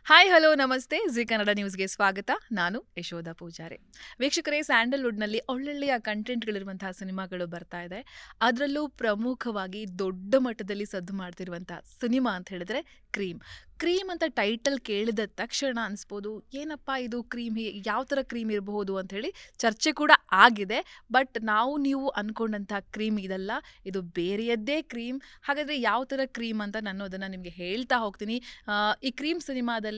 Hi hello ನಮಸ್ತೆ G Kannada ನ್ಯೂಸ್ಗೆ ಸ್ವಾಗತ. ನಾನು ಯಶೋಧ ಪೂಜಾರಿ. ವೀಕ್ಷಕರೇ, ಸ್ಯಾಂಡಲ್ವುಡ್ನಲ್ಲಿ ಒಳ್ಳೊಳ್ಳೆಯ ಕಂಟೆಂಟ್ಗಳಿರುವಂತಹ ಸಿನಿಮಾಗಳು ಬರ್ತಾ ಇದೆ. ಅದರಲ್ಲೂ ಪ್ರಮುಖವಾಗಿ ದೊಡ್ಡ ಮಟ್ಟದಲ್ಲಿ ಸದ್ದು ಮಾಡ್ತಿರುವಂತಹ ಸಿನಿಮಾ ಅಂತ ಹೇಳಿದ್ರೆ ಕ್ರೀಮ್. ಕ್ರೀಮ್ ಅಂತ ಟೈಟಲ್ ಕೇಳಿದ ತಕ್ಷಣ ಅನಿಸ್ಬೋದು, ಏನಪ್ಪ ಇದು ಕ್ರೀಮ್, ಯಾವ ಥರ ಕ್ರೀಮ್ ಇರಬಹುದು ಅಂತ ಹೇಳಿ ಚರ್ಚೆ ಕೂಡ ಆಗಿದೆ. ಬಟ್ ನೀವು ಅಂದ್ಕೊಂಡಂಥ ಕ್ರೀಮ್ ಇದಲ್ಲ, ಇದು ಬೇರೆಯದ್ದೇ ಕ್ರೀಮ್. ಹಾಗಾದರೆ ಯಾವ ಥರ ಕ್ರೀಮ್ ಅಂತ ನಾನು ಅದನ್ನು ನಿಮಗೆ ಹೇಳ್ತಾ ಹೋಗ್ತೀನಿ. ಈ ಕ್ರೀಮ್ ಸಿನಿಮಾದಲ್ಲಿ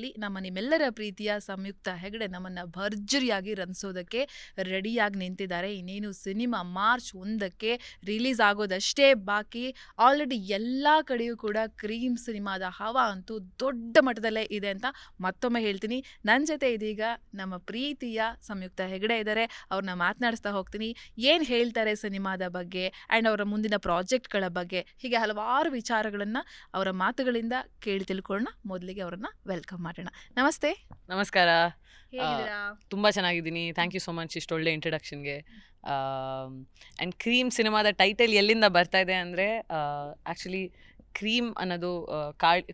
ನಿಮ್ಮೆಲ್ಲರ ಪ್ರೀತಿಯ ಸಂಯುಕ್ತ ಹೆಗಡೆ ನಮ್ಮನ್ನು ಭರ್ಜರಿಯಾಗಿ ರಂಜಿಸೋದಕ್ಕೆ ರೆಡಿಯಾಗಿ ನಿಂತಿದ್ದಾರೆ. ಇನ್ನೇನು ಸಿನಿಮಾ ಮಾರ್ಚ್ 1ಕ್ಕೆ ರಿಲೀಸ್ ಆಗೋದಷ್ಟೇ ಬಾಕಿ. ಆಲ್ರೆಡಿ ಎಲ್ಲ ಕಡೆಯೂ ಕೂಡ ಕ್ರೀಮ್ ಸಿನಿಮಾದ ಹವಾ ಅಂತೂ ದೊಡ್ಡ ಮಟ್ಟದಲ್ಲೇ ಇದೆ ಅಂತ ಮತ್ತೊಮ್ಮೆ ಹೇಳ್ತೀನಿ. ನನ್ನ ಜೊತೆ ಇದೀಗ ನಮ್ಮ ಪ್ರೀತಿಯ ಸಂಯುಕ್ತ ಹೆಗಡೆ ಇದ್ದಾರೆ. ಅವ್ರನ್ನ ಮಾತನಾಡಿಸ್ತಾ ಹೋಗ್ತೀನಿ. ಏನು ಹೇಳ್ತಾರೆ ಸಿನಿಮಾದ ಬಗ್ಗೆ ಆ್ಯಂಡ್ ಅವರ ಮುಂದಿನ ಪ್ರಾಜೆಕ್ಟ್ಗಳ ಬಗ್ಗೆ, ಹೀಗೆ ಹಲವಾರು ವಿಚಾರಗಳನ್ನು ಅವರ ಮಾತುಗಳಿಂದ ಕೇಳಿ ತಿಳ್ಕೊಳ್ಳೋಣ. ಮೊದಲಿಗೆ ಅವರನ್ನ ವೆಲ್ಕಮ್ ಮಾಡೋಣ. ನಮಸ್ತೆ. ನಮಸ್ಕಾರ. ಹೇಗಿದ್ದೀರಾ? ತುಂಬ ಚೆನ್ನಾಗಿದ್ದೀನಿ. ಥ್ಯಾಂಕ್ ಯು ಸೋ ಮಚ್ ಇಷ್ಟು ಒಳ್ಳೆ ಇಂಟ್ರಡಕ್ಷನ್ಗೆ. ಆ್ಯಂಡ್ ಕ್ರೀಮ್ ಸಿನಿಮಾದ ಟೈಟಲ್ ಎಲ್ಲಿಂದ ಬರ್ತಾ ಇದೆ ಅಂದರೆ, ಆ್ಯಕ್ಚುಲಿ ಕ್ರೀಮ್ ಅನ್ನೋದು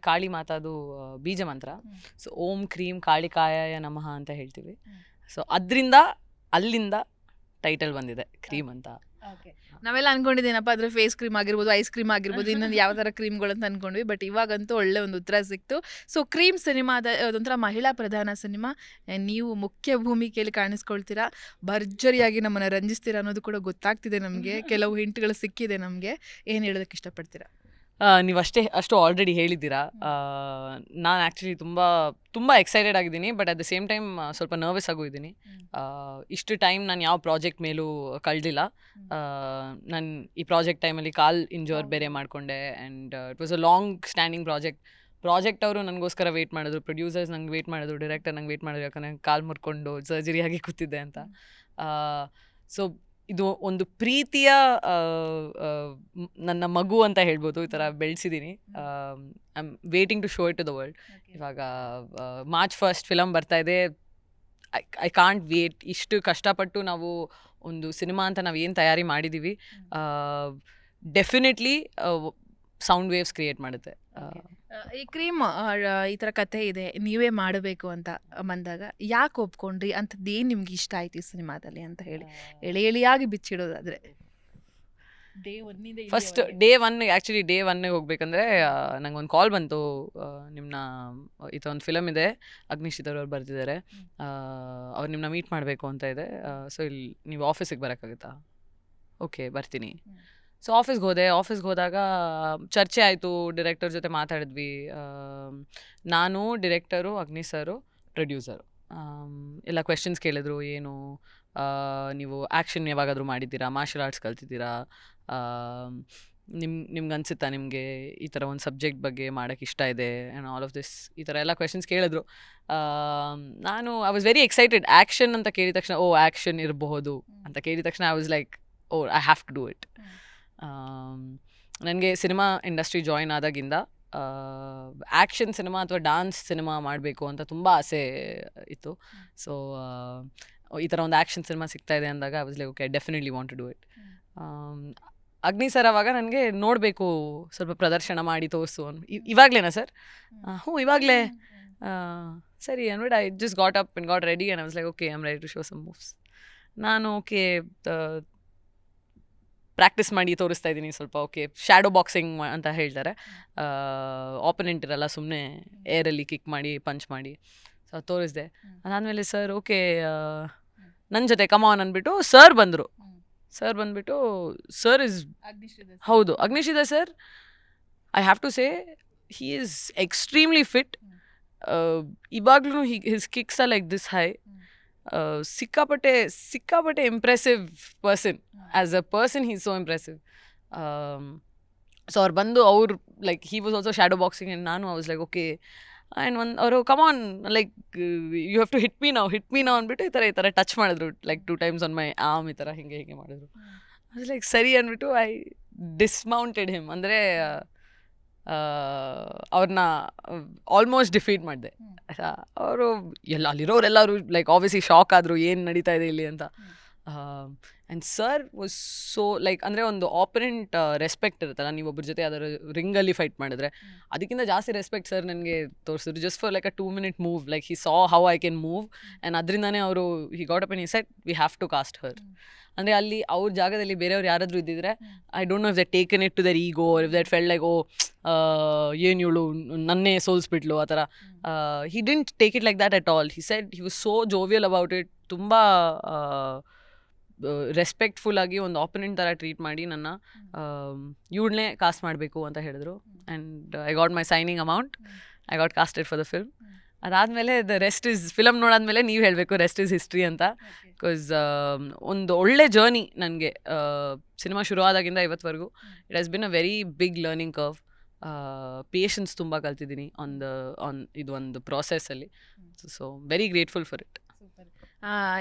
ಕಾಳಿ ಮಾತಾದು ಬೀಜ ಮಂತ್ರ. ಸೊ ಓಂ ಕ್ರೀಮ್ ಕಾಳಿಕಾಯ ನಮಃ ಅಂತ ಹೇಳ್ತೀವಿ. ಸೊ ಅಲ್ಲಿಂದ ಟೈಟಲ್ ಬಂದಿದೆ ಕ್ರೀಮ್ ಅಂತ. ನಾವೆಲ್ಲ ಅನ್ಕೊಂಡಿದ್ದೇನಪ್ಪ ಅದ್ರ ಫೇಸ್ ಕ್ರೀಮ್ ಆಗಿರ್ಬೋದು, ಐಸ್ ಕ್ರೀಮ್ ಆಗಿರ್ಬೋದು, ಇನ್ನೊಂದು ಯಾವ ಥರ ಕ್ರೀಮ್ಗಳು ಅಂತ ಅನ್ಕೊಂಡ್ವಿ. ಬಟ್ ಇವಾಗಂತೂ ಒಳ್ಳೆ ಒಂದು ಉತ್ತರ ಸಿಕ್ತು. ಸೊ ಕ್ರೀಮ್ ಸಿನಿಮಾದ ಅದೊಂಥರ ಮಹಿಳಾ ಪ್ರಧಾನ ಸಿನಿಮಾ. ನೀವು ಮುಖ್ಯ ಭೂಮಿಕೆಯಲ್ಲಿ ಕಾಣಿಸ್ಕೊಳ್ತೀರಾ, ಭರ್ಜರಿಯಾಗಿ ನಮ್ಮನ್ನು ರಂಜಿಸ್ತೀರಾ ಅನ್ನೋದು ಕೂಡ ಗೊತ್ತಾಗ್ತಿದೆ ನಮಗೆ. ಕೆಲವು ಹಿಂಟ್ಗಳು ಸಿಕ್ಕಿದೆ ನಮಗೆ. ಏನು ಹೇಳೋದಕ್ಕೆ ಇಷ್ಟಪಡ್ತೀರಾ? ನೀವು ಅಷ್ಟು ಆಲ್ರೆಡಿ ಹೇಳಿದ್ದೀರಾ. ನಾನು ಆ್ಯಕ್ಚುಲಿ ತುಂಬ ಎಕ್ಸೈಟೆಡ್ ಆಗಿದ್ದೀನಿ. But at the same time ಸ್ವಲ್ಪ ನರ್ವಸ್ ಆಗೂ ಇದ್ದೀನಿ. ಇಷ್ಟು ಟೈಮ್ ನಾನು ಯಾವ ಪ್ರಾಜೆಕ್ಟ್ ಮೇಲೂ ಕಳೆದಿಲ್ಲ. ನಾನು ಈ ಪ್ರಾಜೆಕ್ಟ್ ಟೈಮಲ್ಲಿ ಕಾಲ್ ಇಂಜೋರ್ ಬೇರೆ ಮಾಡಿಕೊಂಡೆ. And it was a long standing project ಅವರು ನನಗೋಸ್ಕರ ವೆಯ್ಟ್ ಮಾಡಿದ್ರು, ಪ್ರೊಡ್ಯೂಸರ್ಸ್ ನಂಗೆ ವೆಯ್ಟ್ ಮಾಡಿದ್ರು, ಡೈರೆಕ್ಟರ್ ನಂಗೆ ವೆಯ್ಟ್ ಮಾಡಿದ್ರು. ಯಾಕಂದರೆ ಕಾಲು ಮುರ್ಕೊಂಡು ಸರ್ಜರಿಯಾಗಿ ಕೂತಿದ್ದೆ ಅಂತ. ಸೊ ಇದು ಒಂದು ಪ್ರೀತಿಯ ನನ್ನ ಮಗು ಅಂತ ಹೇಳ್ಬೋದು. ಈ ಥರ ಬೆಳೆಸಿದ್ದೀನಿ. I am waiting to show it to the world. ಇವಾಗ ಮಾರ್ಚ್ 1 ಫಿಲಮ್ ಬರ್ತಾ ಇದೆ. I can't wait. ಇಷ್ಟು ಕಷ್ಟಪಟ್ಟು ನಾವು ಒಂದು ಸಿನಿಮಾ ಅಂತ ನಾವು ಏನು ತಯಾರಿ ಮಾಡಿದ್ದೀವಿ, ಡೆಫಿನೆಟ್ಲಿ ಸೌಂಡ್ ವೇವ್ಸ್ ಕ್ರಿಯೇಟ್ ಮಾಡುತ್ತೆ. ಈ ಕ್ರೀಮ್ ಈ ಥರ ಕಥೆ ಇದೆ, ನೀವೇ ಮಾಡಬೇಕು ಅಂತ ಬಂದಾಗ ಯಾಕೆ ಒಪ್ಕೊಂಡ್ರಿ? ಅಂಥದ್ದೇನು ನಿಮ್ಗೆ ಇಷ್ಟ ಆಯ್ತು ಈ ಸಿನಿಮಾದಲ್ಲಿ ಅಂತ ಹೇಳಿ ಎಳೆಯಾಗಿ ಬಿಚ್ಚಿಡೋದಾದ್ರೆ. ಫಸ್ಟ್ ಡೇ 1ಗೆ ಹೋಗ್ಬೇಕಂದ್ರೆ ನಂಗೆ ಒಂದು ಕಾಲ್ ಬಂತು. ನಿಮ್ಮನ್ನ ಈ ಥರ ಒಂದು ಫಿಲಮ್ ಇದೆ, ಅಗ್ನಿಶಿಧರ್ ಅವ್ರು ಬರ್ತಿದ್ದಾರೆ, ಅವ್ರು ನಿಮ್ಮನ್ನ ಮೀಟ್ ಮಾಡಬೇಕು ಅಂತ ಇದೆ. ಸೊ ಇಲ್ಲಿ ನೀವು ಆಫೀಸಿಗೆ ಬರೋಕ್ಕಾಗುತ್ತಾ? ಓಕೆ, ಬರ್ತೀನಿ. ಸೊ ಆಫೀಸ್ಗೆ ಹೋದಾಗ ಚರ್ಚೆ ಆಯಿತು. ಡಿರೆಕ್ಟರ್ ಜೊತೆ ಮಾತಾಡಿದ್ವಿ. ನಾನು, ಡಿರೆಕ್ಟರು, ಅಗ್ನಿ ಸರು, ಪ್ರೊಡ್ಯೂಸರು ಎಲ್ಲ ಕ್ವೆಶನ್ಸ್ ಕೇಳಿದ್ರು. ಏನು ನೀವು ಆ್ಯಕ್ಷನ್ ಯಾವಾಗಾದರೂ ಮಾಡಿದ್ದೀರಾ, ಮಾರ್ಷಲ್ ಆರ್ಟ್ಸ್ ಕಲ್ತಿದ್ದೀರಾ, ನಿಮ್ಗೆ ಅನಿಸುತ್ತಾ ನಿಮಗೆ ಈ ಥರ ಒಂದು ಸಬ್ಜೆಕ್ಟ್ ಬಗ್ಗೆ ಮಾಡೋಕ್ಕೆ ಇಷ್ಟ ಇದೆ, ಆ್ಯಂಡ್ ಆಲ್ ಆಫ್ ದಿಸ್ ಈ ಥರ ಎಲ್ಲ ಕ್ವೆಶನ್ಸ್ ಕೇಳಿದ್ರು. ನಾನು I was very excited. Action ಅಂತ ಕೇಳಿದ ತಕ್ಷಣ ಆ್ಯಕ್ಷನ್ ಇರಬಹುದು ಅಂತ ಕೇಳಿದ ತಕ್ಷಣ I was like I have to do it. ನನಗೆ ಸಿನಿಮಾ ಇಂಡಸ್ಟ್ರಿ ಜಾಯಿನ್ ಆದಾಗಿಂದ ಆ್ಯಕ್ಷನ್ ಸಿನಿಮಾ ಅಥವಾ ಡಾನ್ಸ್ ಸಿನಿಮಾ ಮಾಡಬೇಕು ಅಂತ ತುಂಬ ಆಸೆ ಇತ್ತು. ಸೊ ಈ ಥರ ಒಂದು ಆ್ಯಕ್ಷನ್ ಸಿನಿಮಾ ಸಿಗ್ತಾ ಇದೆ ಅಂದಾಗ I was like okay, I definitely want to do it. Agni sir ಅವಾಗ ನನಗೆ ನೋಡಬೇಕು, ಸ್ವಲ್ಪ ಪ್ರದರ್ಶನ ಮಾಡಿ ತೋರಿಸು. ಇವಾಗಲೇನಾ ಸರ್? ಹ್ಞೂ ಇವಾಗಲೇ. ಸರಿ ಅಂದ್ಬಿಟ್ಟು I just got up and got ready and I was like okay, I am ready to show some moves. ನಾನು ಓಕೆ ಪ್ರಾಕ್ಟೀಸ್ ಮಾಡಿ ತೋರಿಸ್ತಾ ಇದ್ದೀನಿ ಸ್ವಲ್ಪ. ಓಕೆ, ಶ್ಯಾಡೋ ಬಾಕ್ಸಿಂಗ್ ಅಂತ ಹೇಳ್ತಾರೆ. ಆಪೋನೆಂಟ್ ಇರಲ್ಲ, ಸುಮ್ಮನೆ ಏರಲ್ಲಿ ಕಿಕ್ ಮಾಡಿ ಪಂಚ್ ಮಾಡಿ. ಸೊ ತೋರಿಸ್ದೆ. ಅದಾದಮೇಲೆ ಸರ್ ಓಕೆ ನನ್ನ ಜೊತೆ ಕಮಾನ್ ಅಂದ್ಬಿಟ್ಟು ಸರ್ ಬಂದ್ಬಿಟ್ಟು ಸರ್ ಇಸ್ ಹೌದು Agnishidhar sir. I have to say he is extremely fit. ಇವಾಗ್ಲೂ his kicks are like this high. ಸಿಕ್ಕಾಪಟ್ಟೆ impressive person. As a person he is so impressive. So ಅವ್ರು ಬಂದು like he was also shadow boxing and ನಾನು I was like okay. And ಅವರು come on like you have to hit me now ಅಂದ್ಬಿಟ್ಟು ಈ ಥರ touch ಮಾಡಿದ್ರು like 2 times on my arm. ಈ ಥರ ಹೀಗೆ ಮಾಡಿದ್ರು. ಐ ವಾಸ್ ಲೈಕ್ ಸರಿ ಅಂದ್ಬಿಟ್ಟು ಐ ಡಿಸ್ಮೌಂಟೆಡ್ ಹಿಮ್. ಅಂದರೆ ಅವ್ರನ್ನ ಆಲ್ಮೋಸ್ಟ್ ಡಿಫೀಟ್ ಮಾಡಿದೆ. ಅವರು ಅಲ್ಲಿರೋರೆಲ್ಲರೂ ಲೈಕ್ ಆಬ್ವಿಯಸ್ಲಿ ಶಾಕ್ ಆದರು, ಏನು ನಡೀತಾ ಇದೆ ಇಲ್ಲಿ ಅಂತ. And sir was so like ಅಂದರೆ ಒಂದು ಆಪರೆಂಟ್ ರೆಸ್ಪೆಕ್ಟ್ ಇರುತ್ತಲ್ಲ, ನೀವು ಒಬ್ಬರ ಜೊತೆ ಯಾವ್ದಾದ್ರು ರಿಂಗಲ್ಲಿ ಫೈಟ್ ಮಾಡಿದ್ರೆ ಅದಕ್ಕಿಂತ ಜಾಸ್ತಿ ರೆಸ್ಪೆಕ್ಟ್ ಸರ್ ನನಗೆ ತೋರಿಸಿದ್ರು, just for like a 2-minute move, like he saw how I can move and ಅದರಿಂದನೇ ಅವರು he got up and he said we have to cast her. ಅಂದರೆ ಅಲ್ಲಿ ಅವ್ರ ಜಾಗದಲ್ಲಿ ಬೇರೆಯವ್ರು ಯಾರಾದರೂ ಇದ್ದಿದ್ರೆ I don't know if that taken it to their ego, if that felt like oh ಏನು ಇವಳು ನನ್ನೇ ಸೋಲ್ಸ್ಬಿಟ್ಲು ಆ ಥರ. He didn't take it like that at all. He said he was so jovial about it. ತುಂಬ respectful ಆಗಿ ಒಂದು opponent ಥರ ಟ್ರೀಟ್ ಮಾಡಿ ನನ್ನ ಇವಳನ್ನೇ ಕಾಸ್ಟ್ ಮಾಡಬೇಕು ಅಂತ ಹೇಳಿದ್ರು. And I got my signing amount, I got casted for the film. ಅದಾದಮೇಲೆ ದ ರೆಸ್ಟ್ ಇಸ್ ಫಿಲಮ್ ನೋಡಾದ್ಮೇಲೆ ನೀವು ಹೇಳಬೇಕು ರೆಸ್ಟ್ ಇಸ್ ಹಿಸ್ಟ್ರಿ ಅಂತ. ಬಿಕಾಸ್ ಒಂದು ಒಳ್ಳೆ ಜರ್ನಿ ನನಗೆ ಸಿನಿಮಾ ಶುರುವಾದಾಗಿಂದ ಇವತ್ತವರೆಗೂ it has been a very big learning curve. Patience ತುಂಬ ಕಲ್ತಿದ್ದೀನಿ ಇದು ಒಂದು ಪ್ರಾಸೆಸ್ಸಲ್ಲಿ. So very grateful for it.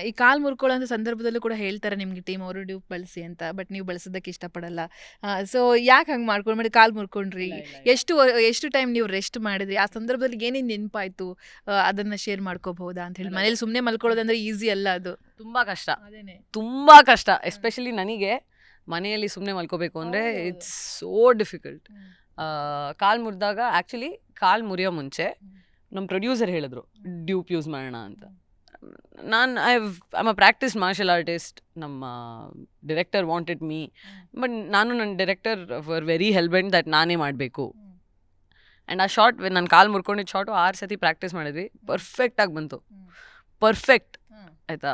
ಈ ಕಾಲು ಮುರ್ಕೊಳ್ಳೋ ಸಂದರ್ಭದಲ್ಲೂ ಕೂಡ ಹೇಳ್ತಾರೆ ನಿಮ್ಗೆ ಟೀಮ್ ಅವರು ಡ್ಯೂಪ್ ಬಳಸಿ ಅಂತ, ಬಟ್ ನೀವು ಬಳಸೋದಕ್ಕೆ ಇಷ್ಟಪಡಲ್ಲ. ಸೊ ಯಾಕೆ ಹಂಗೆ ಮಾಡ್ಕೊಂಡ್ಬಿಟ್ಟು ಕಾಲು ಮುರ್ಕೊಂಡ್ರಿ? ಎಷ್ಟು ಟೈಮ್ ನೀವು ರೆಸ್ಟ್ ಮಾಡಿದ್ರಿ? ಆ ಸಂದರ್ಭದಲ್ಲಿ ಏನೇನು ನೆನಪಾಯ್ತು ಅದನ್ನ ಶೇರ್ ಮಾಡ್ಕೋಬಹುದಾ ಅಂತ ಹೇಳಿ. ಮನೇಲಿ ಸುಮ್ಮನೆ ಮಲ್ಕೊಳ್ಳೋದಂದ್ರೆ ಈಸಿ ಅಲ್ಲ, ಅದು ತುಂಬ ಕಷ್ಟ, ಅದೇನೆ ತುಂಬ ಕಷ್ಟ. ಎಸ್ಪೆಷಲಿ ನನಗೆ ಮನೆಯಲ್ಲಿ ಸುಮ್ಮನೆ ಮಲ್ಕೋಬೇಕು ಅಂದರೆ ಇಟ್ಸ್ ಸೋ ಡಿಫಿಕಲ್ಟ್. ಕಾಲು ಮುರಿದಾಗ ಆ್ಯಕ್ಚುಲಿ ಕಾಲು ಮುರಿಯೋ ಮುಂಚೆ ನಮ್ಮ ಪ್ರೊಡ್ಯೂಸರ್ ಹೇಳಿದ್ರು ಡ್ಯೂಪ್ ಯೂಸ್ ಮಾಡೋಣ ಅಂತ. ನಾನು I'm a practice martial artist. ನಮ್ಮ ಡಿರೆಕ್ಟರ್ ವಾಂಟೆಡ್ ಮೀ, ಬಟ್ ನಾನು ನನ್ನ director were very hellbent that ನಾನೇ ಮಾಡಬೇಕು. ಆ್ಯಂಡ್ ಆ ಶಾರ್ಟ್ ನಾನು ಕಾಲು ಮುರ್ಕೊಂಡಿದ್ದು ಶಾರ್ಟು 6 ಸತಿ ಪ್ರಾಕ್ಟೀಸ್ ಮಾಡಿದ್ವಿ, ಪರ್ಫೆಕ್ಟಾಗಿ ಬಂತು, ಪರ್ಫೆಕ್ಟ್ ಆಯಿತಾ.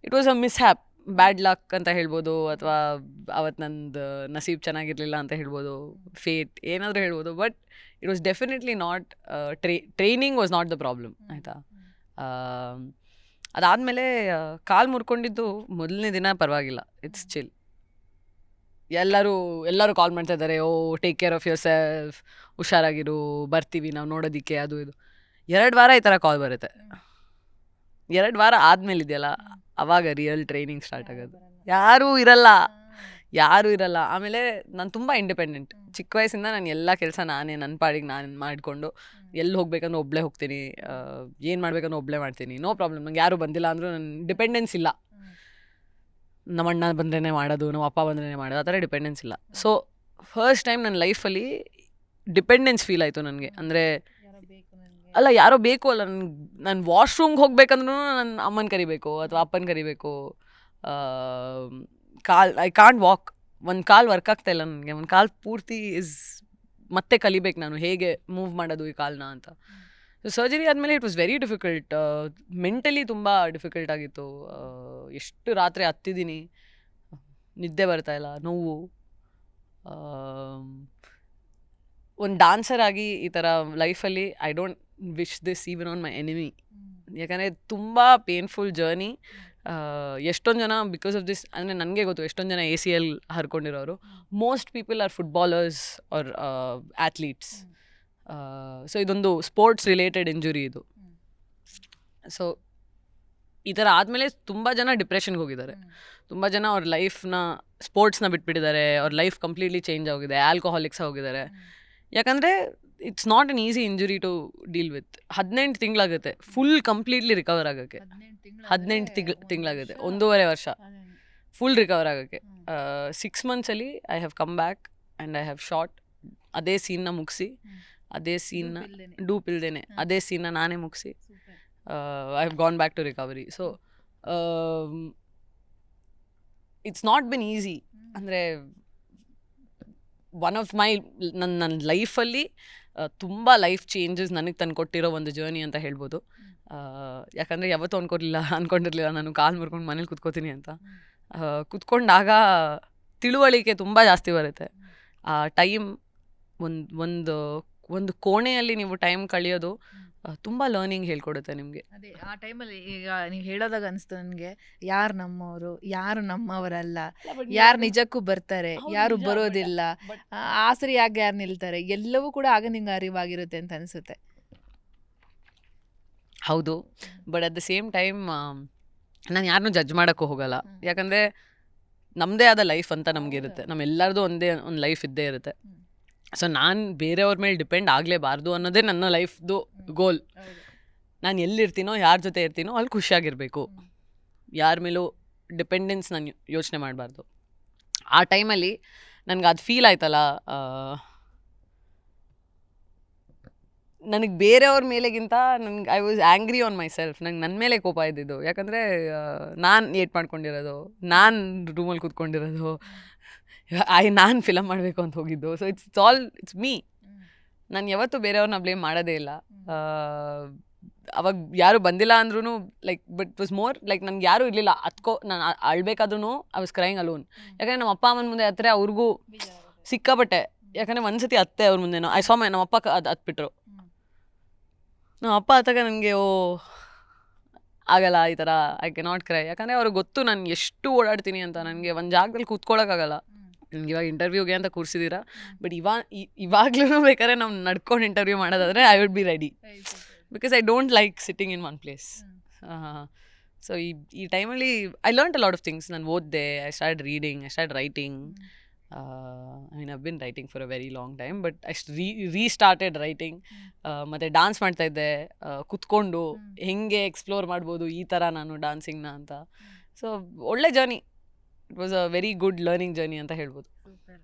It was a miss app, bad luck ಅಂತ ಹೇಳ್ಬೋದು, ಅಥವಾ ಅವತ್ತು ನಂದು ನಸೀಬ್ ಚೆನ್ನಾಗಿರಲಿಲ್ಲ ಅಂತ ಹೇಳ್ಬೋದು, ಫೇಟ್ ಏನಾದರೂ ಹೇಳ್ಬೋದು. But it was definitely not training was not the problem ಆಯಿತಾ. ಅದಾದಮೇಲೆ ಕಾಲು ಮುರ್ಕೊಂಡಿದ್ದು ಮೊದಲನೇ ದಿನ ಪರವಾಗಿಲ್ಲ, ಇಟ್ಸ್ ಚಿಲ್. ಎಲ್ಲರೂ ಕಾಲ್ ಮಾಡ್ತಾ ಇದ್ದಾರೆ, oh take care of yourself, ಹುಷಾರಾಗಿರು, ಬರ್ತೀವಿ ನಾವು ನೋಡೋದಕ್ಕೆ, ಅದು ಇದು. 2 ವಾರ ಈ ಥರ ಕಾಲ್ ಬರುತ್ತೆ. 2 ವಾರ ಆದಮೇಲೆ ಇದೆಯಲ್ಲ, ಅವಾಗ ರಿಯಲ್ ಟ್ರೈನಿಂಗ್ ಸ್ಟಾರ್ಟ್ ಆಗೋದು. ಯಾರೂ ಇರಲ್ಲ. ಆಮೇಲೆ ನಾನು ತುಂಬ ಇಂಡಿಪೆಂಡೆಂಟ್. ಚಿಕ್ಕ ವಯಸ್ಸಿಂದ ನಾನು ಎಲ್ಲ ಕೆಲಸ ನಾನೇ ನನ್ನ ಪಾಡಿಗೆ ನಾನು ಮಾಡಿಕೊಂಡು, ಎಲ್ಲಿ ಹೋಗ್ಬೇಕಂದ್ರೆ ಒಬ್ಬಳೇ ಹೋಗ್ತೀನಿ, ಏನು ಮಾಡ್ಬೇಕಂದ್ರೆ ಒಬ್ಬಳೇ ಮಾಡ್ತೀನಿ, ನೋ ಪ್ರಾಬ್ಲಮ್. ನಂಗೆ ಯಾರೂ ಬಂದಿಲ್ಲ ಅಂದರೂ ನನ್ನ ಡಿಪೆಂಡೆನ್ಸ್ ಇಲ್ಲ. ನಮ್ಮ ಅಣ್ಣ ಬಂದ್ರೇ ಮಾಡೋದು, ನಮ್ಮ ಅಪ್ಪ ಬಂದ್ರೇ ಮಾಡೋದು, ಆ ಥರ ಡಿಪೆಂಡೆನ್ಸ್ ಇಲ್ಲ. ಸೊ ಫಸ್ಟ್ ಟೈಮ್ ನನ್ನ ಲೈಫಲ್ಲಿ ಡಿಪೆಂಡೆನ್ಸ್ ಫೀಲ್ ಆಯಿತು ನನಗೆ. ಅಂದರೆ ಅಲ್ಲ, ಯಾರೋ ಬೇಕು ಅಲ್ಲ, ನಾನು ವಾಶ್ರೂಮ್ಗೆ ಹೋಗ್ಬೇಕಂದ್ರೂ ನನ್ನ ಅಮ್ಮನ ಕರಿಬೇಕು ಅಥವಾ ಅಪ್ಪನ ಕರಿಬೇಕು. I can't walk. ಒಂದು ಕಾಲು ವರ್ಕ್ ಆಗ್ತಾ ಇಲ್ಲ ನನಗೆ, ಒಂದು ಕಾಲು ಪೂರ್ತಿ ಮತ್ತೆ ಕಲಿಬೇಕು ನಾನು ಹೇಗೆ ಮೂವ್ ಮಾಡೋದು ಈ ಕಾಲನ್ನ ಅಂತ. ಸೊ ಸರ್ಜರಿ ಆದಮೇಲೆ it was very difficult. Mentally ತುಂಬ ಡಿಫಿಕಲ್ಟ್ ಆಗಿತ್ತು. ಎಷ್ಟು ರಾತ್ರಿ ಹತ್ತಿದ್ದೀನಿ, ನಿದ್ದೆ ಬರ್ತಾಯಿಲ್ಲ, ನೋವು. ಒಂದು ಡಾನ್ಸರ್ ಆಗಿ ಈ ಥರ ಲೈಫಲ್ಲಿ I don't wish this even on my enemy. ಯಾಕಂದರೆ ತುಂಬ ಪೇನ್ಫುಲ್ ಜರ್ನಿ. ಎಷ್ಟೊಂದು ಜನ ಬಿಕಾಸ್ ಆಫ್ ದಿಸ್, ಅಂದರೆ ನನಗೆ ಗೊತ್ತು ಎಷ್ಟೊಂದು ಜನ ACL ಹರ್ಕೊಂಡಿರೋರು. Most people are footballers or athletes. So ಇದೊಂದು ಸ್ಪೋರ್ಟ್ಸ್ ರಿಲೇಟೆಡ್ ಇಂಜುರಿ ಇದು. ಸೊ ಈ ಥರ ಆದಮೇಲೆ ತುಂಬ ಜನ ಡಿಪ್ರೆಷನ್ಗೆ ಹೋಗಿದ್ದಾರೆ, ತುಂಬ ಜನ ಅವ್ರ ಲೈಫ್ನ ಸ್ಪೋರ್ಟ್ಸ್ನ ಬಿಟ್ಬಿಟ್ಟಿದ್ದಾರೆ, ಅವ್ರ ಲೈಫ್ ಕಂಪ್ಲೀಟ್ಲಿ ಚೇಂಜ್ ಆಗಿದೆ, ಆಲ್ಕೋಹಾಲಿಕ್ಸ್ ಹೋಗಿದ್ದಾರೆ. ಯಾಕಂದರೆ it's not an easy injury to deal with. 18 ತಿಂಗಳಾಗುತ್ತೆ ಫುಲ್ ಕಂಪ್ಲೀಟ್ಲಿ ರಿಕವರ್ ಆಗೋಕ್ಕೆ. 18 ತಿಂಗಳಾಗುತ್ತೆ, 1.5 ವರ್ಷ ಫುಲ್ ರಿಕವರ್ ಆಗೋಕ್ಕೆ. 6 ಮಂತ್ಸಲ್ಲಿ I have come back and I have shot. ಅದೇ ಸೀನ್ನ ಮುಗಿಸಿ, ಅದೇ ಸೀನ್ನ ಡೂಪ್ ಇಲ್ದೇನೆ ಅದೇ ಸೀನ್ನ ನಾನೇ ಮುಗಿಸಿ I have gone back to recovery. So it's not been easy. ಅಂದರೆ ಒನ್ ಆಫ್ ಮೈ ನನ್ನ ಲೈಫಲ್ಲಿ ತುಂಬ ಲೈಫ್ ಚೇಂಜಸ್ ನನಗೆ ತಂದು ಕೊಟ್ಟಿರೋ ಒಂದು ಜರ್ನಿ ಅಂತ ಹೇಳ್ಬೋದು. ಯಾಕಂದರೆ ಯಾವತ್ತೂ ಅಂದ್ಕೊಂಡಿರಲಿಲ್ಲ ನಾನು ಕಾಲು ಮುರ್ಕೊಂಡು ಮನೇಲಿ ಕುತ್ಕೋತೀನಿ ಅಂತ. ಕುತ್ಕೊಂಡಾಗ ತಿಳುವಳಿಕೆ ತುಂಬ ಜಾಸ್ತಿ ಬರುತ್ತೆ. ಆ ಟೈಮ್ ಒಂದು ಕೋಣೆಯಲ್ಲಿ ನೀವು ಟೈಮ್ ಕಳೆಯೋದು ತುಂಬ ಲರ್ನಿಂಗ್ ಹೇಳ್ಕೊಡುತ್ತೆ ನಿಮಗೆ. ಅದೇ ಆ ಟೈಮಲ್ಲಿ ಈಗ ನೀವು ಹೇಳೋದಾಗ ಅನಿಸ್ತು ನನಗೆ, ಯಾರು ನಮ್ಮವರು, ಯಾರು ನಮ್ಮವರಲ್ಲ, ಯಾರು ನಿಜಕ್ಕೂ ಬರ್ತಾರೆ, ಯಾರು ಬರೋದಿಲ್ಲ, ಆಸರಿಯಾಗಿ ಯಾರು ನಿಲ್ತಾರೆ, ಎಲ್ಲವೂ ಕೂಡ ಆಗ ನಿಂಗೆ ಅರಿವಾಗಿರುತ್ತೆ ಅಂತ ಅನಿಸುತ್ತೆ. ಹೌದು, but at the same time ನಾನು ಯಾರನ್ನೂ ಜಡ್ಜ್ ಮಾಡೋಕ್ಕೂ ಹೋಗಲ್ಲ. ಯಾಕಂದರೆ ನಮ್ಮದೇ ಆದ ಲೈಫ್ ಅಂತ ನಮಗಿರುತ್ತೆ, ನಮ್ಮೆಲ್ಲರದು ಒಂದು ಲೈಫ್ ಇದ್ದೇ ಇರುತ್ತೆ. ಸೊ ನಾನು ಬೇರೆಯವ್ರ ಮೇಲೆ ಡಿಪೆಂಡ್ ಆಗಲೇಬಾರ್ದು ಅನ್ನೋದೇ ನನ್ನ ಲೈಫ್ದು ಗೋಲ್. ನಾನು ಎಲ್ಲಿರ್ತೀನೋ, ಯಾರ ಜೊತೆ ಇರ್ತೀನೋ ಅಲ್ಲಿ ಖುಷಿಯಾಗಿರಬೇಕು, ಯಾರ ಮೇಲೂ ಡಿಪೆಂಡೆನ್ಸ್ ನಾನು ಯೋಚನೆ ಮಾಡಬಾರ್ದು. ಆ ಟೈಮಲ್ಲಿ ನನಗೆ ಅದು ಫೀಲ್ ಆಯ್ತಲ್ಲ, ನನಗೆ ಬೇರೆಯವ್ರ ಮೇಲೆಗಿಂತ ನನಗೆ I was angry on my self. ನಂಗೆ ನನ್ನ ಮೇಲೆ ಕೋಪ ಇದ್ದಿದ್ದು, ಯಾಕಂದರೆ ನಾನು ಏಟ್ ಮಾಡ್ಕೊಂಡಿರೋದು, ನಾನು ರೂಮಲ್ಲಿ ಕೂತ್ಕೊಂಡಿರೋದು, ನಾನು ಫಿಲಮ್ ಮಾಡಬೇಕು ಅಂತ ಹೋಗಿದ್ದು. So it's me. ನಾನು ಯಾವತ್ತೂ ಬೇರೆಯವ್ರನ್ನ ಬ್ಲೇಮ್ ಮಾಡೋದೇ ಇಲ್ಲ. ಅವಾಗ ಯಾರು ಬಂದಿಲ್ಲ ಅಂದ್ರೂ like, but was more like ನನಗೆ ಯಾರೂ ಇರಲಿಲ್ಲ. ನಾನು ಅಳ್ಬೇಕಾದ್ರೂ ಐ ವಾಸ್ ಕ್ರೈಯಿಂಗ್ ಅಲೋನ್. ಯಾಕಂದರೆ ನಮ್ಮ ಅಪ್ಪ ಅಮ್ಮನ ಮುಂದೆ ಹತ್ತಿರ ಅವ್ರಿಗೂ ಸಿಕ್ಕಾಪಟ್ಟೆ. ಯಾಕಂದರೆ ಒಂದ್ಸತಿ ಅತ್ತೆ ಅವ್ರ ಮುಂದೆನೋ ನಮ್ಮ ಅಪ್ಪ ಹತ್ಬಿಟ್ರು. ನಮ್ಮ ಅಪ್ಪ ಹತ್ತಾಗ ನನಗೆ ಆಗಲ್ಲ ಈ ಥರ, ಐ ಕೆ ನಾಟ್ ಕ್ರೈ. ಯಾಕಂದರೆ ಅವ್ರಿಗೆ ಗೊತ್ತು ನಾನು ಎಷ್ಟು ಓಡಾಡ್ತೀನಿ ಅಂತ. ನನಗೆ ಒಂದು ಜಾಗದಲ್ಲಿ ಕೂತ್ಕೊಳ್ಳೋಕ್ಕಾಗಲ್ಲ. ನನಗೆ ಇವಾಗ ಇಂಟರ್ವ್ಯೂಗೆ ಅಂತ ಕೂರಿಸಿದ್ದೀರಾ, ಬಟ್ ಇವಾಗ್ಲೂ ಬೇಕಾದ್ರೆ ನಾವು ನಡ್ಕೊಂಡು ಇಂಟರ್ವ್ಯೂ ಮಾಡೋದಾದರೆ I would be ready, because I don't like sitting in one place. So ಈ ಟೈಮಲ್ಲಿ I learned a lot of things. ನಾನು ಓದಿದೆ, I start reading, I start writing. I mean I've been writing for a very long time, but I restarted writing. ಮತ್ತು dance ಮಾಡ್ತಾಯಿದ್ದೆ ಕುತ್ಕೊಂಡು, ಹೆಂಗೆ explore ಮಾಡ್ಬೋದು ಈ ಥರ ನಾನು ಡ್ಯಾನ್ಸಿಂಗ್ನ ಅಂತ. ಸೊ ಒಳ್ಳೆ journey. It was a very good learning journey ಅಂತ ಹೇಳ್ಬೋದು.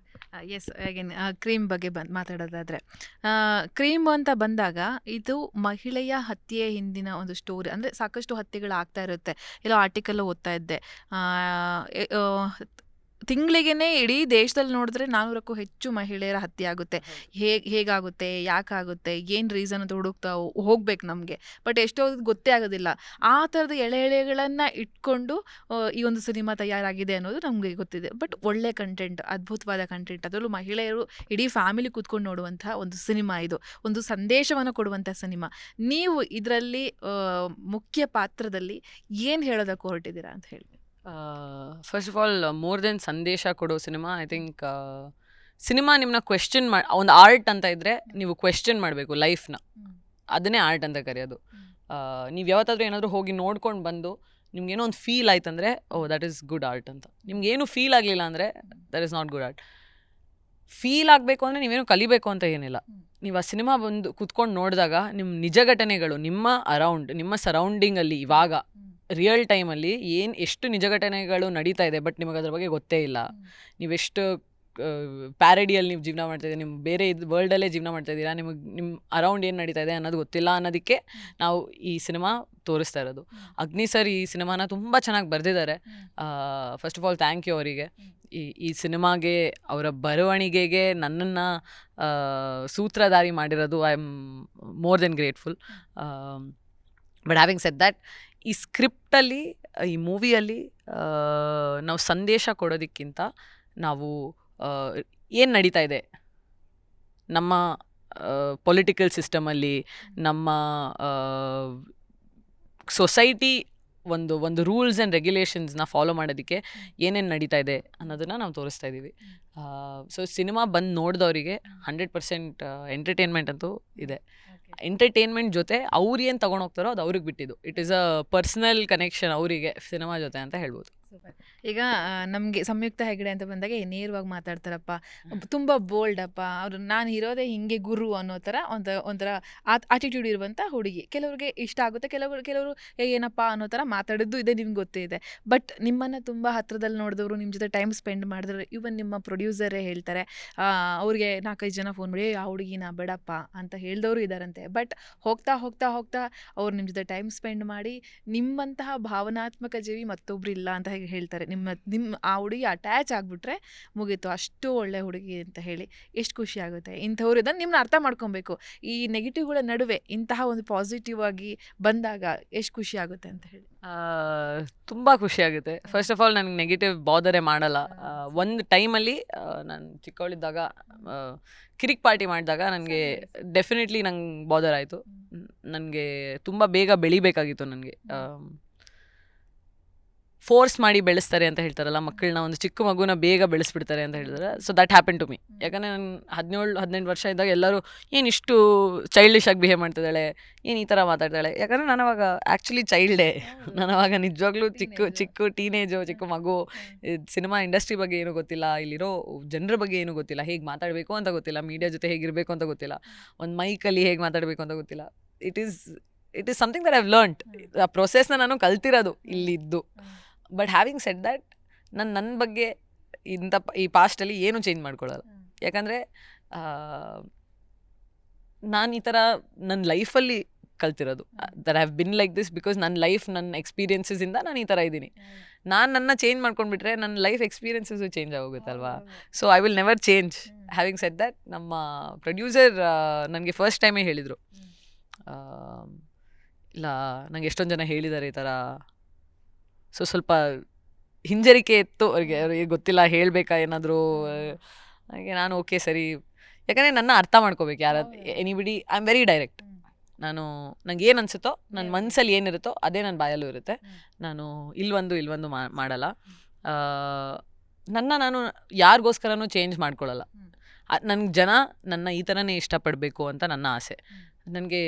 ಎಸ್, ಅಗೇನ್ ಕ್ರೀಮ್ ಬಗ್ಗೆ ಮಾತಾಡೋದಾದರೆ, ಕ್ರೀಮ್ ಅಂತ ಬಂದಾಗ ಇದು ಮಹಿಳೆಯ ಹತ್ಯೆ ಹಿಂದಿನ ಒಂದು ಸ್ಟೋರಿ. ಅಂದರೆ ಸಾಕಷ್ಟು ಹತ್ಯೆಗಳು ಆಗ್ತಾ ಇರುತ್ತೆ. ಎಲ್ಲೋ ಆರ್ಟಿಕಲ್ ಓದ್ತಾ ಇದ್ದೆ, ತಿಂಗಳಿಗೇ ಇಡೀ ದೇಶದಲ್ಲಿ ನೋಡಿದ್ರೆ 400ಕ್ಕೂ ಹೆಚ್ಚು ಮಹಿಳೆಯರ ಹತ್ಯೆ ಆಗುತ್ತೆ. ಹೇಗಾಗುತ್ತೆ, ಯಾಕಾಗುತ್ತೆ, ಏನು ರೀಸನ್ ಅಂತ ಹುಡುಕ್ತಾ ಹೋಗ್ಬೇಕು ನಮಗೆ. ಬಟ್ ಎಷ್ಟೋ ಗೊತ್ತೇ ಆಗೋದಿಲ್ಲ. ಆ ಥರದ ಎಳೆಗಳನ್ನು ಇಟ್ಕೊಂಡು ಈ ಒಂದು ಸಿನಿಮಾ ತಯಾರಾಗಿದೆ ಅನ್ನೋದು ನಮಗೆ ಗೊತ್ತಿದೆ. ಬಟ್ ಒಳ್ಳೆ ಕಂಟೆಂಟ್, ಅದ್ಭುತವಾದ ಕಂಟೆಂಟ್, ಅದರಲ್ಲೂ ಮಹಿಳೆಯರು ಇಡೀ ಫ್ಯಾಮಿಲಿ ಕೂತ್ಕೊಂಡು ನೋಡುವಂಥ ಒಂದು ಸಿನಿಮಾ ಇದು. ಒಂದು ಸಂದೇಶವನ್ನು ಕೊಡುವಂಥ ಸಿನಿಮಾ. ನೀವು ಇದರಲ್ಲಿ ಮುಖ್ಯ ಪಾತ್ರದಲ್ಲಿ ಏನು ಹೇಳೋದಕ್ಕೆ ಹೊರಟಿದ್ದೀರಾ ಅಂತ ಹೇಳಿ? First of all, more than ಸಂದೇಶ ಕೊಡೋ ಸಿನಿಮಾ, ಐ ಥಿಂಕ್ ಸಿನಿಮಾ ನಿಮ್ಮನ್ನ ಕ್ವೆಶ್ಚನ್ ಒಂದು ಆರ್ಟ್ ಅಂತ ಇದ್ದರೆ ನೀವು ಕ್ವೆಶ್ಚನ್ ಮಾಡಬೇಕು ಲೈಫ್ನ. ಅದನ್ನೇ ಆರ್ಟ್ ಅಂತ ಕರೆಯೋದು. ನೀವು ಯಾವತ್ತಾದ್ರೂ ಏನಾದರೂ ಹೋಗಿ ನೋಡ್ಕೊಂಡು ಬಂದು ನಿಮ್ಗೇನೋ ಒಂದು ಫೀಲ್ ಆಯ್ತಂದರೆ ದಟ್ ಈಸ್ ಗುಡ್ ಆರ್ಟ್ ಅಂತ. ನಿಮ್ಗೇನು ಫೀಲ್ ಆಗಲಿಲ್ಲ ಅಂದರೆ that is not good art. Feel ಆಗಬೇಕು ಅಂದರೆ ನೀವೇನು ಕಲಿಬೇಕು ಅಂತ ಏನಿಲ್ಲ. ನೀವು ಆ ಸಿನಿಮಾ ಬಂದು ಕುತ್ಕೊಂಡು ನೋಡಿದಾಗ ನಿಮ್ಮ ನಿಜ ಘಟನೆಗಳು, ನಿಮ್ಮ ಅರೌಂಡ್, ನಿಮ್ಮ ಸರೌಂಡಿಂಗಲ್ಲಿ ಇವಾಗ ರಿಯಲ್ ಟೈಮಲ್ಲಿ ಎಷ್ಟು ನಿಜ ಘಟನೆಗಳು ನಡೀತಾ ಇದೆ, ಬಟ್ ನಿಮಗೆ ಅದ್ರ ಬಗ್ಗೆ ಗೊತ್ತೇ ಇಲ್ಲ. ನೀವೆಷ್ಟು ಪ್ಯಾರಡಿಯಲ್ಲಿ ನೀವು ಜೀವನ ಮಾಡ್ತಾಯಿದ್ದೀರಿ, ನಿಮ್ಮ ಬೇರೆ ವರ್ಲ್ಡಲ್ಲೇ ಜೀವನ ಮಾಡ್ತಾಯಿದ್ದೀರಾ, ನಿಮ್ಮ ಅರೌಂಡ್ ಏನು ನಡೀತಾ ಇದೆ ಅನ್ನೋದು ಗೊತ್ತಿಲ್ಲ ಅನ್ನೋದಕ್ಕೆ ನಾವು ಈ ಸಿನಿಮಾ ತೋರಿಸ್ತಾ ಇರೋದು. ಅಗ್ನಿ ಸರ್ ಈ ಸಿನಿಮಾನ ತುಂಬ ಚೆನ್ನಾಗಿ ಬರೆದಿದ್ದಾರೆ. First of all thank you ಅವರಿಗೆ. ಈ ಸಿನಿಮಾಗೆ, ಅವರ ಬರವಣಿಗೆಗೆ ನನ್ನನ್ನು ಸೂತ್ರಧಾರಿ ಮಾಡಿರೋದು I am more than grateful. But having said that, ಈ ಸ್ಕ್ರಿಪ್ಟಲ್ಲಿ, ಈ ಮೂವಿಯಲ್ಲಿ ನಾವು ಸಂದೇಶ ಕೊಡೋದಕ್ಕಿಂತ ನಾವು ಏನು ನಡೀತಾ ಇದೆ ನಮ್ಮ ಪೊಲಿಟಿಕಲ್ ಸಿಸ್ಟಮಲ್ಲಿ, ನಮ್ಮ ಸೊಸೈಟಿ ಒಂದು ರೂಲ್ಸ್ ಆ್ಯಂಡ್ ರೆಗ್ಯುಲೇಷನ್ಸ್ನ ಫಾಲೋ ಮಾಡೋದಕ್ಕೆ ಏನೇನು ನಡೀತಾ ಇದೆ ಅನ್ನೋದನ್ನು ನಾವು ತೋರಿಸ್ತಾ ಇದ್ದೀವಿ. ಸೊ ಸಿನಿಮಾ ಬಂದು ನೋಡಿದವರಿಗೆ 100% ಎಂಟರ್ಟೈನ್ಮೆಂಟ್ ಅಂತೂ ಇದೆ. ಎಂಟರ್ಟೈನ್ಮೆಂಟ್ ಜೊತೆ ಅವ್ರು ಏನು ತೊಗೊಂಡೋಗ್ತಾರೋ ಅದು ಅವ್ರಿಗೆ ಬಿಟ್ಟಿದ್ದು. It is a personal connection ಅವರಿಗೆ ಸಿನಿಮಾ ಜೊತೆ ಅಂತ ಹೇಳ್ಬೋದು. ಈಗ ನಮಗೆ ಸಂಯುಕ್ತ ಹೆಗಡೆ ಅಂತ ಬಂದಾಗ ನೇರವಾಗಿ ಮಾತಾಡ್ತಾರಪ್ಪ, ತುಂಬ ಬೋಲ್ಡ್ ಅಪ್ಪ ಅವರು, ನಾನು ಇರೋದೇ ಹಿಂಗೆ ಗುರು ಅನ್ನೋ ಥರ ಒಂಥರ ಆಟಿಟ್ಯೂಡ್ ಇರುವಂಥ ಹುಡುಗಿ. ಕೆಲವ್ರಿಗೆ ಇಷ್ಟ ಆಗುತ್ತೆ, ಕೆಲವರು ಏನಪ್ಪ ಅನ್ನೋ ಥರ ಮಾತಾಡೋದು ಇದೆ, ನಿಮ್ಗೆ ಗೊತ್ತೇ ಇದೆ. ಬಟ್ ನಿಮ್ಮನ್ನು ತುಂಬ ಹತ್ರದಲ್ಲಿ ನೋಡಿದವರು, ನಿಮ್ಮ ಜೊತೆ ಟೈಮ್ ಸ್ಪೆಂಡ್ ಮಾಡಿದ್ರು, ಇವನ್ ನಿಮ್ಮ ಪ್ರೊಡ್ಯೂಸರೇ ಹೇಳ್ತಾರೆ, ಅವ್ರಿಗೆ 4-5 ಜನ ಫೋನ್ ಮಾಡಿ ಆ ಹುಡುಗಿನ ಬೇಡಪ್ಪ ಅಂತ ಹೇಳಿದವರು ಇದ್ದಾರಂತೆ. ಬಟ್ ಹೋಗ್ತಾ ಹೋಗ್ತಾ ಹೋಗ್ತಾ ಅವ್ರು ನಿಮ್ಮ ಜೊತೆ ಟೈಮ್ ಸ್ಪೆಂಡ್ ಮಾಡಿ, ನಿಮ್ಮಂತಹ ಭಾವನಾತ್ಮಕ ಜೀವಿ ಮತ್ತೊಬ್ರು ಇಲ್ಲ ಅಂತ ಹೇಳ್ತಾರೆ. ನಿಮ್ಮ ಆ ಹುಡುಗಿ ಅಟ್ಯಾಚ್ ಆಗಿಬಿಟ್ರೆ ಮುಗೀತು, ಅಷ್ಟು ಒಳ್ಳೆ ಹುಡುಗಿ ಅಂತ ಹೇಳಿ ಎಷ್ಟು ಖುಷಿ ಆಗುತ್ತೆ. ಇಂಥವ್ರು ಇದನ್ನು ನಿಮ್ಮನ್ನ ಅರ್ಥ ಮಾಡ್ಕೊಬೇಕು. ಈ ನೆಗೆಟಿವ್ಗಳ ನಡುವೆ ಇಂತಹ ಒಂದು ಪಾಸಿಟಿವ್ ಆಗಿ ಬಂದಾಗ ಎಷ್ಟು ಖುಷಿ ಆಗುತ್ತೆ ಅಂತ ಹೇಳಿ. ತುಂಬ ಖುಷಿಯಾಗುತ್ತೆ. ಫಸ್ಟ್ ಆಫ್ ಆಲ್ ನನಗೆ ನೆಗೆಟಿವ್ ಬಾದರೇ ಮಾಡಲ್ಲ. ಒಂದು ಟೈಮಲ್ಲಿ ನಾನು ಚಿಕ್ಕವಳಿದ್ದಾಗ ಕಿರಿಕ್ ಪಾರ್ಟಿ ಮಾಡಿದಾಗ ನನಗೆ ಡೆಫಿನೆಟ್ಲಿ ನಂಗೆ ಬಾದರ್ ಆಯಿತು. ನನಗೆ ತುಂಬ ಬೇಗ ಬೆಳಿಬೇಕಾಗಿತ್ತು. ನನಗೆ ಫೋರ್ಸ್ ಮಾಡಿ ಬೆಳೆಸ್ತಾರೆ ಅಂತ ಹೇಳ್ತಾರಲ್ಲ, ಮಕ್ಕಳನ್ನ, ಒಂದು ಚಿಕ್ಕ ಮಗುನ ಬೇಗ ಬೆಳೆಸ್ಬಿಡ್ತಾರೆ ಅಂತ ಹೇಳ್ತಾರೆ. So that happen to me. ಯಾಕಂದರೆ ನಾನು 17-18 ವರ್ಷ ಇದ್ದಾಗ ಎಲ್ಲರೂ ಏನು ಇಷ್ಟು ಚೈಲ್ಡಿಶ್ ಆಗಿ ಬಿಹೇವ್ ಮಾಡ್ತಿದ್ದಾಳೆ, ಏನು ಈ ಥರ ಮಾತಾಡ್ತಾಳೆ. ಯಾಕಂದರೆ ನಾನು ಅವಾಗ ಆ್ಯಕ್ಚುಲಿ ಚೈಲ್ಡೇ. ನಾನು ಅವಾಗ ನಿಜವಾಗ್ಲೂ ಚಿಕ್ಕ ಟೀನೇಜು, ಚಿಕ್ಕ ಮಗು. ಸಿನಿಮಾ ಇಂಡಸ್ಟ್ರಿ ಬಗ್ಗೆ ಏನೂ ಗೊತ್ತಿಲ್ಲ, ಇಲ್ಲಿರೋ ಜನರ ಬಗ್ಗೆ ಏನೂ ಗೊತ್ತಿಲ್ಲ, ಹೇಗೆ ಮಾತಾಡಬೇಕು ಅಂತ ಗೊತ್ತಿಲ್ಲ, ಮೀಡಿಯಾ ಜೊತೆ ಹೇಗಿರಬೇಕು ಅಂತ ಗೊತ್ತಿಲ್ಲ, ಒಂದು ಮೈಕಲ್ಲಿ ಹೇಗೆ ಮಾತಾಡಬೇಕು ಅಂತ ಗೊತ್ತಿಲ್ಲ. It is something that I've learned. ಆ ಪ್ರೊಸೆಸ್ನ ನಾನು ಕಲ್ತಿರೋದು ಇಲ್ಲಿದ್ದು. ಬಟ್ ಹ್ಯಾವಿಂಗ್ ಸೆಡ್ ದ್ಯಾಟ್ ನನ್ನ ಬಗ್ಗೆ ಈ ಪಾಸ್ಟಲ್ಲಿ ಏನೂ ಚೇಂಜ್ ಮಾಡ್ಕೊಳ್ಳಲ್ಲ. ಯಾಕಂದರೆ ನಾನು ಈ ಥರ ನನ್ನ ಲೈಫಲ್ಲಿ ಕಲ್ತಿರೋದು that have been like this because ನನ್ನ ಲೈಫ್ ನನ್ನ ಎಕ್ಸ್ಪೀರಿಯನ್ಸಸಿಂದ ನಾನು ಈ ಥರ ಇದ್ದೀನಿ. ನನ್ನ ಚೇಂಜ್ ಮಾಡ್ಕೊಂಡ್ಬಿಟ್ರೆ ನನ್ನ ಲೈಫ್ ಎಕ್ಸ್ಪೀರಿಯನ್ಸಸ್ಸು ಚೇಂಜ್ ಆಗೋಗುತ್ತಲ್ವಾ. So I will never change. Having said that ನಮ್ಮ ಪ್ರೊಡ್ಯೂಸರ್ ನನಗೆ ಫಸ್ಟ್ ಟೈಮೇ ಹೇಳಿದರು, ಇಲ್ಲ ನಂಗೆ ಎಷ್ಟೊಂದು ಜನ ಹೇಳಿದ್ದಾರೆ ಈ ಥರ. ಸೊ ಸ್ವಲ್ಪ ಹಿಂಜರಿಕೆ ಇತ್ತು ಅವ್ರಿಗೆ ಗೊತ್ತಿಲ್ಲ ಹೇಳಬೇಕಾ ಏನಾದರೂ. ಹಾಗೆ ನಾನು ಓಕೆ ಸರಿ, ಯಾಕಂದರೆ ನನ್ನ ಅರ್ಥ ಮಾಡ್ಕೋಬೇಕು ಯಾರು anybody. I am very direct. ನಂಗೆ ಏನು ಅನಿಸುತ್ತೋ ನನ್ನ ಮನಸ್ಸಲ್ಲಿ ಏನಿರುತ್ತೋ ಅದೇ ನನ್ನ ಬಾಯಲ್ಲೂ ಇರುತ್ತೆ. ನಾನು ಇಲ್ಲೊಂದು ಮಾಡಲ್ಲ. ನಾನು ಯಾರಿಗೋಸ್ಕರನೂ ಚೇಂಜ್ ಮಾಡ್ಕೊಳ್ಳಲ್ಲ. ನನಗೆ ಜನ ನನ್ನ ಈ ಥರನೇ ಇಷ್ಟಪಡಬೇಕು ಅಂತ ನನ್ನ ಆಸೆ. ನನಗೆ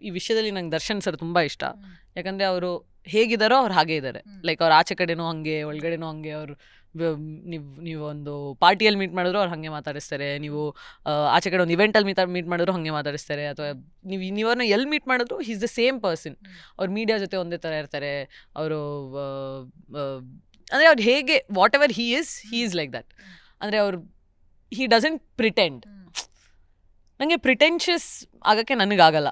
ಈ ವಿಷಯದಲ್ಲಿ ನಂಗೆ ದರ್ಶನ್ ಸರ್ ತುಂಬ ಇಷ್ಟ. ಯಾಕಂದರೆ ಅವರು ಹೇಗಿದ್ದಾರೋ ಅವ್ರು ಹಾಗೇ ಇದ್ದಾರೆ. ಲೈಕ್ ಅವ್ರು ಆಚೆ ಕಡೆನೂ ಹಾಗೆ ಒಳಗಡೆನೂ ಹಾಗೆ. ಅವರು ನೀವು ಒಂದು ಪಾರ್ಟಿಯಲ್ಲಿ ಮೀಟ್ ಮಾಡಿದ್ರು ಅವ್ರು ಹಾಗೆ ಮಾತಾಡಿಸ್ತಾರೆ. ನೀವು ಆಚೆ ಕಡೆ ಒಂದು ಇವೆಂಟಲ್ಲಿ ಮೀಟ್ ಮಾಡಿದ್ರು ಹಾಗೆ ಮಾತಾಡಿಸ್ತಾರೆ. ಅಥವಾ ನೀವನ್ನ ಎಲ್ಲಿ ಮೀಟ್ ಮಾಡಿದ್ರು he is the same person. ಅವ್ರು ಮೀಡಿಯಾ ಜೊತೆ ಒಂದೇ ಥರ ಇರ್ತಾರೆ. ಅವರು ಅಂದರೆ ಅವ್ರು ಹೇಗೆ whatever he is like that. ಅಂದರೆ ಅವ್ರು ಹಿ ಡಸಂಟ್ ಪ್ರಿಟೆಂಡ್. ನನಗೆ ಪ್ರಿಟೆನ್ಷಿಯಸ್ ಆಗೋಕ್ಕೆ ನನಗಾಗಲ್ಲ.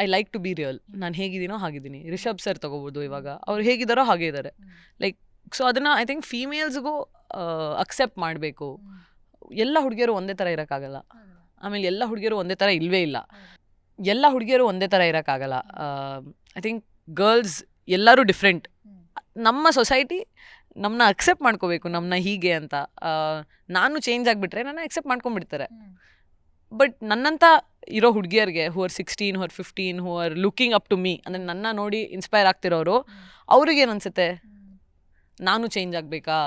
I like to be real. ನಾನು ಹೇಗಿದ್ದೀನೋ ಹಾಗಿದ್ದೀನಿ. ರಿಷಬ್ ಸರ್ ತೊಗೋಬೋದು, ಇವಾಗ ಅವ್ರು ಹೇಗಿದ್ದಾರೋ ಹಾಗೆ ಇದ್ದಾರೆ. ಲೈಕ್ ಸೊ ಅದನ್ನು ಐ ಥಿಂಕ್ ಫೀಮೇಲ್ಸ್ಗೂ ಅಕ್ಸೆಪ್ಟ್ ಮಾಡಬೇಕು. ಎಲ್ಲ ಹುಡುಗಿಯರು ಒಂದೇ ಥರ ಇರೋಕ್ಕಾಗಲ್ಲ. ಆಮೇಲೆ ಎಲ್ಲ ಹುಡುಗಿಯರು ಒಂದೇ ಥರ ಇಲ್ಲವೇ ಇಲ್ಲ. ಎಲ್ಲ ಹುಡುಗಿಯರು ಒಂದೇ ಥರ ಇರೋಕ್ಕಾಗಲ್ಲ. ಐ ಥಿಂಕ್ ಗರ್ಲ್ಸ್ ಎಲ್ಲರೂ ಡಿಫ್ರೆಂಟ್. ನಮ್ಮ ಸೊಸೈಟಿ ನಮ್ಮನ್ನ ಅಕ್ಸೆಪ್ಟ್ ಮಾಡ್ಕೋಬೇಕು ನಮ್ಮನ್ನ ಹೀಗೆ ಅಂತ. ನಾನು ಚೇಂಜ್ ಆಗಿಬಿಟ್ರೆ ನನ್ನ ಅಕ್ಸೆಪ್ಟ್ ಮಾಡ್ಕೊಂಡ್ಬಿಡ್ತಾರೆ. ಬಟ್ ನನ್ನಂಥ ಇರೋ ಹುಡುಗಿಯರಿಗೆ who are 16 who are 15 who are looking up to me, ಅಂದರೆ ನನ್ನ ನೋಡಿ ಇನ್ಸ್ಪೈರ್ ಆಗ್ತಿರೋರು, ಅವ್ರಿಗೇನು ಅನಿಸುತ್ತೆ ನಾನು ಚೇಂಜ್ ಆಗಬೇಕಾ,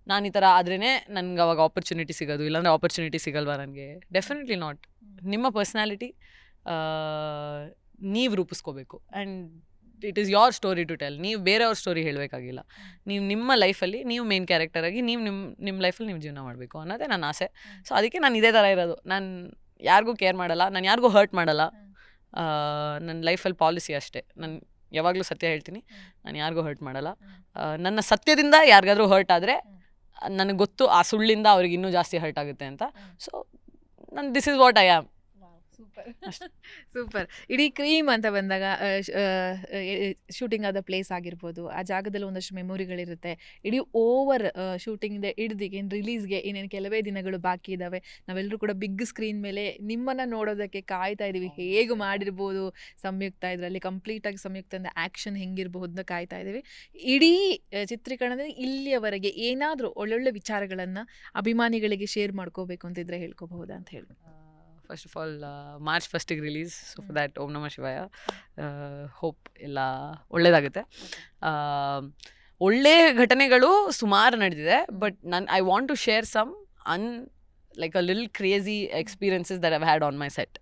ನಾನು ಈ ಥರ ಆದ್ರೇ ನನಗೆ ಅವಾಗ ಆಪರ್ಚುನಿಟಿ ಸಿಗೋದು, ಇಲ್ಲಾಂದರೆ ಆಪರ್ಚುನಿಟಿ ಸಿಗಲ್ವಾ ನನಗೆ? Definitely not. ನಿಮ್ಮ ಪರ್ಸ್ನಾಲಿಟಿ ನೀವು ರೂಪಿಸ್ಕೋಬೇಕು. And it is your story to tell. ನೀವು ಬೇರೆಯವ್ರ ಸ್ಟೋರಿ ಹೇಳಬೇಕಾಗಿಲ್ಲ. ನೀವು ನಿಮ್ಮ ಲೈಫಲ್ಲಿ ನೀವು ಮೇನ್ ಕ್ಯಾರೆಕ್ಟರಾಗಿ ನೀವು ನಿಮ್ಮ ಲೈಫಲ್ಲಿ ನೀವು ಜೀವನ ಮಾಡಬೇಕು ಅನ್ನೋದೇ ನನ್ನ ಆಸೆ. ಸೊ ಅದಕ್ಕೆ ನಾನು ಇದೇ ಥರ ಇರೋದು. ನಾನು ಯಾರಿಗೂ ಕೇರ್ ಮಾಡಲ್ಲ, ನಾನು ಯಾರಿಗೂ ಹರ್ಟ್ ಮಾಡಲ್ಲ. ನನ್ನ ಲೈಫಲ್ಲಿ ಪಾಲಿಸಿ ಅಷ್ಟೇ. ನಾನು ಯಾವಾಗಲೂ ಸತ್ಯ ಹೇಳ್ತೀನಿ, ನಾನು ಯಾರಿಗೂ ಹರ್ಟ್ ಮಾಡಲ್ಲ. ನನ್ನ ಸತ್ಯದಿಂದ ಯಾರಿಗಾದ್ರೂ ಹರ್ಟ್ ಆದರೆ ನನಗೆ ಗೊತ್ತು ಆ ಸುಳ್ಳಿಂದ ಅವ್ರಿಗೆ ಇನ್ನೂ ಜಾಸ್ತಿ ಹರ್ಟ್ ಆಗುತ್ತೆ ಅಂತ. ಸೊ ನಾನು this is what I am. Super. ಇಡೀ ಕ್ರೀಮ್ ಅಂತ ಬಂದಾಗ ಶೂಟಿಂಗ್ ಆದ ಪ್ಲೇಸ್ ಆಗಿರ್ಬೋದು, ಆ ಜಾಗದಲ್ಲಿ ಒಂದಷ್ಟು ಮೆಮೊರಿಗಳಿರುತ್ತೆ. ಇಡೀ ಓವರ್ ಶೂಟಿಂಗ್ ಹಿಡ್ದಿಗೆ ರಿಲೀಸ್ಗೆ ಇನ್ನೇನು ಕೆಲವೇ ದಿನಗಳು ಬಾಕಿ ಇದ್ದಾವೆ. ನಾವೆಲ್ಲರೂ ಕೂಡ ಬಿಗ್ ಸ್ಕ್ರೀನ್ ಮೇಲೆ ನಿಮ್ಮನ್ನು ನೋಡೋದಕ್ಕೆ ಕಾಯ್ತಾ ಇದ್ದೀವಿ. ಹೇಗೆ ಮಾಡಿರ್ಬೋದು ಸಂಯುಕ್ತ, ಇದರಲ್ಲಿ ಕಂಪ್ಲೀಟಾಗಿ ಸಂಯುಕ್ತದಿಂದ ಆ್ಯಕ್ಷನ್ ಹೆಂಗಿರ್ಬೋದು ಅಂತ ಕಾಯ್ತಾ ಇದ್ದೀವಿ. ಇಡೀ ಚಿತ್ರೀಕರಣದಲ್ಲಿ ಇಲ್ಲಿಯವರೆಗೆ ಏನಾದರೂ ಒಳ್ಳೊಳ್ಳೆ ವಿಚಾರಗಳನ್ನು ಅಭಿಮಾನಿಗಳಿಗೆ ಶೇರ್ ಮಾಡ್ಕೋಬೇಕು ಅಂತಿದ್ರೆ ಹೇಳ್ಕೋಬಹುದಾ ಅಂತ ಹೇಳಿ? ಫಸ್ಟ್ ಆಫ್ ಆಲ್ ಮಾರ್ಚ್ 1ಗೆ ರಿಲೀಸ್. ಸೊ ಫಾರ್ ದ್ಯಾಟ್ ಓಂ ನಮಃ ಶಿವಾಯ. ಹೋಪ್ ಎಲ್ಲ ಒಳ್ಳೇದಾಗುತ್ತೆ. ಒಳ್ಳೆ ಘಟನೆಗಳು ಸುಮಾರು ನಡೆದಿದೆ. But I want to share some like a lil crazy experiences that I've had on my set.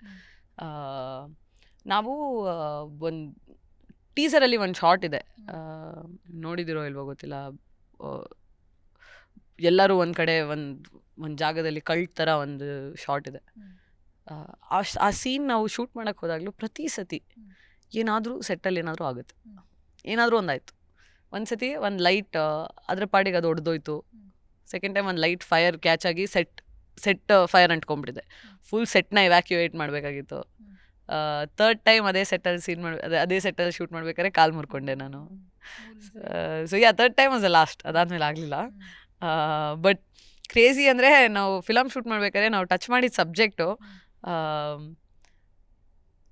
ನಾವು ಒಂದು ಟೀಸರಲ್ಲಿ ಒಂದು ಶಾರ್ಟ್ ಇದೆ, ನೋಡಿದಿರೋ ಇಲ್ವೋ ಗೊತ್ತಿಲ್ಲ. ಎಲ್ಲರೂ ಒಂದು ಕಡೆ ಒಂದು ಜಾಗದಲ್ಲಿ ಕಲ್ಟ್ ಥರ ಒಂದು ಶಾರ್ಟ್ ಇದೆ. ಆ ಸೀನ್ ನಾವು ಶೂಟ್ ಮಾಡೋಕ್ಕೆ ಹೋದಾಗಲೂ ಪ್ರತಿ ಸತಿ ಏನಾದರೂ ಸೆಟ್ಟಲ್ಲಿ ಏನಾದರೂ ಆಗುತ್ತೆ, ಏನಾದರೂ ಒಂದಾಯಿತು. ಒಂದು ಸತಿ ಒಂದು ಲೈಟ್ ಅದ್ರ ಪಾಡಿಗೆ ಅದು ಒಡೆದೋಯ್ತು. ಸೆಕೆಂಡ್ ಟೈಮ್ ಒಂದು ಲೈಟ್ ಫೈರ್ ಕ್ಯಾಚ್ ಆಗಿ ಸೆಟ್ ಫೈರ್ ಅಂಟ್ಕೊಂಡ್ಬಿಟ್ಟಿದೆ. ಫುಲ್ ಸೆಟ್ನ ಇವ್ಯಾಕ್ಯುವೇಟ್ ಮಾಡಬೇಕಾಗಿತ್ತು. ಥರ್ಡ್ ಟೈಮ್ ಅದೇ ಸೆಟ್ಟಲ್ಲಿ ಅದೇ ಸೆಟ್ಟಲ್ಲಿ ಶೂಟ್ ಮಾಡ್ಬೇಕಾದ್ರೆ ಕಾಲು ಮುರ್ಕೊಂಡೆ ನಾನು. So third time was the last. ಅದಾದಮೇಲೆ ಆಗಲಿಲ್ಲ. ಬಟ್ ಕ್ರೇಜಿ ಅಂದರೆ ನಾವು ಫಿಲಮ್ ಶೂಟ್ ಮಾಡ್ಬೇಕಾದ್ರೆ ನಾವು ಟಚ್ ಮಾಡಿದ ಸಬ್ಜೆಕ್ಟು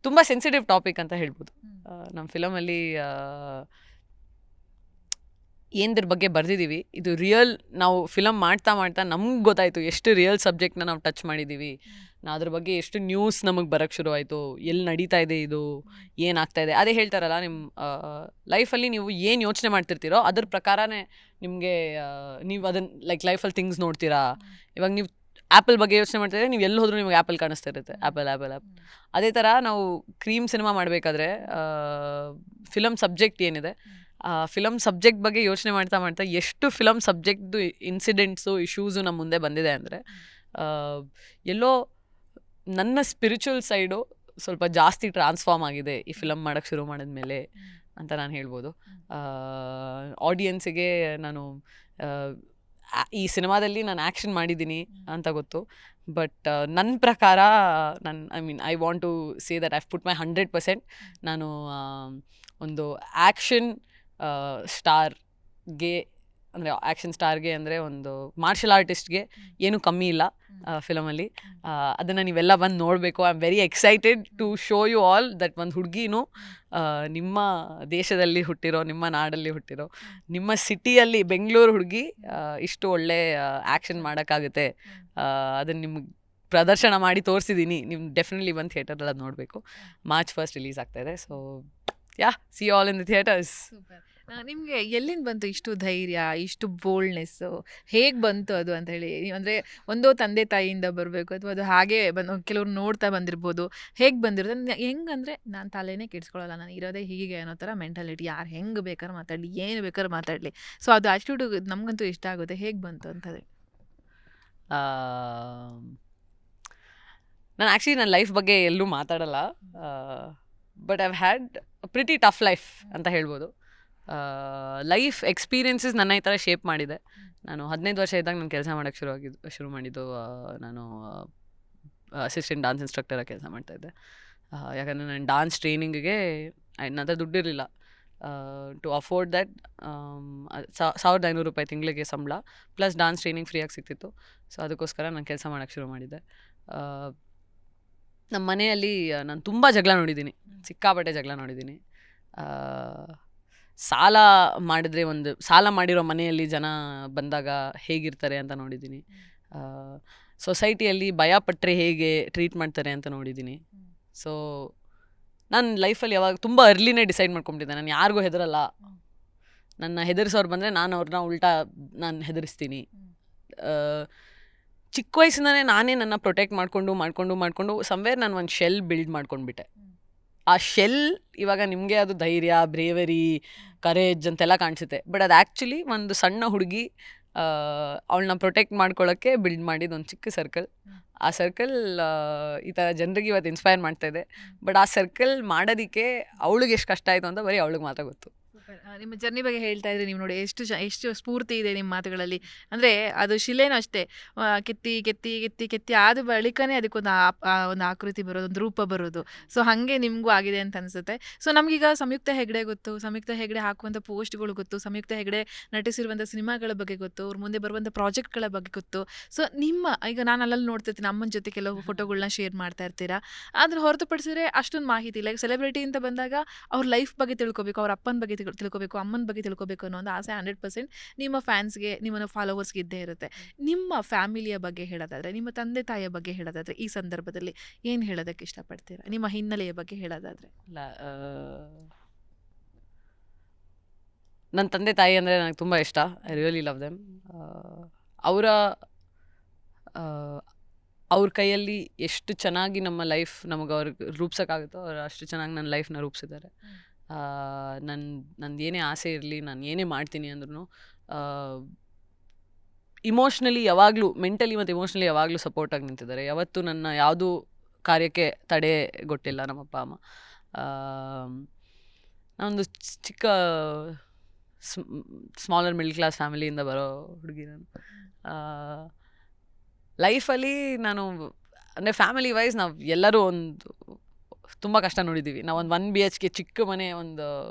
ತುಂಬ ಸೆನ್ಸಿಟಿವ್ ಟಾಪಿಕ್ ಅಂತ ಹೇಳ್ಬೋದು. ನಮ್ಮ ಫಿಲಮಲ್ಲಿ ಏನದ್ರ ಬಗ್ಗೆ ಬರೆದಿದ್ದೀವಿ, ಇದು ರಿಯಲ್. ನಾವು ಫಿಲಮ್ ಮಾಡ್ತಾ ನಮ್ಗೆ ಗೊತ್ತಾಯಿತು ಎಷ್ಟು ರಿಯಲ್ ಸಬ್ಜೆಕ್ಟ್ನ ನಾವು ಟಚ್ ಮಾಡಿದ್ದೀವಿ. ಅದ್ರ ಬಗ್ಗೆ ಎಷ್ಟು ನ್ಯೂಸ್ ನಮಗೆ ಬರೋಕ್ಕೆ ಶುರು ಆಯಿತು, ಎಲ್ಲಿ ನಡೀತಾ ಇದೆ, ಇದು ಏನಾಗ್ತಾ ಇದೆ. ಅದೇ ಹೇಳ್ತಾರಲ್ಲ, ನಿಮ್ಮ ಲೈಫಲ್ಲಿ ನೀವು ಏನು ಯೋಚನೆ ಮಾಡ್ತಿರ್ತೀರೋ ಅದ್ರ ಪ್ರಕಾರನೇ ನಿಮಗೆ ನೀವು ಅದನ್ನು ಲೈಕ್ ಲೈಫಲ್ಲಿ ಥಿಂಗ್ಸ್ ನೋಡ್ತೀರಾ. ಇವಾಗ ನೀವು ಆ್ಯಪಲ್ ಬಗ್ಗೆ ಯೋಚನೆ ಮಾಡ್ತಿದ್ರೆ ನೀವು ಎಲ್ಲಿ ಹೋದ್ರೂ ನಿಮಗೆ ಆ್ಯಪಲ್ ಕಾಣಿಸ್ತಾ ಇರುತ್ತೆ. ಆ್ಯಪಲ್. ಅದೇ ಥರ ನಾವು ಕ್ರೀಮ್ ಸಿನಿಮಾ ಮಾಡಬೇಕಾದ್ರೆ ಫಿಲಮ್ ಸಬ್ಜೆಕ್ಟ್ ಏನಿದೆ, ಫಿಲಮ್ ಸಬ್ಜೆಕ್ಟ್ ಬಗ್ಗೆ ಯೋಚನೆ ಮಾಡ್ತಾ ಎಷ್ಟು ಫಿಲಮ್ ಸಬ್ಜೆಕ್ಟ್ದು ಇನ್ಸಿಡೆಂಟ್ಸು ಇಶ್ಯೂಸು ನಮ್ಮ ಮುಂದೆ ಬಂದಿದೆ ಅಂದರೆ, ಎಲ್ಲೋ ನನ್ನ ಸ್ಪಿರಿಚುವಲ್ ಸೈಡು ಸ್ವಲ್ಪ ಜಾಸ್ತಿ ಟ್ರಾನ್ಸ್ಫಾರ್ಮ್ ಆಗಿದೆ ಈ ಫಿಲಮ್ ಮಾಡೋಕ್ಕೆ ಶುರು ಮಾಡಿದ್ಮೇಲೆ. ಅಂತ ನಾನು ಹೇಳ್ಬೋದು. ಆಡಿಯನ್ಸಿಗೆ ನಾನು ಈ ಸಿನಿಮಾದಲ್ಲಿ ನಾನು ಆ್ಯಕ್ಷನ್ ಮಾಡಿದ್ದೀನಿ ಅಂತ ಗೊತ್ತು. ಬಟ್ ನನ್ನ ಪ್ರಕಾರ I want to say that I've put my 100%. ನಾನು ಒಂದು ಆ್ಯಕ್ಷನ್ ಸ್ಟಾರ್ಗೆ ಅಂದರೆ ಆ್ಯಕ್ಷನ್ ಸ್ಟಾರ್ಗೆ ಅಂದರೆ ಒಂದು ಮಾರ್ಷಲ್ ಆರ್ಟಿಸ್ಟ್ಗೆ ಏನೂ ಕಮ್ಮಿ ಇಲ್ಲ ಫಿಲಮಲ್ಲಿ. ಅದನ್ನು ನೀವೆಲ್ಲ ಬಂದು ನೋಡಬೇಕು. I am very excited to show you all that ಒಂದು ಹುಡುಗಿನೂ ನಿಮ್ಮ ದೇಶದಲ್ಲಿ ಹುಟ್ಟಿರೋ, ನಿಮ್ಮ ನಾಡಲ್ಲಿ ಹುಟ್ಟಿರೋ, ನಿಮ್ಮ ಸಿಟಿಯಲ್ಲಿ ಬೆಂಗಳೂರು ಹುಡುಗಿ ಇಷ್ಟು ಒಳ್ಳೆ ಆ್ಯಕ್ಷನ್ ಮಾಡೋಕ್ಕಾಗುತ್ತೆ. ಅದನ್ನು ನಿಮ್ಗೆ ಪ್ರದರ್ಶನ ಮಾಡಿ ತೋರಿಸಿದ್ದೀನಿ. ನೀವು ಡೆಫಿನೆಟ್ಲಿ ಬಂದು ಥಿಯೇಟರಲ್ಲಿ ಅದು ನೋಡಬೇಕು. March 1 ರಿಲೀಸ್ ಆಗ್ತಾಯಿದೆ. So C all in the theatres. Super. ನಿಮಗೆ ಎಲ್ಲಿಂದ ಬಂತು ಇಷ್ಟು ಧೈರ್ಯ, ಇಷ್ಟು ಬೋಲ್ಡ್ನೆಸ್ಸು? ಹೇಗೆ ಬಂತು ಅದು ಅಂತ ಹೇಳಿ? ಅಂದರೆ ಒಂದೋ ತಂದೆ ತಾಯಿಯಿಂದ ಬರಬೇಕು ಅಥವಾ ಅದು ಹಾಗೆ ಕೆಲವ್ರು ನೋಡ್ತಾ ಬಂದಿರ್ಬೋದು. ಹೇಗೆ ಬಂದಿರೋದು? ಹೆಂಗಂದರೆ ನಾನು ತಲೆನೇ ಕೆಡಿಸ್ಕೊಳ್ಳಲ್ಲ, ನಾನು ಇರೋದೇ ಹೀಗೆ ಅನ್ನೋ ಥರ ಮೆಂಟಾಲಿಟಿ. ಯಾರು ಹೆಂಗೆ ಬೇಕಾದ್ರೆ ಮಾತಾಡಲಿ, ಏನು ಬೇಕಾದ್ರೆ ಮಾತಾಡಲಿ. ಸೊ ಅದು ಆ್ಯಟಿಟ್ಯೂಡ್ ನಮಗಂತೂ ಇಷ್ಟ ಆಗುತ್ತೆ. ಹೇಗೆ ಬಂತು ಅಂತದೆ? ನಾನು ಆ್ಯಕ್ಚುಲಿ ನನ್ನ ಲೈಫ್ ಬಗ್ಗೆ ಎಲ್ಲೂ ಮಾತಾಡಲ್ಲ. But I've had pretty tough life ಅಂತ ಹೇಳ್ಬೋದು. ಲೈಫ್ ಎಕ್ಸ್ಪೀರಿಯನ್ಸಸ್ ನನ್ನ ಈ ಥರ ಶೇಪ್ ಮಾಡಿದೆ. ನಾನು 15 ವರ್ಷ ಇದ್ದಾಗ ನಾನು ಕೆಲಸ ಮಾಡೋಕ್ಕೆ ಶುರು ಮಾಡಿದ್ದು. ನಾನು ಅಸಿಸ್ಟೆಂಟ್ ಡಾನ್ಸ್ ಇನ್ಸ್ಟ್ರಕ್ಟರಾಗಿ ಕೆಲಸ ಮಾಡ್ತಾಯಿದ್ದೆ. ಯಾಕಂದರೆ ನಾನು ಡಾನ್ಸ್ ಟ್ರೈನಿಂಗಿಗೆ ನನ್ನ ಹತ್ರ ದುಡ್ಡಿರಲಿಲ್ಲ ಟು ಅಫೋರ್ಡ್ ದ್ಯಾಟ್. 1,500 ರೂಪಾಯಿ ತಿಂಗಳಿಗೆ ಸಂಬಳ ಪ್ಲಸ್ ಡಾನ್ಸ್ ಟ್ರೈನಿಂಗ್ ಫ್ರೀಯಾಗಿ ಸಿಗ್ತಿತ್ತು. ಸೊ ಅದಕ್ಕೋಸ್ಕರ ನಾನು ಕೆಲಸ ಮಾಡೋಕ್ಕೆ ಶುರು ಮಾಡಿದ್ದೆ. ನಮ್ಮ ಮನೆಯಲ್ಲಿ ನಾನು ತುಂಬ ಜಗಳ ನೋಡಿದ್ದೀನಿ, ಸಿಕ್ಕಾಪಟ್ಟೆ ಜಗಳ ನೋಡಿದ್ದೀನಿ. ಸಾಲ ಮಾಡಿರೋ ಮನೆಯಲ್ಲಿ ಜನ ಬಂದಾಗ ಹೇಗಿರ್ತಾರೆ ಅಂತ ನೋಡಿದ್ದೀನಿ. ಸೊಸೈಟಿಯಲ್ಲಿ ಭಯಪಟ್ಟರೆ ಹೇಗೆ ಟ್ರೀಟ್ ಮಾಡ್ತಾರೆ ಅಂತ ನೋಡಿದ್ದೀನಿ. ಸೊ ನಾನು ಲೈಫಲ್ಲಿ ಯಾವಾಗ ತುಂಬ ಅರ್ಲಿನೇ ಡಿಸೈಡ್ ಮಾಡ್ಕೊಂಬಿಟ್ಟಿದ್ದೆ, ನಾನು ಯಾರಿಗೂ ಹೆದರಲ್ಲ. ನನ್ನ ಹೆದರಿಸೋರು ಬಂದರೆ ನಾನು ಅವ್ರನ್ನ ನಾನು ಹೆದರಿಸ್ತೀನಿ. ಚಿಕ್ಕ ವಯಸ್ಸಿಂದನೇ ನಾನೇ ನನ್ನ ಪ್ರೊಟೆಕ್ಟ್ ಮಾಡಿಕೊಂಡು ಸಮ್ವೇರ್ ನಾನು ಒಂದು ಶೆಲ್ ಬಿಲ್ಡ್ ಮಾಡ್ಕೊಂಡ್ಬಿಟ್ಟೆ. ಆ ಶೆಲ್ ಇವಾಗ ನಿಮಗೆ ಅದು ಧೈರ್ಯ, ಬ್ರೇವರಿ, ಕರೇಜ್ ಅಂತೆಲ್ಲ ಕಾಣಿಸುತ್ತೆ. ಬಟ್ ಅದು ಆ್ಯಕ್ಚುಲಿ ಒಂದು ಸಣ್ಣ ಹುಡುಗಿ ಅವಳನ್ನ ಪ್ರೊಟೆಕ್ಟ್ ಮಾಡ್ಕೊಳ್ಳೋಕ್ಕೆ ಬಿಲ್ಡ್ ಮಾಡಿದ ಒಂದು ಚಿಕ್ಕ ಸರ್ಕಲ್. ಆ ಸರ್ಕಲ್ ಈ ಥರ ಜನರಿಗೆ ಇವತ್ತು ಇನ್ಸ್ಪೈರ್ ಮಾಡ್ತಾಯಿದೆ. ಬಟ್ ಆ ಸರ್ಕಲ್ ಮಾಡೋದಕ್ಕೆ ಅವಳಿಗೆ ಎಷ್ಟು ಕಷ್ಟ ಆಯಿತು ಅಂತ ಬರೀ ಅವಳಿಗೆ ಮಾತ್ರ ಗೊತ್ತು. ನಿಮ್ಮ ಜರ್ನಿ ಬಗ್ಗೆ ಹೇಳ್ತಾ ಇದ್ರಿ ನೀವು. ನೋಡಿ ಎಷ್ಟು ಸ್ಫೂರ್ತಿ ಇದೆ ನಿಮ್ಮ ಮಾತುಗಳಲ್ಲಿ. ಅಂದರೆ ಅದು ಶಿಲೆನೂ ಅಷ್ಟೇ, ಕೆತ್ತಿ ಕೆತ್ತಿ ಕೆತ್ತಿ ಕೆತ್ತಿ ಆದ ಬಳಿಕನೇ ಅದಕ್ಕೊಂದು ಒಂದು ಆಕೃತಿ ಬರೋದು, ಒಂದು ರೂಪ ಬರೋದು. ಸೊ ಹಾಗೆ ನಿಮಗೂ ಆಗಿದೆ ಅಂತ ಅನಿಸುತ್ತೆ. ಸೊ ನಮಗೀಗ ಸಂಯುಕ್ತ ಹೆಗ್ಡೆ ಗೊತ್ತು, ಸಂಯುಕ್ತ ಹೆಗ್ಡೆ ಹಾಕುವಂಥ ಪೋಸ್ಟ್ಗಳು ಗೊತ್ತು, ಸಂಯುಕ್ತ ಹೆಗ್ಡೆ ನಟಿಸಿರುವಂಥ ಸಿನಿಮಾಗಳ ಬಗ್ಗೆ ಗೊತ್ತು, ಅವ್ರ ಮುಂದೆ ಬರುವಂಥ ಪ್ರಾಜೆಕ್ಟ್ಗಳ ಬಗ್ಗೆ ಗೊತ್ತು. ಸೊ ಈಗ ನಾನು ಅಲ್ಲಲ್ಲಿ ನೋಡ್ತಿರ್ತೀನಿ, ಅಮ್ಮನ ಜೊತೆ ಕೆಲವು ಫೋಟೋಗಳನ್ನ ಶೇರ್ ಮಾಡ್ತಾ ಇರ್ತೀರಾ. ಅದನ್ನು ಹೊರತುಪಡಿಸಿದ್ರೆ ಅಷ್ಟೊಂದು ಮಾಹಿತಿ ಇಲ್ಲ. ಈಗ ಸೆಲೆಬ್ರಿಟಿ ಅಂತ ಬಂದಾಗ ಅವ್ರ ಲೈಫ್ ಬಗ್ಗೆ ತಿಳ್ಕೊಬೇಕು, ಅವ್ರ ಅಪ್ಪನ ಬಗ್ಗೆ ತಿಳ್ಕೊಬೇಕು, ಅಮ್ಮನ ಬಗ್ಗೆ ತಿಳ್ಕೊಬೇಕು ಅನ್ನೋ ಒಂದು ಆಸೆ 100% ನಿಮ್ಮ ಫ್ಯಾನ್ಸ್ಗೆ, ನಿಮ್ಮ ಫಾಲೋವರ್ಸ್ಗೆ ಇದ್ದೇ ಇರುತ್ತೆ. ನಿಮ್ಮ ಫ್ಯಾಮಿಲಿಯ ಬಗ್ಗೆ ಹೇಳೋದಾದರೆ, ನಿಮ್ಮ ತಂದೆ ತಾಯಿಯ ಬಗ್ಗೆ ಹೇಳೋದಾದರೆ, ಈ ಸಂದರ್ಭದಲ್ಲಿ ಏನು ಹೇಳೋದಕ್ಕೆ ಇಷ್ಟಪಡ್ತೀರಾ? ನಿಮ್ಮ ಹಿನ್ನೆಲೆಯ ಬಗ್ಗೆ ಹೇಳೋದಾದರೆ? ನನ್ನ ತಂದೆ ತಾಯಿ ಅಂದರೆ ನನಗೆ ತುಂಬ ಇಷ್ಟ. I really love them. ಅವ್ರ ಕೈಯಲ್ಲಿ ಎಷ್ಟು ಚೆನ್ನಾಗಿ ನಮ್ಮ ಲೈಫ್ ನಮಗೆ ಅವ್ರಿಗೆ ರೂಪಿಸೋಕ್ಕಾಗುತ್ತೋ ಅವ್ರು ಅಷ್ಟು ಚೆನ್ನಾಗಿ ನನ್ನ ಲೈಫ್ನ ರೂಪಿಸಿದ್ದಾರೆ. ನಂದು ಏನೇ ಆಸೆ ಇರಲಿ, ನಾನು ಏನೇ ಮಾಡ್ತೀನಿ ಅಂದ್ರೂ ಇಮೋಷ್ನಲಿ ಯಾವಾಗಲೂ, ಮೆಂಟಲಿ ಮತ್ತು ಇಮೋಷ್ನಲಿ ಯಾವಾಗಲೂ ಸಪೋರ್ಟಾಗಿ ನಿಂತಿದ್ದಾರೆ. ಯಾವತ್ತೂ ನನ್ನ ಯಾವುದೂ ಕಾರ್ಯಕ್ಕೆ ತಡೆಗೊಟ್ಟಿಲ್ಲ ನಮ್ಮ ಅಪ್ಪ ಅಮ್ಮ. ನಾನೊಂದು ಚಿಕ್ಕ ಸ್ಮಾಲರ್ ಮಿಡ್ಲ್ ಕ್ಲಾಸ್ ಫ್ಯಾಮಿಲಿಯಿಂದ ಬರೋ ಹುಡುಗಿ ನಾನು. ಲೈಫಲ್ಲಿ ನಾನು ಅಂದರೆ ಫ್ಯಾಮಿಲಿ ವೈಸ್ ನಾವು ಎಲ್ಲರೂ ತುಂಬ ಕಷ್ಟ ನೋಡಿದ್ದೀವಿ. ನಾವು ಒಂದು 1 BHK ಚಿಕ್ಕ ಮನೆ, ಒಂದು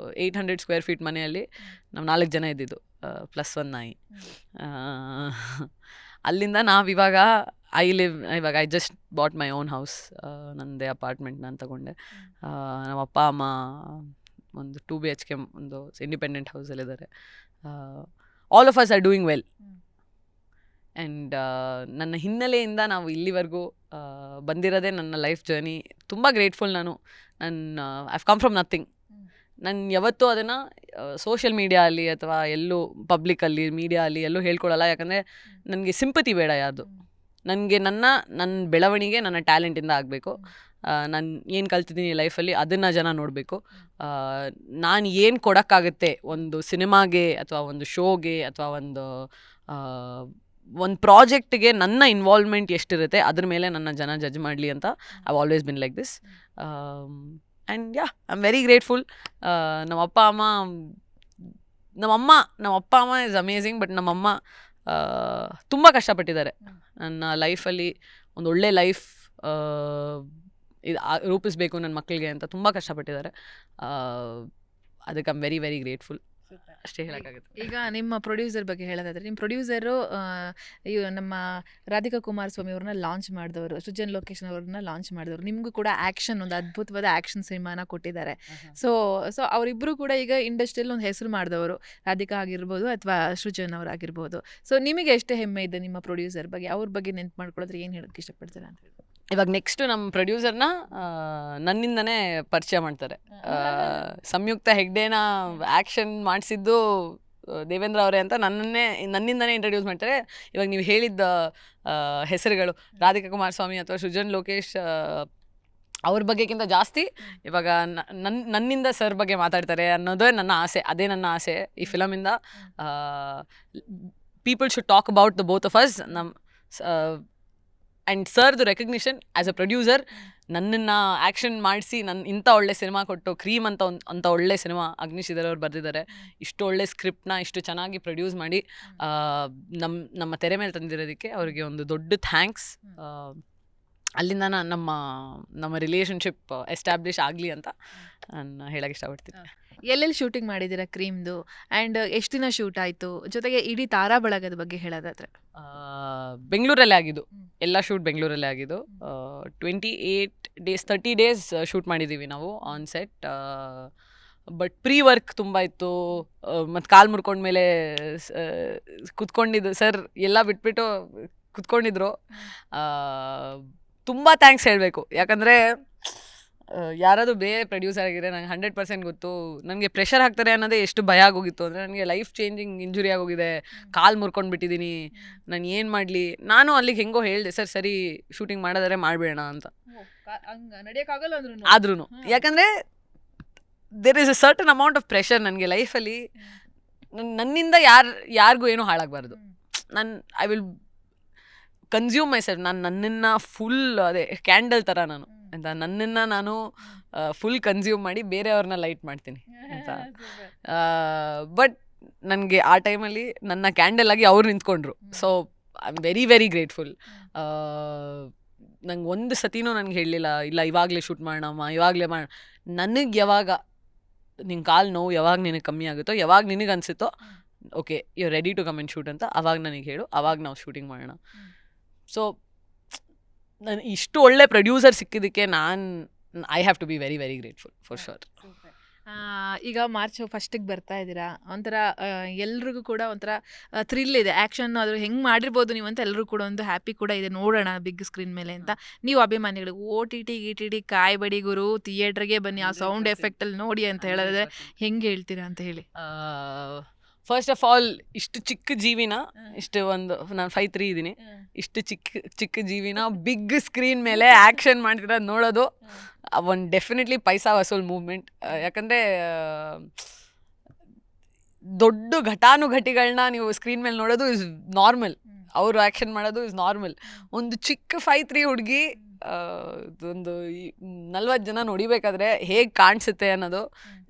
800 ಸ್ಕ್ವೇರ್ ಫೀಟ್ ಮನೆಯಲ್ಲಿ ನಾವು 4 ಜನ ಇದ್ದಿದ್ದು, ಪ್ಲಸ್ 1 ನಾಯಿ. ಅಲ್ಲಿಂದ ಇವಾಗ I just bought my own house. ನನ್ನದೇ ಅಪಾರ್ಟ್ಮೆಂಟ್ ನಾನು ತಗೊಂಡೆ. ನಮ್ಮ ಅಪ್ಪ ಅಮ್ಮ ಒಂದು 2 BHK ಒಂದು ಇಂಡಿಪೆಂಡೆಂಟ್ ಹೌಸಲ್ಲಿದ್ದಾರೆ. All of us are doing well. And ನನ್ನ ಹಿನ್ನೆಲೆಯಿಂದ ನಾವು ಇಲ್ಲಿವರೆಗೂ ಬಂದಿರೋದೇ, ನನ್ನ ಲೈಫ್ ಜರ್ನಿ ತುಂಬ ಗ್ರೇಟ್ಫುಲ್. ನಾನು ಐವ್ ಕಮ್ ಫ್ರಮ್ ನಥಿಂಗ್. ನಾನು ಯಾವತ್ತೂ ಅದನ್ನು ಸೋಷಿಯಲ್ ಮೀಡಿಯಾ ಅಲ್ಲಿ ಅಥವಾ ಎಲ್ಲೂ ಪಬ್ಲಿಕಲ್ಲಿ, ಮೀಡಿಯಾ ಅಲ್ಲಿ ಎಲ್ಲೂ ಹೇಳ್ಕೊಡಲ್ಲ. ಯಾಕಂದರೆ ನನಗೆ ಸಿಂಪತಿ ಬೇಡ ಯಾವುದು. ನನಗೆ ನನ್ನ ಬೆಳವಣಿಗೆ ನನ್ನ ಟ್ಯಾಲೆಂಟಿಂದ ಆಗಬೇಕು. ನಾನು ಏನು ಕಲ್ತಿದ್ದೀನಿ ಲೈಫಲ್ಲಿ ಅದನ್ನು ಜನ ನೋಡಬೇಕು. ನಾನು ಏನು ಕೊಡೋಕ್ಕಾಗುತ್ತೆ ಒಂದು ಸಿನಿಮಾಗೆ ಅಥವಾ ಒಂದು ಶೋಗೆ ಅಥವಾ ಒಂದು ಪ್ರಾಜೆಕ್ಟ್ಗೆ ನನ್ನ ಇನ್ವಾಲ್ವ್ಮೆಂಟ್ ಎಷ್ಟಿರುತ್ತೆ ಅದ್ರ ಮೇಲೆ ನನ್ನ ಜನ ಜಡ್ಜ್ ಮಾಡಲಿ ಅಂತ I've always been like this. And yeah I am very grateful. ನಮ್ಮ ಅಪ್ಪ ಅಮ್ಮ ಇಸ್ ಅಮೇಝಿಂಗ್. ಬಟ್ ನಮ್ಮಮ್ಮ ತುಂಬ ಕಷ್ಟಪಟ್ಟಿದ್ದಾರೆ ನನ್ನ ಲೈಫಲ್ಲಿ ಒಂದು ಒಳ್ಳೆ ಲೈಫ್ ಇದು ರೂಪಿಸ್ಬೇಕು ನನ್ನ ಮಕ್ಕಳಿಗೆ ಅಂತ ತುಂಬ ಕಷ್ಟಪಟ್ಟಿದ್ದಾರೆ. ಅದಕ್ಕೆ I am very very grateful. ಅಷ್ಟೇ ಹೇಳೋಕ್ಕಾಗುತ್ತೆ. ಈಗ ನಿಮ್ಮ ಪ್ರೊಡ್ಯೂಸರ್ ಬಗ್ಗೆ ಹೇಳೋದಾದ್ರೆ, ನಿಮ್ಮ ಪ್ರೊಡ್ಯೂಸರು ನಮ್ಮ ರಾಧಿಕಾ ಕುಮಾರಸ್ವಾಮಿ ಅವ್ರನ್ನ ಲಾಂಚ್ ಮಾಡಿದವರು, ಸೃಜನ್ ಲೋಕೇಶ್ ಅವ್ರನ್ನ ಲಾಂಚ್ ಮಾಡಿದವರು. ನಿಮಗೂ ಕೂಡ ಆ್ಯಕ್ಷನ್, ಒಂದು ಅದ್ಭುತವಾದ ಆ್ಯಕ್ಷನ್ ಸಿನಿಮಾನ ಕೊಟ್ಟಿದ್ದಾರೆ. ಸೊ ಅವರಿಬ್ಬರು ಕೂಡ ಈಗ ಇಂಡಸ್ಟ್ರಿಯಲ್ಲಿ ಒಂದು ಹೆಸರು ಮಾಡಿದವರು, ರಾಧಿಕಾ ಆಗಿರ್ಬೋದು ಅಥವಾ ಸೃಜನ್ ಅವರಾಗಿರ್ಬೋದು. ಸೊ ನಿಮಗೆ ಎಷ್ಟೇ ಹೆಮ್ಮೆ ಇದೆ ನಿಮ್ಮ ಪ್ರೊಡ್ಯೂಸರ್ ಬಗ್ಗೆ, ಅವ್ರ ಬಗ್ಗೆ ನೆನ್ಪು ಮಾಡ್ಕೊಳ್ಳೋದ್ರೆ ಏನು ಹೇಳೋಕ್ಕೆ ಇಷ್ಟಪಡ್ತೀರಾ ಅಂತ ಹೇಳಿ? ಇವಾಗ ನೆಕ್ಸ್ಟ್ ನಮ್ಮ ಪ್ರೊಡ್ಯೂಸರ್ನ ನನ್ನಿಂದನೇ ಪರಿಚಯ ಮಾಡ್ತಾರೆ. ಸಂಯುಕ್ತ ಹೆಗ್ಡೆನ ಆ್ಯಕ್ಷನ್ ಮಾಡಿಸಿದ್ದು ದೇವೇಂದ್ರ ಅವರೇ ಅಂತ ನನ್ನಿಂದನೇ ಇಂಟ್ರಡ್ಯೂಸ್ ಮಾಡ್ತಾರೆ. ಇವಾಗ ನೀವು ಹೇಳಿದ್ದ ಹೆಸರುಗಳು ರಾಧಿಕಾ ಕುಮಾರಸ್ವಾಮಿ ಅಥವಾ ಸೃಜನ್ ಲೋಕೇಶ್ ಅವ್ರ ಬಗ್ಗೆಗಿಂತ ಜಾಸ್ತಿ ಇವಾಗ ನನ್ನಿಂದ ಸರ್ ಬಗ್ಗೆ ಮಾತಾಡ್ತಾರೆ ಅನ್ನೋದೇ ನನ್ನ ಆಸೆ. ಅದೇ ನನ್ನ ಆಸೆ ಈ ಫಿಲಮಿಂದ. People should talk about the both of us. And ಸರ್ದು ರೆಕಗ್ನಿಷನ್ ಆ್ಯಸ್ ಅ ಪ್ರೊಡ್ಯೂಸರ್, ನನ್ನನ್ನು ಆ್ಯಕ್ಷನ್ ಮಾಡಿಸಿ ಇಂಥ ಒಳ್ಳೆ ಸಿನಿಮಾ ಕೊಟ್ಟು, ಕ್ರೀಮ್ ಅಂತ ಒಳ್ಳೆ ಸಿನಿಮಾ ಅಗ್ನಿಶಿಧರ್ ಅವ್ರು ಬರೆದಿದ್ದಾರೆ. ಇಷ್ಟು ಒಳ್ಳೆ ಸ್ಕ್ರಿಪ್ಟ್ನ ಇಷ್ಟು ಚೆನ್ನಾಗಿ ಪ್ರೊಡ್ಯೂಸ್ ಮಾಡಿ ನಮ್ಮ ತೆರೆ ಮೇಲೆ ತಂದಿರೋದಕ್ಕೆ ಅವರಿಗೆ ಒಂದು ದೊಡ್ಡ ಥ್ಯಾಂಕ್ಸ್. ಅಲ್ಲಿಂದ ನಮ್ಮ ರಿಲೇಷನ್ಶಿಪ್ ಎಸ್ಟಾಬ್ಲಿಷ್ ಆಗಲಿ ಅಂತ ನಾನು ಹೇಳಕ್ಕೆ ಇಷ್ಟಪಡ್ತೀನಿ. ಎಲ್ಲೆಲ್ಲಿ ಶೂಟಿಂಗ್ ಮಾಡಿದ್ದೀರಾ ಕ್ರೀಮ್ದು, ಆ್ಯಂಡ್ ಎಷ್ಟು ದಿನ ಶೂಟ್ ಆಯಿತು, ಜೊತೆಗೆ ಇಡೀ ತಾರಾ ಬಳಗದ ಬಗ್ಗೆ ಹೇಳೋದಾದ್ರೆ? ಬೆಂಗಳೂರಲ್ಲೇ ಆಗಿದ್ದು, ಎಲ್ಲ ಶೂಟ್ ಬೆಂಗಳೂರಲ್ಲೇ ಆಗಿದ್ದು. 30 ಡೇಸ್ ಶೂಟ್ ಮಾಡಿದ್ದೀವಿ ನಾವು on set. But pre work ತುಂಬ ಇತ್ತು. ಮತ್ತು ಕಾಲು ಮುರ್ಕೊಂಡ್ಮೇಲೆ ಕುತ್ಕೊಂಡಿದ್ದು ಸರ್ ಎಲ್ಲ ಬಿಟ್ಬಿಟ್ಟು ಕುತ್ಕೊಂಡಿದ್ರು. ತುಂಬ ಥ್ಯಾಂಕ್ಸ್ ಹೇಳಬೇಕು. ಯಾಕಂದರೆ ಯಾರಾದರೂ ಬೇರೆ ಪ್ರೊಡ್ಯೂಸರ್ ಆಗಿದ್ರೆ ನಂಗೆ 100% ಗೊತ್ತು ನನಗೆ ಪ್ರೆಷರ್ ಹಾಕ್ತಾರೆ ಅನ್ನೋದೇ ಎಷ್ಟು ಭಯ ಆಗೋಗಿತ್ತು. ಅಂದರೆ ನನಗೆ ಲೈಫ್ ಚೇಂಜಿಂಗ್ ಇಂಜುರಿ ಆಗೋಗಿದೆ, ಕಾಲು ಮುರ್ಕೊಂಡು ಬಿಟ್ಟಿದ್ದೀನಿ, ನಾನು ಏನು ಮಾಡಲಿ. ನಾನು ಅಲ್ಲಿಗೆ ಹೆಂಗೋ ಹೇಳಿದೆ, ಸರಿ ಶೂಟಿಂಗ್ ಮಾಡೋದಾರೆ ಮಾಡಬೇಡ ಅಂತ. ಆದ್ರೂ ಯಾಕಂದರೆ there is a certain amount of pressure ನನಗೆ ಲೈಫಲ್ಲಿ. ನನ್ನಿಂದ ಯಾರಿಗೂ ಏನೂ ಹಾಳಾಗಬಾರ್ದು. I will consume myself. ನನ್ನನ್ನು ಫುಲ್ ಅದೇ ಕ್ಯಾಂಡಲ್ ಥರ ನಾನು ಅಂತ ನನ್ನನ್ನು ಫುಲ್ ಕನ್ಸ್ಯೂಮ್ ಮಾಡಿ ಬೇರೆಯವ್ರನ್ನ ಲೈಟ್ ಮಾಡ್ತೀನಿ ಅಂತ. ಬಟ್ ನನಗೆ ಆ ಟೈಮಲ್ಲಿ ನನ್ನ ಕ್ಯಾಂಡಲ್ ಆಗಿ ಅವ್ರು ನಿಂತ್ಕೊಂಡ್ರು. So I am very very grateful. ನಂಗೆ ಒಂದು ಸತಿನೂ ನನಗೆ ಹೇಳಲಿಲ್ಲ, ಇಲ್ಲ ಇವಾಗಲೇ ಶೂಟ್ ಮಾಡೋಣ, ಇವಾಗಲೇ ನನಗೆ ಯಾವಾಗ ನಿನ್ನ ಕಾಲು ನೋವು ಯಾವಾಗ ನಿನಗೆ ಕಮ್ಮಿ ಆಗುತ್ತೋ, ಯಾವಾಗ ನಿನಗೆ ಅನಿಸುತ್ತೋ okay you are ready to come and shoot ಅಂತ ಅವಾಗ ನನಗೆ ಹೇಳು, ಅವಾಗ ನಾವು ಶೂಟಿಂಗ್ ಮಾಡೋಣ. ಸೊ ನಾನು ಇಷ್ಟು ಒಳ್ಳೆ ಪ್ರೊಡ್ಯೂಸರ್ ಸಿಕ್ಕಿದ್ದಕ್ಕೆ I have to be very very grateful for sure. ಈಗ ಮಾರ್ಚ್ 1ಗೆ ಬರ್ತಾ ಇದ್ದೀರಾ, ಒಂಥರ ಎಲ್ರಿಗೂ ಕೂಡ ಒಂಥರ ಥ್ರಿಲ್ ಇದೆ. ಆ್ಯಕ್ಷನ್ ಅದು ಹೆಂಗೆ ಮಾಡಿರ್ಬೋದು ನೀವು ಅಂತ ಎಲ್ರಿಗೂ ಕೂಡ ಒಂದು ಹ್ಯಾಪಿ ಕೂಡ ಇದೆ, ನೋಡೋಣ ಬಿಗ್ ಸ್ಕ್ರೀನ್ ಮೇಲೆ ಅಂತ. ನೀವು ಅಭಿಮಾನಿಗಳು OTT ಕಾಯ್ಬೇಡಿ ಗುರು, ಥಿಯೇಟ್ರಿಗೆ ಬನ್ನಿ, ಆ ಸೌಂಡ್ ಎಫೆಕ್ಟಲ್ಲಿ ನೋಡಿ ಅಂತ ಹೇಳಿದ್ರೆ ಹೆಂಗೆ ಹೇಳ್ತೀರಾ ಅಂತ ಹೇಳಿ? ಫಸ್ಟ್ ಆಫ್ ಆಲ್ ಇಷ್ಟು ಚಿಕ್ಕ ಜೀವಿನ, ನಾನು 5'3" ಇದ್ದೀನಿ, ಇಷ್ಟು ಚಿಕ್ಕ ಜೀವಿನ ಬಿಗ್ ಸ್ಕ್ರೀನ್ ಮೇಲೆ ಆ್ಯಕ್ಷನ್ ಮಾಡ್ತಿರೋದು ನೋಡೋದು ಒಂದು ಡೆಫಿನೆಟ್ಲಿ ಪೈಸಾ ವಸೂಲ್ ಮೂವ್ಮೆಂಟ್. ಯಾಕಂದರೆ ದೊಡ್ಡ ಘಟಾನುಘಟಿಗಳನ್ನ ನೀವು ಸ್ಕ್ರೀನ್ ಮೇಲೆ ನೋಡೋದು ಇಸ್ ನಾರ್ಮಲ್, ಅವರು ಆ್ಯಕ್ಷನ್ ಮಾಡೋದು ಇಸ್ ನಾರ್ಮಲ್. ಒಂದು ಚಿಕ್ಕ 5'3" ಹುಡುಗಿ ಒಂದು 40 ಜನ ನೋಡಿಬೇಕಾದ್ರೆ ಹೇಗೆ ಕಾಣಿಸುತ್ತೆ ಅನ್ನೋದು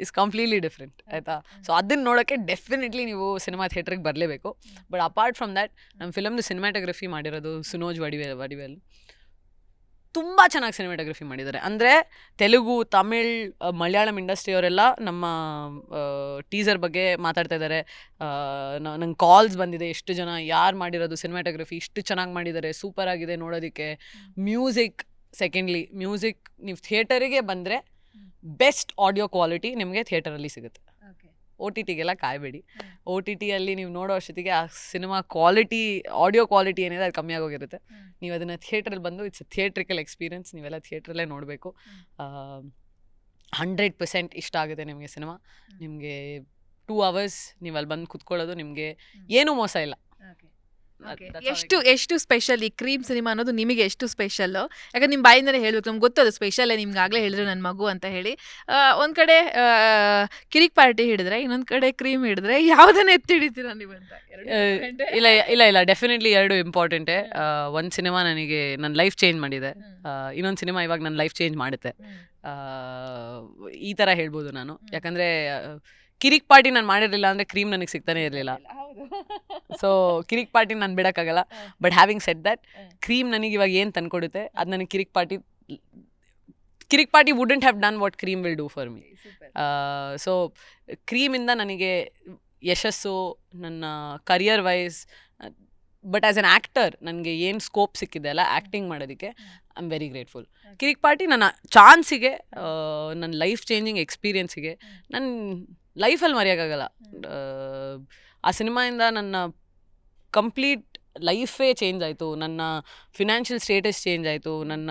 ಇಸ್ ಕಂಪ್ಲೀಟ್ಲಿ ಡಿಫ್ರೆಂಟ್, ಆಯಿತಾ? ಸೊ ಅದನ್ನು ನೋಡೋಕ್ಕೆ ಡೆಫಿನೆಟ್ಲಿ ನೀವು ಸಿನಿಮಾ ಥಿಯೇಟ್ರಿಗೆ ಬರಲೇಬೇಕು. ಬಟ್ ಅಪಾರ್ಟ್ ಫ್ರಮ್ ದ್ಯಾಟ್ ನಮ್ಮ ಫಿಲಮ್ದು ಸಿನಿಮಾಟೋಗ್ರಫಿ ಮಾಡಿರೋದು ಸುನೋಜ್ ವಡಿವೇಲ್ ತುಂಬ ಚೆನ್ನಾಗಿ ಸಿನಿಮಾಟೋಗ್ರಫಿ ಮಾಡಿದ್ದಾರೆ. ಅಂದರೆ ತೆಲುಗು, ತಮಿಳ್, ಮಲಯಾಳಂ ಇಂಡಸ್ಟ್ರಿಯವರೆಲ್ಲ ನಮ್ಮ ಟೀಸರ್ ಬಗ್ಗೆ ಮಾತಾಡ್ತಾ ಇದ್ದಾರೆ. ನಂಗೆ ಕಾಲ್ಸ್ ಬಂದಿದೆ, ಎಷ್ಟು ಜನ ಯಾರು ಮಾಡಿರೋದು ಸಿನಿಮಾಟೋಗ್ರಫಿ ಇಷ್ಟು ಚೆನ್ನಾಗಿ ಮಾಡಿದ್ದಾರೆ, ಸೂಪರ್ ಆಗಿದೆ ನೋಡೋದಕ್ಕೆ. ಮ್ಯೂಸಿಕ್, ಸೆಕೆಂಡ್ಲಿ ಮ್ಯೂಸಿಕ್, ನೀವು ಥಿಯೇಟರಿಗೆ ಬಂದರೆ ಬೆಸ್ಟ್ ಆಡಿಯೋ ಕ್ವಾಲಿಟಿ ನಿಮಗೆ ಥಿಯೇಟರಲ್ಲಿ ಸಿಗುತ್ತೆ. OTTಗೆಲ್ಲ ಕಾಯಬೇಡಿ. OTTಯಲ್ಲಿ ನೀವು ನೋಡೋ ಅಷ್ಟೊತ್ತಿಗೆ ಆ ಸಿನಿಮಾ ಕ್ವಾಲಿಟಿ, ಆಡಿಯೋ ಕ್ವಾಲಿಟಿ ಏನಿದೆ ಅದು ಕಮ್ಮಿ ಆಗೋಗಿರುತ್ತೆ. ನೀವು ಅದನ್ನು ಥಿಯೇಟ್ರಲ್ಲಿ ಬಂದು ಇಟ್ಸ್ ಥಿಯೇಟ್ರಿಕಲ್ ಎಕ್ಸ್ಪೀರಿಯನ್ಸ್, ನೀವೆಲ್ಲ ಥಿಯೇಟ್ರಲ್ಲೇ ನೋಡಬೇಕು. 100% ಇಷ್ಟ ಆಗುತ್ತೆ ನಿಮಗೆ ಸಿನಿಮಾ. ನಿಮಗೆ 2 hours ನೀವು ಅಲ್ಲಿ ಬಂದು ಕುತ್ಕೊಳ್ಳೋದು, ನಿಮಗೆ ಏನೂ ಮೋಸ ಇಲ್ಲ. ಎಷ್ಟು ಸ್ಪೆಷಲ್ ಈ ಕ್ರೀಮ್ ಸಿನಿಮಾ ಅನ್ನೋದು ನಿಮಗೆ ಎಷ್ಟು ಸ್ಪೆಷಲ್? ಯಾಕಂದ್ರೆ ನಿಮ್ಮ ಬಾಯಿಂದಲೇ ಹೇಳ್ಬೇಕು, ನಮ್ಗೆ ಗೊತ್ತದು ಸ್ಪೆಷಲ್, ನಿಮ್ಗೆ ಆಗಲೇ ಹೇಳಿದ್ರು ನನ್ನ ಮಗು ಅಂತ ಹೇಳಿ. ಒಂದ್ ಕಡೆ ಕಿರಿಕ್ ಪಾರ್ಟಿ ಹಿಡಿದ್ರೆ, ಇನ್ನೊಂದ್ ಕಡೆ ಕ್ರೀಮ್ ಹಿಡಿದ್ರೆ ಯಾವ್ದನ್ನ ಎತ್ತಿ ಹಿಡಿತೀರಾ ನೀವು ಅಂತ? ಇಲ್ಲ ಇಲ್ಲ ಇಲ್ಲ, ಡೆಫಿನೆಟ್ಲಿ ಎರಡು ಇಂಪಾರ್ಟೆಂಟೇ. ಒಂದು ಸಿನಿಮಾ ನನಗೆ ನನ್ನ ಲೈಫ್ ಚೇಂಜ್ ಮಾಡಿದೆ, ಇನ್ನೊಂದು ಸಿನಿಮಾ ಇವಾಗ ನನ್ನ ಲೈಫ್ ಚೇಂಜ್ ಮಾಡುತ್ತೆ, ಈ ಥರ ಹೇಳ್ಬೋದು ನಾನು. ಯಾಕಂದರೆ ಕಿರಿಕ್ ಪಾರ್ಟಿ ನಾನು ಮಾಡಿರಲಿಲ್ಲ ಅಂದರೆ ಕ್ರೀಮ್ ನನಗೆ ಸಿಗ್ತಾನೆ ಇರಲಿಲ್ಲ. ಸೊ ಕಿರಿಕ್ ಪಾರ್ಟಿ ನಾನು ಬಿಡೋಕ್ಕಾಗಲ್ಲ. But having said that, Cream ನನಗೆ ಇವಾಗ ಏನು ತಂದ್ಕೊಡುತ್ತೆ ಅದು ನನಗೆ Kirik Party wouldn't have done what Cream will do for me. So ಕ್ರೀಮಿಂದ ನನಗೆ ಯಶಸ್ಸು, ನನ್ನ career wise, but as an actor ನನಗೆ ಏನು ಸ್ಕೋಪ್ ಸಿಕ್ಕಿದೆ ಅಲ್ಲ ಆ್ಯಕ್ಟಿಂಗ್ ಮಾಡೋದಕ್ಕೆ, I am very grateful. Kirik Party ನನ್ನ ಚಾನ್ಸಿಗೆ, ನನ್ನ ಲೈಫ್ ಚೇಂಜಿಂಗ್ ಎಕ್ಸ್ಪೀರಿಯನ್ಸಿಗೆ ನನ್ನ ಲೈಫಲ್ಲಿ ಮರೆಯೋಕ್ಕಾಗಲ್ಲ. ಆ ಸಿನಿಮಾಯಿಂದ ನನ್ನ ಕಂಪ್ಲೀಟ್ ಲೈಫೇ ಚೇಂಜ್ ಆಯಿತು, ನನ್ನ ಫಿನಾನ್ಷಿಯಲ್ ಸ್ಟೇಟಸ್ ಚೇಂಜ್ ಆಯಿತು, ನನ್ನ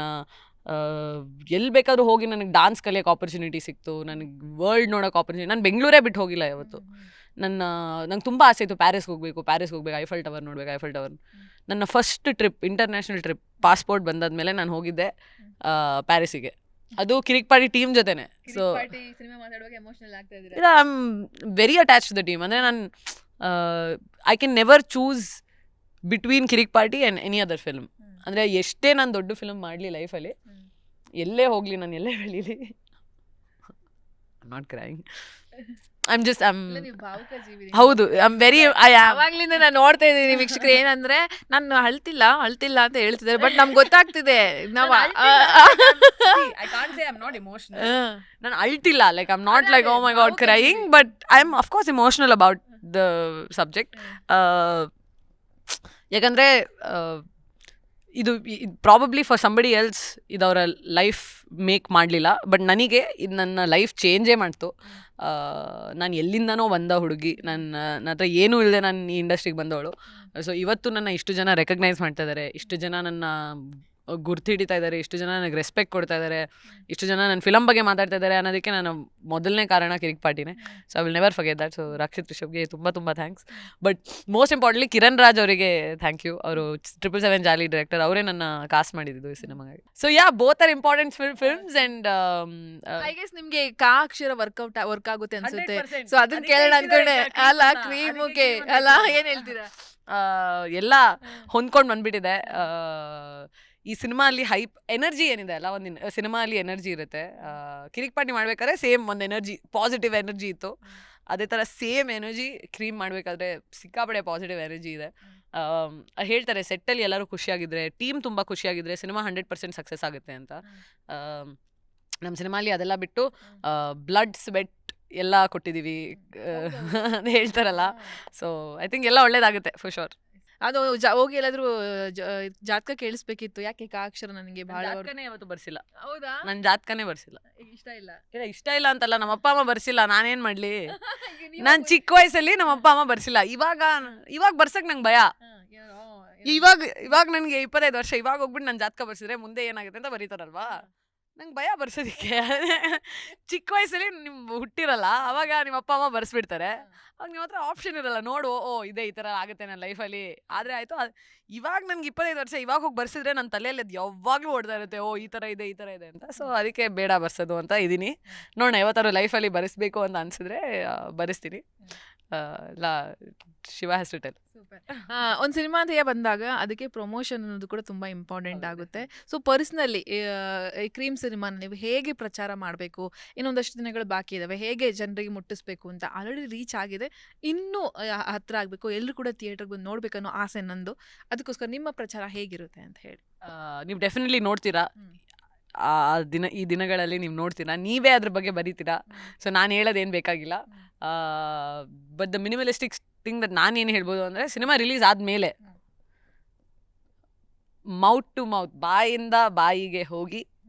ಎಲ್ಲಿ ಬೇಕಾದ್ರೂ ಹೋಗಿ ನನಗೆ ಡಾನ್ಸ್ ಕಲಿಯೋಕ್ಕೆ ಆಪರ್ಚುನಿಟಿ ಸಿಕ್ತು, ನನಗೆ ವರ್ಲ್ಡ್ ನೋಡೋಕೆ ಆಪರ್ಚುನಿಟಿ. ನಾನು ಬೆಂಗಳೂರೇ ಬಿಟ್ಟು ಹೋಗಿಲ್ಲ ಯಾವತ್ತು. ನಂಗೆ ತುಂಬ ಆಸೆ ಇತ್ತು ಪ್ಯಾರಿಸ್ಗೆ ಹೋಗಬೇಕು, ಐಫಲ್ ಟವರ್ ನೋಡಬೇಕು. ನನ್ನ first trip, international trip, passport ಬಂದಾದ್ಮೇಲೆ ನಾನು ಹೋಗಿದ್ದೆ ಪ್ಯಾರಿಸಿಗೆ, ಅದು ಕಿರಿಕ್ ಪಾರ್ಟಿ ಟೀಮ್ ಜೊತೆನೆ. So I am very attach to the team. ಅಂದರೆ ನಾನು I can never choose between Kirik Party and any other film. ಅಂದರೆ ಎಷ್ಟೇ ನಾನು ದೊಡ್ಡ ಫಿಲ್ಮ್ ಮಾಡಲಿ ಲೈಫಲ್ಲಿ, ಎಲ್ಲೇ ಹೋಗಲಿ, ನಾನು ಎಲ್ಲೇ ಬೆಳೀಲಿ, ನಾಟ್ ಕ್ರೈಯಿಂಗ್, ಹೌದು, ಅವಾಗ್ಲಿಂದ ನಾನು ನೋಡ್ತಾ ಇದ್ದೀನಿ ವೀಕ್ಷಕರು, ಏನಂದ್ರೆ ನಾನು ಅಳ್ತಿಲ್ಲ ಅಂತ ಹೇಳ್ತಿದ್ದಾರೆ, ಬಟ್ ನಮ್ಗೆ ಗೊತ್ತಾಗ್ತಿದೆ ನಾವು ನಾನು ಅಳ್ತಿಲ್ಲ. Like I am not like oh my God crying, but I am of course emotional about the subject. ಯಾಕಂದರೆ ಇದು ಪ್ರಾಬಬ್ಲಿ ಫಾರ್ ಸಂಬಡಿ ಎಲ್ಸ್ ಇದು ಅವರ ಲೈಫ್ ಮೇಕ್ ಮಾಡಲಿಲ್ಲ, ಬಟ್ ನನಗೆ ಇದು ನನ್ನ ಲೈಫ್ ಚೇಂಜೇ ಮಾಡ್ತು. ನಾನು ಎಲ್ಲಿಂದನೋ ಬಂದ ಹುಡುಗಿ, ನನ್ನ ಹತ್ರ ಏನೂ ಇಲ್ಲದೆ ನಾನು ಈ ಇಂಡಸ್ಟ್ರಿಗೆ ಬಂದವಳು. ಸೊ ಇವತ್ತು ನನ್ನ ಇಷ್ಟು ಜನ ರೆಕಗ್ನೈಸ್ ಮಾಡ್ತಾ ಇದ್ದಾರೆ, ಇಷ್ಟು ಜನ ನನ್ನ ಗುರ್ತಿಡಿತಾ ಇದ್ದಾರೆ, ಇಷ್ಟು ಜನ ನನಗೆ ರೆಸ್ಪೆಕ್ಟ್ ಕೊಡ್ತಾ ಇದ್ದಾರೆ, ಇಷ್ಟು ಜನ ನನ್ನ ಫಿಲಮ್ ಬಗ್ಗೆ ಮಾತಾಡ್ತಾ ಇದ್ದಾರೆ ಅನ್ನೋದಕ್ಕೆ ನಾನು ಮೊದಲನೇ ಕಾರಣ ಕಿರಿಕ್ ಪಾರ್ಟಿನೇ. So I will never forget that. So Rakshit ರಿಷಬ್ಗೆ ತುಂಬ thanks. But most importantly Kiran Raj ಅವರಿಗೆ ಥ್ಯಾಂಕ್ ಯು. ಅವರು 777 ಜಾಲಿ ಡೈರೆಕ್ಟರ್, ಅವರೇ ನನ್ನ ಕಾಸ್ಟ್ ಮಾಡಿದ್ದು ಈ ಸಿನಿಮಾಗೆ. So both are important films and I guess ನಿಮ್ಗೆ ಕಾ ಅಕ್ಷರ ವರ್ಕ್ ಆಗುತ್ತೆ ಅನ್ಸುತ್ತೆ. ಸೊ ಅದನ್ನ ಕೇಳೋಣ ಅನ್ಕೊಂಡೆ. ಅಲ್ಲ ಕ್ರೀಮ್ಗೆ ಅಲ್ಲ, ಏನ್ ಹೇಳ್ತೀರಾ? ಎಲ್ಲ ಹೊಂದ್ಕೊಂಡು ಬಂದ್ಬಿಟ್ಟಿದೆ. ಈ ಸಿನಿಮಾ ಅಲ್ಲಿ ಹೈಪ್ ಎನರ್ಜಿ ಏನಿದೆ ಅಲ್ಲ, ಒಂದು ಸಿನಿಮಾ ಅಲ್ಲಿ ಎನರ್ಜಿ ಇರುತ್ತೆ. ಕಿರಿಕ್ ಪಾರ್ಟಿ ಮಾಡ್ಬೇಕಾದ್ರೆ ಸೇಮ್ ಒಂದು ಎನರ್ಜಿ, ಪಾಸಿಟಿವ್ ಎನರ್ಜಿ ಇತ್ತು. ಅದೇ ಥರ ಸೇಮ್ ಎನರ್ಜಿ ಕ್ರೀಮ್ ಮಾಡಬೇಕಾದ್ರೆ ಸಿಕ್ಕಾಪಡೆ ಪಾಸಿಟಿವ್ ಎನರ್ಜಿ ಇದೆ. ಹೇಳ್ತಾರೆ ಸೆಟ್ಟಲ್ಲಿ ಎಲ್ಲರೂ ಖುಷಿಯಾಗಿದ್ರೆ, ಟೀಮ್ ತುಂಬ ಖುಷಿಯಾಗಿದ್ರೆ ಸಿನಿಮಾ 100% ಸಕ್ಸಸ್ ಆಗುತ್ತೆ ಅಂತ. ನಮ್ಮ ಸಿನಿಮಾಲಿ ಅದೆಲ್ಲ ಬಿಟ್ಟು ಬ್ಲಡ್ ಸ್ವೆಟ್ ಎಲ್ಲ ಕೊಟ್ಟಿದ್ದೀವಿ ಅಂತ ಹೇಳ್ತಾರಲ್ಲ. ಸೊ ಐ ಥಿಂಕ್ ಎಲ್ಲ ಒಳ್ಳೇದಾಗುತ್ತೆ ಫಾರ್ ಶೋರ್. ಅದು ಹೋಗಿ ಎಲ್ಲಾದ್ರೂ ಜಾತಕ ಕೇಳಿಸ್ಬೇಕಿತ್ತು, ಯಾಕೆ ಕಾ ಅಕ್ಷರ ನನಗೆ ಬಹಳ ಯಾವತ್ತು ಬರ್ಸಿಲ್ಲ. ಹೌದಾ? ನನ್ನ ಜಾತಕನೇ ಬರ್ಸಿಲ್ಲ. ಇಷ್ಟ ಇಲ್ಲ ಅಂತಲ್ಲ, ನಮ್ಮ ಅಪ್ಪ ಅಮ್ಮ ಬರ್ಸಿಲ್ಲ, ನಾನೇನ್ ಮಾಡ್ಲಿ? ನಾನ್ ಚಿಕ್ಕ ವಯಸ್ಸಲ್ಲಿ ನಮ್ಮ ಅಪ್ಪ ಅಮ್ಮ ಬರ್ಸಿಲ್ಲ. ಇವಾಗ ಬರ್ಸಕ್ ನಂಗೆ ಭಯ. ಇವಾಗ ನನಗೆ 25 ವರ್ಷ, ಇವಾಗ ಹೋಗ್ಬಿಟ್ಟು ನನ್ನ ಜಾತಕ ಬರ್ಸಿದ್ರೆ ಮುಂದೆ ಏನಾಗುತ್ತೆ ಅಂತ ಬರೀತಾರಲ್ವಾ, ನಂಗೆ ಭಯ ಬರ್ಸೋದಿಕ್ಕೆ. ಚಿಕ್ಕ ವಯಸ್ಸಲ್ಲಿ ಹುಟ್ಟಿರಲ್ಲ, ಅವಾಗ ನಿಮ್ಮ ಅಪ್ಪ ಅಮ್ಮ ಬರ್ಸ್ಬಿಡ್ತಾರೆ, ಅವಾಗ ನಿಮ್ಮ ಹತ್ರ ಆಪ್ಷನ್ ಇರಲ್ಲ, ನೋಡು ಇದೇ ಈ ಥರ ಆಗುತ್ತೆ ನನ್ನ ಲೈಫಲ್ಲಿ. ಆದರೆ ಆಯಿತು, ಇವಾಗ ನನಗೆ 25 ವರ್ಷ, ಇವಾಗ ಹೋಗಿ ಬರ್ಸಿದ್ರೆ ನನ್ನ ತಲೆಯಲ್ಲಿ ಅದು ಯಾವಾಗಲೂ ಓಡ್ತಾ ಇರುತ್ತೆ, ಈ ಥರ ಇದೆ ಅಂತ. ಸೊ ಅದಕ್ಕೆ ಬೇಡ ಬರ್ಸೋದು ಅಂತ ಇದ್ದೀನಿ. ನೋಡೋಣ, ಯಾವತ್ತಾರು ಲೈಫಲ್ಲಿ ಬರೆಸ್ಬೇಕು ಅಂತ ಅನಿಸಿದ್ರೆ ಬರೆಸ್ತೀನಿ. ಇಲ್ಲ, ಶಿವ ಹ್ಯಾಸ್ ಟು ಟೆಲ್. ಒಂದು ಸಿನಿಮಾ ಅಂತ ಬಂದಾಗ ಅದಕ್ಕೆ ಪ್ರಮೋಷನ್ ಅನ್ನೋದು ಕೂಡ ತುಂಬ ಇಂಪಾರ್ಟೆಂಟ್ ಆಗುತ್ತೆ. ಸೊ ಪರ್ಸ್ನಲಿ ಈ ಕ್ರೀಮ್ ಸಿನಿಮಾನ ನೀವು ಹೇಗೆ ಪ್ರಚಾರ ಮಾಡಬೇಕು, ಇನ್ನೊಂದಷ್ಟು ದಿನಗಳು ಬಾಕಿ ಇದ್ದಾವೆ, ಹೇಗೆ ಜನರಿಗೆ ಮುಟ್ಟಿಸ್ಬೇಕು ಅಂತ ಆಲ್ರೆಡಿ ರೀಚ್ ಆಗಿದೆ, ಇನ್ನೂ ಹತ್ರ ಆಗಬೇಕು, ಎಲ್ಲರೂ ಕೂಡ ಥಿಯೇಟರ್ಗೆ ಬಂದು ನೋಡ್ಬೇಕನ್ನೋ ಆಸೆ ನಂದು. ಅದಕ್ಕೋಸ್ಕರ ನಿಮ್ಮ ಪ್ರಚಾರ ಹೇಗಿರುತ್ತೆ ಅಂತ ಹೇಳಿ. ನೀವು ಡೆಫಿನೆಟ್ಲಿ ನೋಡ್ತೀರಾ, ಈ ದಿನಗಳಲ್ಲಿ ನೀವು ನೋಡ್ತೀರಾ, ನೀವೇ ಅದ್ರ ಬಗ್ಗೆ ಬರೀತೀರಾ. ಸೊ ನಾನು ಹೇಳೋದೇನು ಬೇಕಾಗಿಲ್ಲ. But the minimalistic thing that ನಾನೇನು ಹೇಳ್ಬೋದು ಅಂದರೆ, ಸಿನಿಮಾ ರಿಲೀಸ್ ಆದಮೇಲೆ ಮೌತ್ ಟು ಮೌತ್, ಬಾಯಿಂದ ಬಾಯಿಗೆ ಹೋಗಿ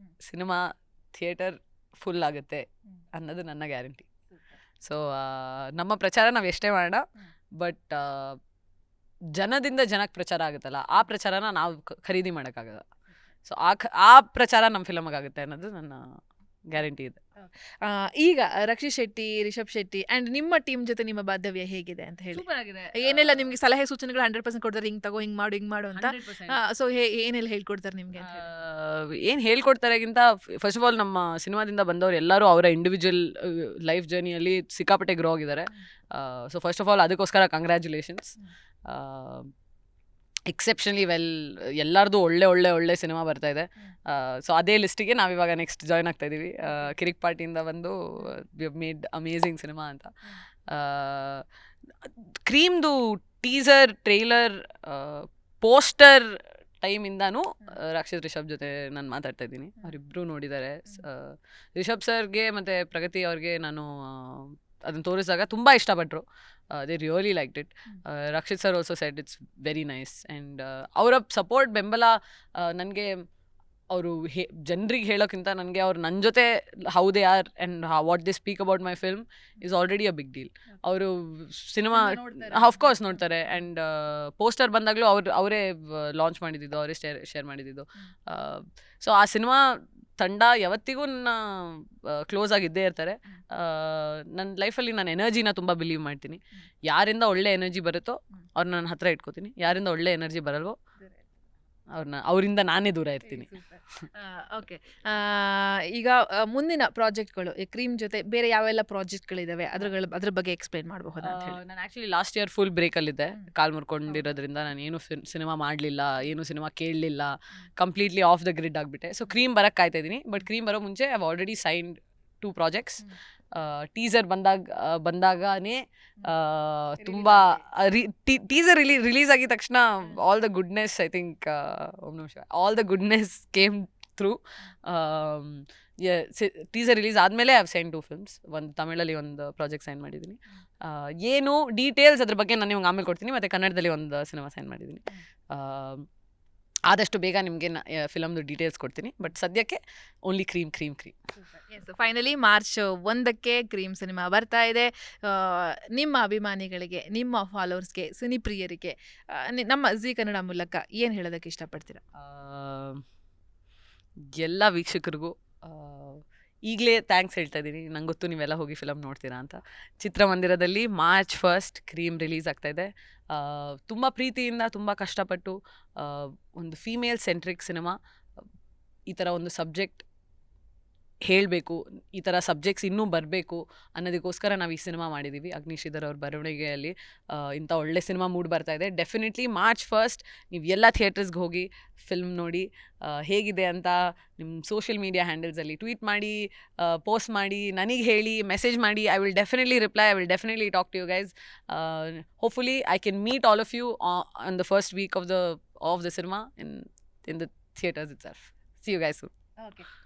ಸಿನಿಮಾ ಥಿಯೇಟರ್ ಫುಲ್ ಆಗುತ್ತೆ ಅನ್ನೋದು ನನ್ನ ಗ್ಯಾರಂಟಿ. ಸೊ ನಮ್ಮ ಪ್ರಚಾರ ನಾವು ಎಷ್ಟೇ ಮಾಡೋಣ, ಬಟ್ ಜನದಿಂದ ಜನಕ್ಕೆ ಪ್ರಚಾರ ಆಗುತ್ತಲ್ಲ, ಆ ಪ್ರಚಾರನ ನಾವು ಖರೀದಿ ಮಾಡೋಕ್ಕಾಗಲ್ಲ. ಸೊ ಆ ಪ್ರಚಾರ ನಮ್ಮ ಫಿಲಮ್ಗಾಗುತ್ತೆ ಅನ್ನೋದು ನನ್ನ ಗ್ಯಾರಂಟಿ ಇದೆ. ಈಗ ರಕ್ಷಿತ್ ಶೆಟ್ಟಿ, ರಿಷಬ್ ಶೆಟ್ಟಿ ಅಂಡ್ ನಿಮ್ಮ ಟೀಮ್ ಜೊತೆ ನಿಮ್ಮ ಬಾಂಧವ್ಯ ಹೇಗಿದೆ ಅಂತ ಹೇಳಿ? ಸೂಪರ್ ಆಗಿದೆ. ಏನೆಲ್ಲ ನಿಮ್ಗೆ ಸಲಹೆ ಸೂಚನೆಗಳು 100% ಕೊಡ್ತಾರೆ, ಹಿಂಗ್ ತಗೋ, ಹಿಂಗ್ ಮಾಡು ಅಂತ. ಸೊ ಏನೆಲ್ಲ ಹೇಳ್ಕೊಡ್ತಾರೆ ನಿಮ್ಗೆ ಅಂತ ಹೇಳಿ? ಏನು ಹೇಳ್ಕೊಡ್ತಾರೆಗಿಂತ ಫಸ್ಟ್ ಆಫ್ ಆಲ್ ನಮ್ಮ ಸಿನಿಮಾದಿಂದ ಬಂದವರು ಎಲ್ಲರೂ ಅವರ ಇಂಡಿವಿಜುವಲ್ ಲೈಫ್ ಜರ್ನಿಯಲ್ಲಿ ಸಿಕ್ಕಾಪಟ್ಟೆ ಗ್ರೋ ಆಗಿದ್ದಾರೆ. ಸೊ ಫಸ್ಟ್ ಆಫ್ ಆಲ್ ಅದಕ್ಕೋಸ್ಕರ ಕಂಗ್ರ್ಯಾಚುಲೇಷನ್ಸ್. ಎಕ್ಸೆಪ್ಷನ್ಲಿ ವೆಲ್, ಎಲ್ಲರದು ಒಳ್ಳೆ ಸಿನಿಮಾ ಬರ್ತಾ ಇದೆ. ಸೊ ಅದೇ ಲಿಸ್ಟಿಗೆ ನಾವಿವಾಗ ನೆಕ್ಸ್ಟ್ ಜಾಯ್ನ್ ಆಗ್ತಾ ಇದ್ದೀವಿ. ಕಿರಿಕ್ ಪಾರ್ಟಿಯಿಂದ ಬಂದು we have made amazing cinema ಅಂತ. ಕ್ರೀಮ್ದು ಟೀಸರ್, ಟ್ರೈಲರ್, ಪೋಸ್ಟರ್ ಟೈಮಿಂದಾನು ರಕ್ಷಿತ್ ರಿಷಬ್ ಜೊತೆ ನಾನು ಮಾತಾಡ್ತಾ ಇದ್ದೀನಿ. ಅವರಿಬ್ಬರು ನೋಡಿದ್ದಾರೆ. ರಿಷಬ್ ಸರ್ಗೆ ಮತ್ತು ಪ್ರಗತಿ ಅವ್ರಿಗೆ ನಾನು ಅದನ್ನು ತೋರಿಸಿದಾಗ ತುಂಬ ಇಷ್ಟಪಟ್ಟರು. They really liked it. Rakshit sir also said it's very nice. And ಅವರ ಸಪೋರ್ಟ್, ಬೆಂಬಲ ನನಗೆ ಅವರು ಜನರಿಗೆ ಹೇಳೋಕ್ಕಿಂತ ನನಗೆ ಅವ್ರು ನನ್ನ ಜೊತೆ how they are and what they speak about my film is already a big deal. ಅವರು ಸಿನಿಮಾ ಆಫ್ಕೋರ್ಸ್ ನೋಡ್ತಾರೆ. ಆ್ಯಂಡ್ ಪೋಸ್ಟರ್ ಬಂದಾಗಲೂ ಅವರೇ ಲಾಂಚ್ ಮಾಡಿದ್ದು, ಅವರೇ ಶೇರ್ ಮಾಡಿದ್ದು. ಸೊ ಆ ಸಿನಿಮಾ ತಂಡ ಯಾವತ್ತಿಗೂ ನನ್ನ ಕ್ಲೋಸ್ ಆಗಿದ್ದೇ ಇರ್ತಾರೆ. ನನ್ನ ಲೈಫಲ್ಲಿ ನಾನು ಎನರ್ಜಿನ ತುಂಬ ಬಿಲೀವ್ ಮಾಡ್ತೀನಿ. ಯಾರಿಂದ ಒಳ್ಳೆ ಎನರ್ಜಿ ಬರುತ್ತೋ ಅವ್ರನ್ನ ನನ್ನ ಹತ್ರ ಇಟ್ಕೋತೀನಿ. ಯಾರಿಂದ ಒಳ್ಳೆ ಎನರ್ಜಿ ಬರಲ್ವೋ ಅವರಿಂದ ನಾನೇ ದೂರ ಇರ್ತೀನಿ. ಓಕೆ, ಈಗ ಮುಂದಿನ ಪ್ರಾಜೆಕ್ಟ್ಗಳು ಕ್ರೀಮ್ ಜೊತೆ ಬೇರೆ ಯಾವೆಲ್ಲ ಪ್ರಾಜೆಕ್ಟ್ಗಳಿದಾವೆ ಅದ್ರ ಬಗ್ಗೆ ಎಕ್ಸ್ಪ್ಲೈನ್ ಮಾಡಬಹುದು ಅಂತ ಹೇಳಿ? ನಾನು ಆ್ಯಕ್ಚುಲಿ ಲಾಸ್ಟ್ ಇಯರ್ ಫುಲ್ ಬ್ರೇಕಲ್ಲಿದ್ದೆ. ಕಾಲು ಮುರ್ಕೊಂಡಿರೋದ್ರಿಂದ ನಾನು ಏನು ಸಿನಿಮಾ ಮಾಡಲಿಲ್ಲ, ಏನು ಸಿನಿಮಾ ಕೇಳಲಿಲ್ಲ, ಕಂಪ್ಲೀಟ್ಲಿ ಆಫ್ ದ ಗ್ರಿಡ್ ಆಗಿಬಿಟ್ಟೆ. ಸೊ ಕ್ರೀಮ್ ಬರೋಕ್ಕೆ ಕಾಯ್ತಾ ಇದ್ದೀನಿ. ಬಟ್ ಕ್ರೀಮ್ ಬರೋ ಮುಂಚೆ I have already signed 2 projects. Teaser ಬಂದಾಗನೇ ತುಂಬ ಟೀಸರ್ ರಿಲೀಸ್ ಆಗಿದ ತಕ್ಷಣ all the goodness, I think all the goodness came through. Teaser release ಆದಮೇಲೆ ಐ ಹವ್ ಸೈನ್ 2 ಫಿಲ್ಮ್ಸ್. ಒಂದು ತಮಿಳಲ್ಲಿ ಒಂದು ಪ್ರಾಜೆಕ್ಟ್ ಸೈನ್ ಮಾಡಿದ್ದೀನಿ. ಏನು ಡೀಟೇಲ್ಸ್ ಅದ್ರ ಬಗ್ಗೆ ನಾನು ನಿಮ್ಗೆ ಆಮೇಲೆ ಕೊಡ್ತೀನಿ. ಮತ್ತು ಕನ್ನಡದಲ್ಲಿ ಒಂದು ಸಿನಿಮಾ ಸೈನ್ ಮಾಡಿದ್ದೀನಿ. ಆದಷ್ಟು ಬೇಗ ನಿಮಗೆ ಫಿಲಮ್ದು ಡೀಟೇಲ್ಸ್ ಕೊಡ್ತೀನಿ. ಬಟ್ ಸದ್ಯಕ್ಕೆ ಓನ್ಲಿ ಕ್ರೀಮ್. ಫೈನಲಿ ಮಾರ್ಚ್ 1ಕ್ಕೆ ಕ್ರೀಮ್ ಸಿನಿಮಾ ಬರ್ತಾ ಇದೆ. ನಿಮ್ಮ ಅಭಿಮಾನಿಗಳಿಗೆ, ನಿಮ್ಮ ಫಾಲೋವರ್ಸ್ಗೆ, ಸಿನಿಪ್ರಿಯರಿಗೆ ನಮ್ಮ ಜೀ ಕನ್ನಡ ಮೂಲಕ ಏನು ಹೇಳೋದಕ್ಕೆ ಇಷ್ಟಪಡ್ತೀರಾ? ಎಲ್ಲ ವೀಕ್ಷಕರಿಗೂ ಈಗಲೇ ಥ್ಯಾಂಕ್ಸ್ ಹೇಳ್ತಾ ಇದ್ದೀನಿ. ನಂಗೆ ಗೊತ್ತು ನೀವೆಲ್ಲ ಹೋಗಿ ಫಿಲಮ್ ನೋಡ್ತೀರಾ ಅಂತ. ಚಿತ್ರಮಂದಿರದಲ್ಲಿ ಮಾರ್ಚ್ 1 ಕ್ರೀಮ್ ರಿಲೀಸ್ ಆಗ್ತಾಯಿದೆ. ತುಂಬ ಪ್ರೀತಿಯಿಂದ, ತುಂಬ ಕಷ್ಟಪಟ್ಟು ಒಂದು ಫೀಮೇಲ್ ಸೆಂಟ್ರಿಕ್ ಸಿನಿಮಾ, ಈ ಥರ ಒಂದು ಸಬ್ಜೆಕ್ಟ್ ಹೇಳಬೇಕು, ಈ ಥರ ಸಬ್ಜೆಕ್ಟ್ಸ್ ಇನ್ನೂ ಬರಬೇಕು ಅನ್ನೋದಕ್ಕೋಸ್ಕರ ನಾವು ಈ ಸಿನಿಮಾ ಮಾಡಿದ್ದೀವಿ. ಅಗ್ನಿಶ್ರೀಧರ್ ಅವ್ರ ಬರವಣಿಗೆಯಲ್ಲಿ ಇಂಥ ಒಳ್ಳೆ ಸಿನಿಮಾ ಮೂಡ್ ಬರ್ತಾ ಇದೆ. ಡೆಫಿನೆಟ್ಲಿ ಮಾರ್ಚ್ 1 ನೀವು ಎಲ್ಲ ಥಿಯೇಟರ್ಸ್ಗೆ ಹೋಗಿ ಫಿಲ್ಮ್ ನೋಡಿ. ಹೇಗಿದೆ ಅಂತ ನಿಮ್ಮ ಸೋಷಿಯಲ್ ಮೀಡಿಯಾ ಹ್ಯಾಂಡಲ್ಸಲ್ಲಿ ಟ್ವೀಟ್ ಮಾಡಿ, ಪೋಸ್ಟ್ ಮಾಡಿ, ನನಗೆ ಹೇಳಿ, ಮೆಸೇಜ್ ಮಾಡಿ. I will definitely reply. I will definitely talk to you guys. Hopefully I can meet all of you on the first week of the cinema in the theatres itself. See you guys soon.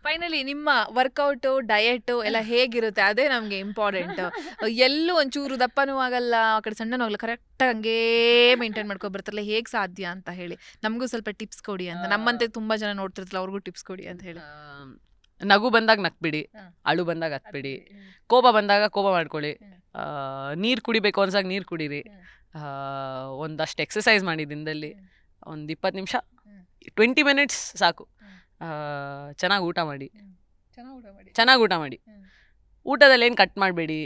Finally ನಿಮ್ಮ workout, diet ಎಲ್ಲ ಹೇಗಿರುತ್ತೆ ಅದೇ ನಮಗೆ important. ಎಲ್ಲೂ ಒಂಚೂರು ದಪ್ಪನೂ ಆಗಲ್ಲ, ಆ ಕಡೆ ಸಣ್ಣನೂ ಆಗಲ್ಲ, ಕರೆಕ್ಟಾಗಿ ಹಂಗೇ ಮೇಂಟೈನ್ ಮಾಡ್ಕೊ ಬರ್ತಾರಲ್ಲ, ಹೇಗೆ ಸಾಧ್ಯ ಅಂತ ಹೇಳಿ ನಮಗೂ ಸ್ವಲ್ಪ ಟಿಪ್ಸ್ ಕೊಡಿ ಅಂತ. ನಮ್ಮಂತೆ ತುಂಬ ಜನ ನೋಡ್ತಿರ್ತಾರಲ್ಲ, ಅವ್ರಿಗೂ ಟಿಪ್ಸ್ ಕೊಡಿ ಅಂತ ಹೇಳಿ. ನಗು ಬಂದಾಗ ನಕ್ಬಿಡಿ, ಅಳು ಬಂದಾಗ ಹತ್ಬಿಡಿ, ಕೋಪ ಬಂದಾಗ ಕೋಪ ಮಾಡ್ಕೊಳ್ಳಿ, ನೀರು ಕುಡಿಬೇಕು ಅನ್ಸಾಗ ನೀರು ಕುಡೀರಿ, ಒಂದಷ್ಟು ಎಕ್ಸಸೈಸ್ ಮಾಡಿ ದಿನದಲ್ಲಿ ಒಂದು 20 ನಿಮಿಷ, 20 ಮಿನಿಟ್ಸ್ ಸಾಕು. ಚೆನ್ನಾಗಿ ಊಟ ಮಾಡಿ. ಊಟದಲ್ಲಿ ಏನು ಕಟ್ ಮಾಡಬೇಡಿ.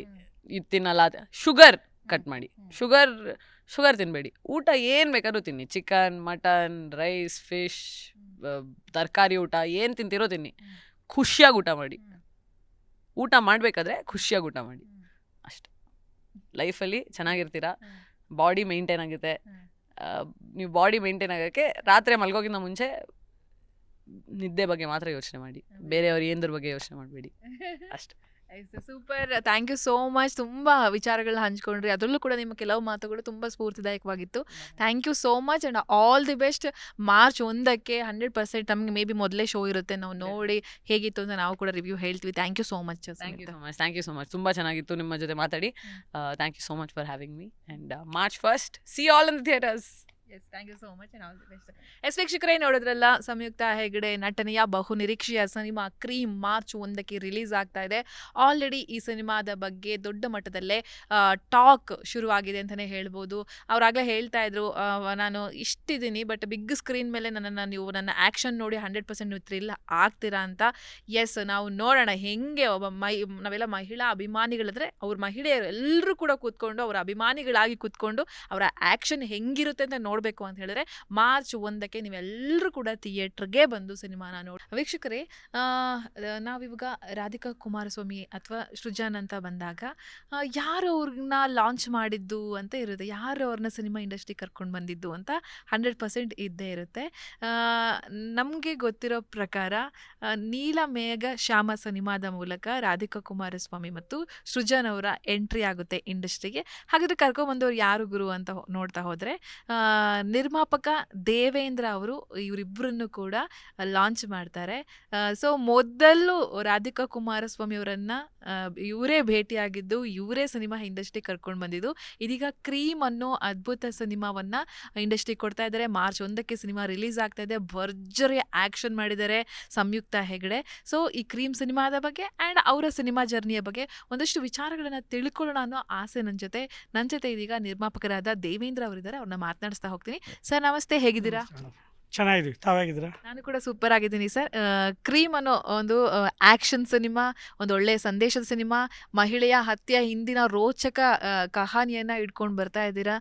ಇದು ತಿನ್ನಲ್ಲ, ಶುಗರ್ ಕಟ್ ಮಾಡಿ. ಶುಗರ್ ತಿನ್ನಬೇಡಿ. ಊಟ ಏನು ಬೇಕಾದ್ರೂ ತಿನ್ನಿ. ಚಿಕನ್, ಮಟನ್, ರೈಸ್, ಫಿಶ್, ತರಕಾರಿ ಊಟ ಏನು ತಿಂತಿರೋ ತಿನ್ನಿ. ಖುಷಿಯಾಗಿ ಊಟ ಮಾಡಿ. ಊಟ ಮಾಡಬೇಕಾದ್ರೆ ಖುಷಿಯಾಗಿ ಊಟ ಮಾಡಿ. ಅಷ್ಟೆ. ಲೈಫಲ್ಲಿ ಚೆನ್ನಾಗಿರ್ತೀರ. ಬಾಡಿ ಮೇಂಟೈನ್ ಆಗುತ್ತೆ. ನೀವು ಬಾಡಿ ಮೇಂಟೈನ್ ಆಗೋಕ್ಕೆ ರಾತ್ರಿ ಮಲ್ಗೋಕ್ಕಿಂತ ಮುಂಚೆ ನಿದ್ದೆ ಬಗ್ಗೆ ಮಾತ್ರ ಯೋಚನೆ ಮಾಡಿ. ಬೇರೆಯವ್ರು ಏನದ್ರ ಬಗ್ಗೆ ಯೋಚನೆ ಮಾಡಬೇಡಿ. ಅಷ್ಟೆ. Super, thank you so much. ತುಂಬ ವಿಚಾರಗಳನ್ನ ಹಂಚ್ಕೊಂಡ್ರಿ. ಅದರಲ್ಲೂ ಕೂಡ ನಿಮ್ಮ ಕೆಲವು ಮಾತುಗಳು ತುಂಬ ಸ್ಫೂರ್ತಿದಾಯಕವಾಗಿತ್ತು. Thank you so much and all the best. March 1ಕ್ಕೆ 100% ನಮಗೆ ಮೇ ಬಿ ಮೊದಲೇ ಶೋ ಇರುತ್ತೆ. ನಾವು ನೋಡಿ ಹೇಗಿತ್ತು ಅಂತ ನಾವು ಕೂಡ ರಿವ್ಯೂ ಹೇಳ್ತೀವಿ. Thank you so much. Thank you so much. ತುಂಬ ಚೆನ್ನಾಗಿತ್ತು ನಿಮ್ಮ ಜೊತೆ ಮಾತಾಡಿ. Thank you so much for having me. And March 1 see all in the theatres. Yes, thank you so much and all the best. Yes ವೀಕ್ಷಕರೇ, ನೋಡಿದ್ರಲ್ಲ, ಸಂಯುಕ್ತ ಹೆಗಡೆ ನಟನೆಯ ಬಹುನಿರೀಕ್ಷೆಯ ಸಿನಿಮಾ ಕ್ರೀಮ್ ಮಾರ್ಚ್ 1ಕ್ಕೆ ರಿಲೀಸ್ ಆಗ್ತಾ ಇದೆ. ಆಲ್ರೆಡಿ ಈ ಸಿನಿಮಾದ ಬಗ್ಗೆ ದೊಡ್ಡ ಮಟ್ಟದಲ್ಲೇ ಟಾಕ್ ಶುರುವಾಗಿದೆ ಅಂತಲೇ ಹೇಳ್ಬೋದು. ಅವರಾಗಲೇ ಹೇಳ್ತಾ ಇದ್ರು, ನಾನು ಇಷ್ಟಿದ್ದೀನಿ ಬಟ್ ಬಿಗ್ ಸ್ಕ್ರೀನ್ ಮೇಲೆ ನೀವು ನನ್ನ ಆ್ಯಕ್ಷನ್ ನೋಡಿ 100% ನೀವು ಥ್ರಿಲ್ ಆಗ್ತೀರಾ ಅಂತ. ಎಸ್, ನಾವು ನೋಡೋಣ ಹೆಂಗೆ ನಾವೆಲ್ಲ ಮಹಿಳಾ ಅಭಿಮಾನಿಗಳಿದ್ರೆ ಅವ್ರ ಮಹಿಳೆಯರು ಎಲ್ಲರೂ ಕೂಡ ಕೂತ್ಕೊಂಡು ಅವರ ಅಭಿಮಾನಿಗಳಾಗಿ ಕೂತ್ಕೊಂಡು ಅವರ ಆ್ಯಕ್ಷನ್ ಹೆಂಗಿರುತ್ತೆ ಅಂತ ನೋಡಬೇಕು ಅಂತ ಹೇಳಿದ್ರೆ ಮಾರ್ಚ್ 1ಕ್ಕೆ ನೀವೆಲ್ಲರೂ ಕೂಡ ಥಿಯೇಟ್ರಿಗೆ ಬಂದು ಸಿನಿಮಾನ ನೋಡಿ. ವೀಕ್ಷಕರೇ, ನಾವಿವಾಗ ರಾಧಿಕಾ ಕುಮಾರಸ್ವಾಮಿ ಅಥವಾ ಸೃಜನ್ ಅಂತ ಬಂದಾಗ ಯಾರು ಅವ್ರನ್ನ ಲಾಂಚ್ ಮಾಡಿದ್ದು ಅಂತ ಇರುತ್ತೆ, ಯಾರು ಅವ್ರನ್ನ ಸಿನಿಮಾ ಇಂಡಸ್ಟ್ರಿ ಕರ್ಕೊಂಡು ಬಂದಿದ್ದು ಅಂತ 100% ಇದ್ದೇ ಇರುತ್ತೆ. ನಮಗೆ ಗೊತ್ತಿರೋ ಪ್ರಕಾರ ನೀಲಮೇಘ ಶ್ಯಾಮ ಸಿನಿಮಾದ ಮೂಲಕ ರಾಧಿಕಾ ಕುಮಾರಸ್ವಾಮಿ ಮತ್ತು ಸೃಜನ್ ಅವರ ಎಂಟ್ರಿ ಆಗುತ್ತೆ ಇಂಡಸ್ಟ್ರಿಗೆ. ಹಾಗಾದರೆ ಕರ್ಕೊಂಬಂದವ್ರು ಯಾರು ಗುರು ಅಂತ ನೋಡ್ತಾ ಹೋದರೆ ನಿರ್ಮಾಪಕ ದೇವೇಂದ್ರ ಅವರು ಇವರಿಬ್ಬರನ್ನು ಕೂಡ ಲಾಂಚ್ ಮಾಡ್ತಾರೆ. ಸೊ ಮೊದಲು ರಾಧಿಕಾ ಕುಮಾರಸ್ವಾಮಿ ಅವರನ್ನು ಇವರೇ ಭೇಟಿಯಾಗಿದ್ದು, ಇವರೇ ಸಿನಿಮಾ ಇಂಡಸ್ಟ್ರಿ ಕರ್ಕೊಂಡು ಬಂದಿದ್ದು. ಇದೀಗ ಕ್ರೀಮ್ ಅನ್ನೋ ಅದ್ಭುತ ಸಿನಿಮಾವನ್ನು ಇಂಡಸ್ಟ್ರಿ ಕೊಡ್ತಾ ಇದ್ದಾರೆ. ಮಾರ್ಚ್ 1ಕ್ಕೆ ಸಿನಿಮಾ ರಿಲೀಸ್ ಆಗ್ತಾ ಇದೆ. ಭರ್ಜರಿ ಆ್ಯಕ್ಷನ್ ಮಾಡಿದ್ದಾರೆ ಸಂಯುಕ್ತ ಹೆಗಡೆ. ಸೊ ಈ ಕ್ರೀಮ್ ಸಿನಿಮಾದ ಬಗ್ಗೆ ಆ್ಯಂಡ್ ಅವರ ಸಿನಿಮಾ ಜರ್ನಿಯ ಬಗ್ಗೆ ಒಂದಷ್ಟು ವಿಚಾರಗಳನ್ನು ತಿಳ್ಕೊಳ್ಳೋಣ ಅನ್ನೋ ಆಸೆ ನನ್ನ ಜೊತೆ ಇದೀಗ ನಿರ್ಮಾಪಕರಾದ ದೇವೇಂದ್ರ ಅವರಿದ್ದಾರೆ. ಅವ್ರನ್ನ ಮಾತನಾಡಿಸ್ತಾ ಹೋಗ್ತೀನಿ. ಸರ್ ನಮಸ್ತೆ, ಹೇಗಿದ್ದೀರಾ? ಚೆನ್ನಾಗಿದ್ದೀವಿ, ತಾವಾಗಿದ್ದೀರಾ? ನಾನು ಕೂಡ ಸೂಪರ್ ಆಗಿದ್ದೀನಿ ಸರ್. ಕ್ರೀಮ್ ಅನ್ನೋ ಒಂದು ಆ್ಯಕ್ಷನ್ ಸಿನಿಮಾ, ಒಂದು ಒಳ್ಳೆಯ ಸಂದೇಶದ ಸಿನಿಮಾ, ಮಹಿಳೆಯ ಹತ್ಯೆ ಹಿಂದಿನ ರೋಚಕ ಕಹಾನಿಯನ್ನು ಇಟ್ಕೊಂಡು ಬರ್ತಾ ಇದ್ದೀರಾ.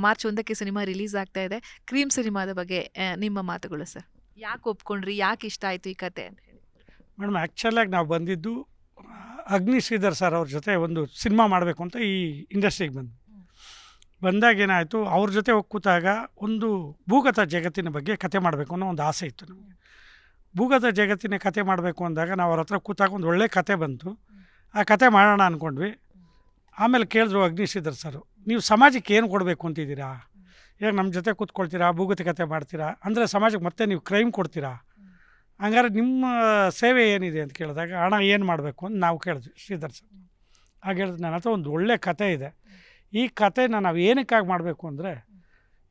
ಮಾರ್ಚ್ 1ಕ್ಕೆ ಸಿನಿಮಾ ರಿಲೀಸ್ ಆಗ್ತಾ ಇದೆ. ಕ್ರೀಮ್ ಸಿನಿಮಾದ ಬಗ್ಗೆ ನಿಮ್ಮ ಮಾತುಗಳು ಸರ್. ಯಾಕೆ ಒಪ್ಕೊಂಡ್ರಿ, ಯಾಕೆ ಇಷ್ಟ ಆಯಿತು ಈ ಕತೆ ಅಂತ ಹೇಳಿ? ಮೇಡಮ್, ಆ್ಯಕ್ಚುಲಾಗಿ ನಾವು ಬಂದಿದ್ದು ಅಗ್ನಿ ಶ್ರೀಧರ್ ಸರ್ ಅವ್ರ ಜೊತೆ ಒಂದು ಸಿನಿಮಾ ಮಾಡಬೇಕು ಅಂತ ಈ ಇಂಡಸ್ಟ್ರಿಗೆ ಬಂದಾಗ ಏನಾಯಿತು, ಅವ್ರ ಜೊತೆ ಹೋಗಿ ಕೂತಾಗ ಒಂದು ಭೂಗತ ಜಗತ್ತಿನ ಬಗ್ಗೆ ಕತೆ ಮಾಡಬೇಕು ಅನ್ನೋ ಒಂದು ಆಸೆ ಇತ್ತು ನಮಗೆ. ಭೂಗತ ಜಗತ್ತಿನ ಕತೆ ಮಾಡಬೇಕು ಅಂದಾಗ ನಾವು ಅವ್ರ ಹತ್ರ ಕೂತಾಗ ಒಂದು ಒಳ್ಳೆ ಕತೆ ಬಂತು. ಆ ಕತೆ ಮಾಡೋಣ ಅಂದ್ಕೊಂಡ್ವಿ. ಆಮೇಲೆ ಕೇಳಿದ್ರು ಅಗ್ನಿ ಶ್ರೀಧರ್ ಸರು, ನೀವು ಸಮಾಜಕ್ಕೆ ಏನು ಕೊಡಬೇಕು ಅಂತಿದ್ದೀರಾ? ಈಗ ನಮ್ಮ ಜೊತೆ ಕೂತ್ಕೊಳ್ತೀರಾ, ಭೂಗತ ಕತೆ ಮಾಡ್ತೀರಾ ಅಂದರೆ ಸಮಾಜಕ್ಕೆ ಮತ್ತೆ ನೀವು ಕ್ರೈಮ್ ಕೊಡ್ತೀರಾ, ಹಂಗಾರೆ ನಿಮ್ಮ ಸೇವೆ ಏನಿದೆ ಅಂತ ಕೇಳಿದಾಗ ಹಣ ಏನು ಮಾಡಬೇಕು ಅಂತ ನಾವು ಕೇಳಿದ್ವಿ ಶ್ರೀಧರ್ ಸರ್. ಹಾಗೆ ಹೇಳಿದ್ರು, ನನ್ನ ಹತ್ರ ಒಂದು ಒಳ್ಳೆ ಕತೆ ಇದೆ. ಈ ಕತೆನ ನಾವು ಏನಕ್ಕಾಗಿ ಮಾಡಬೇಕು ಅಂದರೆ,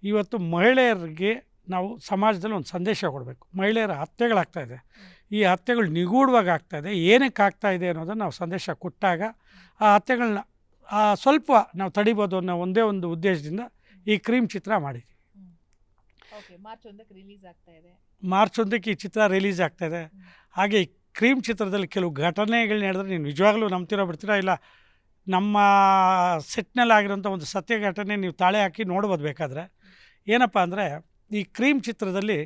ಇವತ್ತು ಮಹಿಳೆಯರಿಗೆ ನಾವು ಸಮಾಜದಲ್ಲಿ ಒಂದು ಸಂದೇಶ ಕೊಡಬೇಕು. ಮಹಿಳೆಯರ ಹತ್ಯೆಗಳಾಗ್ತಾಯಿದೆ, ಈ ಹತ್ಯೆಗಳು ನಿಗೂಢವಾಗಿ ಆಗ್ತಾಯಿದೆ, ಏನಕ್ಕೆ ಆಗ್ತಾಯಿದೆ ಅನ್ನೋದನ್ನು ನಾವು ಸಂದೇಶ ಕೊಟ್ಟಾಗ ಆ ಹತ್ಯೆಗಳನ್ನ ಸ್ವಲ್ಪ ನಾವು ತಡಿಬೋದು ಅನ್ನೋ ಒಂದೇ ಒಂದು ಉದ್ದೇಶದಿಂದ ಈ ಕ್ರೀಮ್ ಚಿತ್ರ ಮಾಡಿದ್ವಿ. ಮಾರ್ಚ್ 1ಕ್ಕೆ ರಿಲೀಸ್ ಆಗ್ತಾ ಇದೆ. ಮಾರ್ಚ್ 1ಕ್ಕೆ ಈ ಚಿತ್ರ ರಿಲೀಸ್ ಆಗ್ತಾಯಿದೆ. ಹಾಗೆ ಈ ಕ್ರೀಮ್ ಚಿತ್ರದಲ್ಲಿ ಕೆಲವು ಘಟನೆಗಳನ್ನ ಹೇಳಿದ್ರೆ ನೀವು ನಿಜವಾಗ್ಲೂ ನಂಬ್ತಿರೋ ಬಿಡ್ತೀರಾ ಇಲ್ಲ, ನಮ್ಮ ಸೆಟ್ನಲ್ಲಿ ಆಗಿರೋಂಥ ಒಂದು ಸತ್ಯ ಘಟನೆ ನೀವು ತಾಳೆ ಹಾಕಿ ನೋಡ್ಬೋದು ಬೇಕಾದರೆ. ಏನಪ್ಪ ಅಂದರೆ, ಈ ಕ್ರೀಮ್ ಚಿತ್ರದಲ್ಲಿ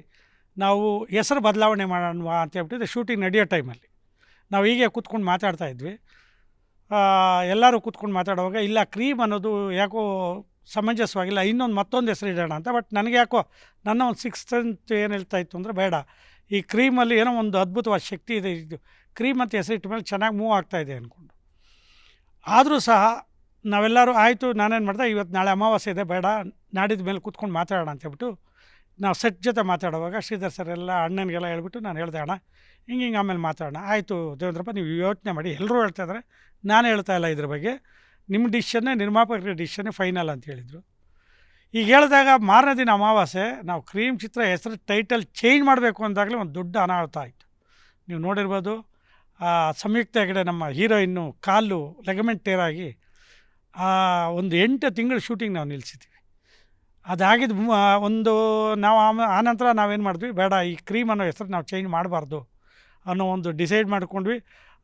ನಾವು ಹೆಸರು ಬದಲಾವಣೆ ಮಾಡೋಣ ಅಂತ ಹೇಳ್ಬಿಟ್ಟಿದ್ರೆ ಶೂಟಿಂಗ್ ನಡೆಯೋ ಟೈಮಲ್ಲಿ ನಾವು ಹೀಗೆ ಕೂತ್ಕೊಂಡು ಮಾತಾಡ್ತಾಯಿದ್ವಿ. ಎಲ್ಲರೂ ಕೂತ್ಕೊಂಡು ಮಾತಾಡುವಾಗ ಇಲ್ಲ ಕ್ರೀಮ್ ಅನ್ನೋದು ಯಾಕೋ ಸಮಂಜಸವಾಗಿಲ್ಲ, ಮತ್ತೊಂದು ಹೆಸರು ಇಡೋಣ ಅಂತ. ಬಟ್ ನನಗೆ ಯಾಕೋ ನನ್ನ ಒಂದು 6th ಸೆನ್ಸ್ ಏನು ಹೇಳ್ತಾ ಇತ್ತು ಅಂದರೆ, ಬೇಡ, ಈ ಕ್ರೀಮಲ್ಲಿ ಏನೋ ಒಂದು ಅದ್ಭುತವಾದ ಶಕ್ತಿ ಇದೆ, ಇದು ಕ್ರೀಮ್ ಅಂತ ಹೆಸರಿಟ್ಟ ಮೇಲೆ ಚೆನ್ನಾಗಿ ಮೂವ್ ಆಗ್ತಾಯಿದೆ ಅಂದ್ಕೊಂಡು. ಆದರೂ ಸಹ ನಾವೆಲ್ಲರೂ ಆಯಿತು, ನಾನೇನು ಮಾಡಿದೆ, ಇವತ್ತು ನಾಳೆ ಅಮಾವಾಸ್ಯೆ ಇದೆ, ಬೇಡ ನಾಡಿದ ಮೇಲೆ ಕೂತ್ಕೊಂಡು ಮಾತಾಡೋಣ ಅಂತ ಹೇಳ್ಬಿಟ್ಟು ನಾವು ಸೆಟ್ ಜೊತೆ ಮಾತಾಡುವಾಗ ಶ್ರೀಧರ್ ಸರ್ ಎಲ್ಲ ಅಣ್ಣನಿಗೆಲ್ಲ ಹೇಳ್ಬಿಟ್ಟು ನಾನು ಹೇಳಿದೆ, ಅಣ್ಣ ಹಿಂಗೆ ಆಮೇಲೆ ಮಾತಾಡೋಣ. ಆಯಿತು ದೇವೇಂದ್ರಪ್ಪ, ನೀವು ಯೋಚನೆ ಮಾಡಿ, ಎಲ್ಲರೂ ಹೇಳ್ತಾಯಿದ್ದಾರೆ, ನಾನು ಹೇಳ್ತಾ ಇಲ್ಲ ಇದ್ರ ಬಗ್ಗೆ, ನಿಮ್ಮ ಡಿಸಿಷನ್ನೇ, ನಿರ್ಮಾಪಕರ ಡಿಸಿಷನ್ನೇ ಫೈನಲ್ ಅಂತ ಹೇಳಿದರು. ಈಗ ಹೇಳಿದಾಗ ಮಾರನೇ ದಿನ ಅಮಾವಾಸ್ಯೆ ನಾವು ಕ್ರೀಮ್ ಚಿತ್ರ ಹೆಸರು ಟೈಟಲ್ ಚೇಂಜ್ ಮಾಡಬೇಕು ಅಂದಾಗಲೇ ಒಂದು ದೊಡ್ಡ ಅನಾಹುತ ಆಯಿತು. ನೀವು ನೋಡಿರ್ಬೋದು, ಸಂಯುಕ್ತ ಹೆಗಡೆ ನಮ್ಮ ಹೀರೋಯಿನ್ನು ಕಾಲು ಲೆಗಮೆಂಟ್ ಟೇರಾಗಿ ಒಂದು 8 ತಿಂಗಳು ಶೂಟಿಂಗ್ ನಾವು ನಿಲ್ಲಿಸಿದ್ವಿ. ಅದಾಗಿದ್ದು ನಾವು ಆನಂತರ ನಾವೇನು ಮಾಡಿದ್ವಿ, ಬೇಡ ಈ ಕ್ರೀಮ್ ಅನ್ನೋ ಹೆಸರು ನಾವು ಚೇಂಜ್ ಮಾಡಬಾರ್ದು ಅನ್ನೋ ಒಂದು ಡಿಸೈಡ್ ಮಾಡ್ಕೊಂಡ್ವಿ.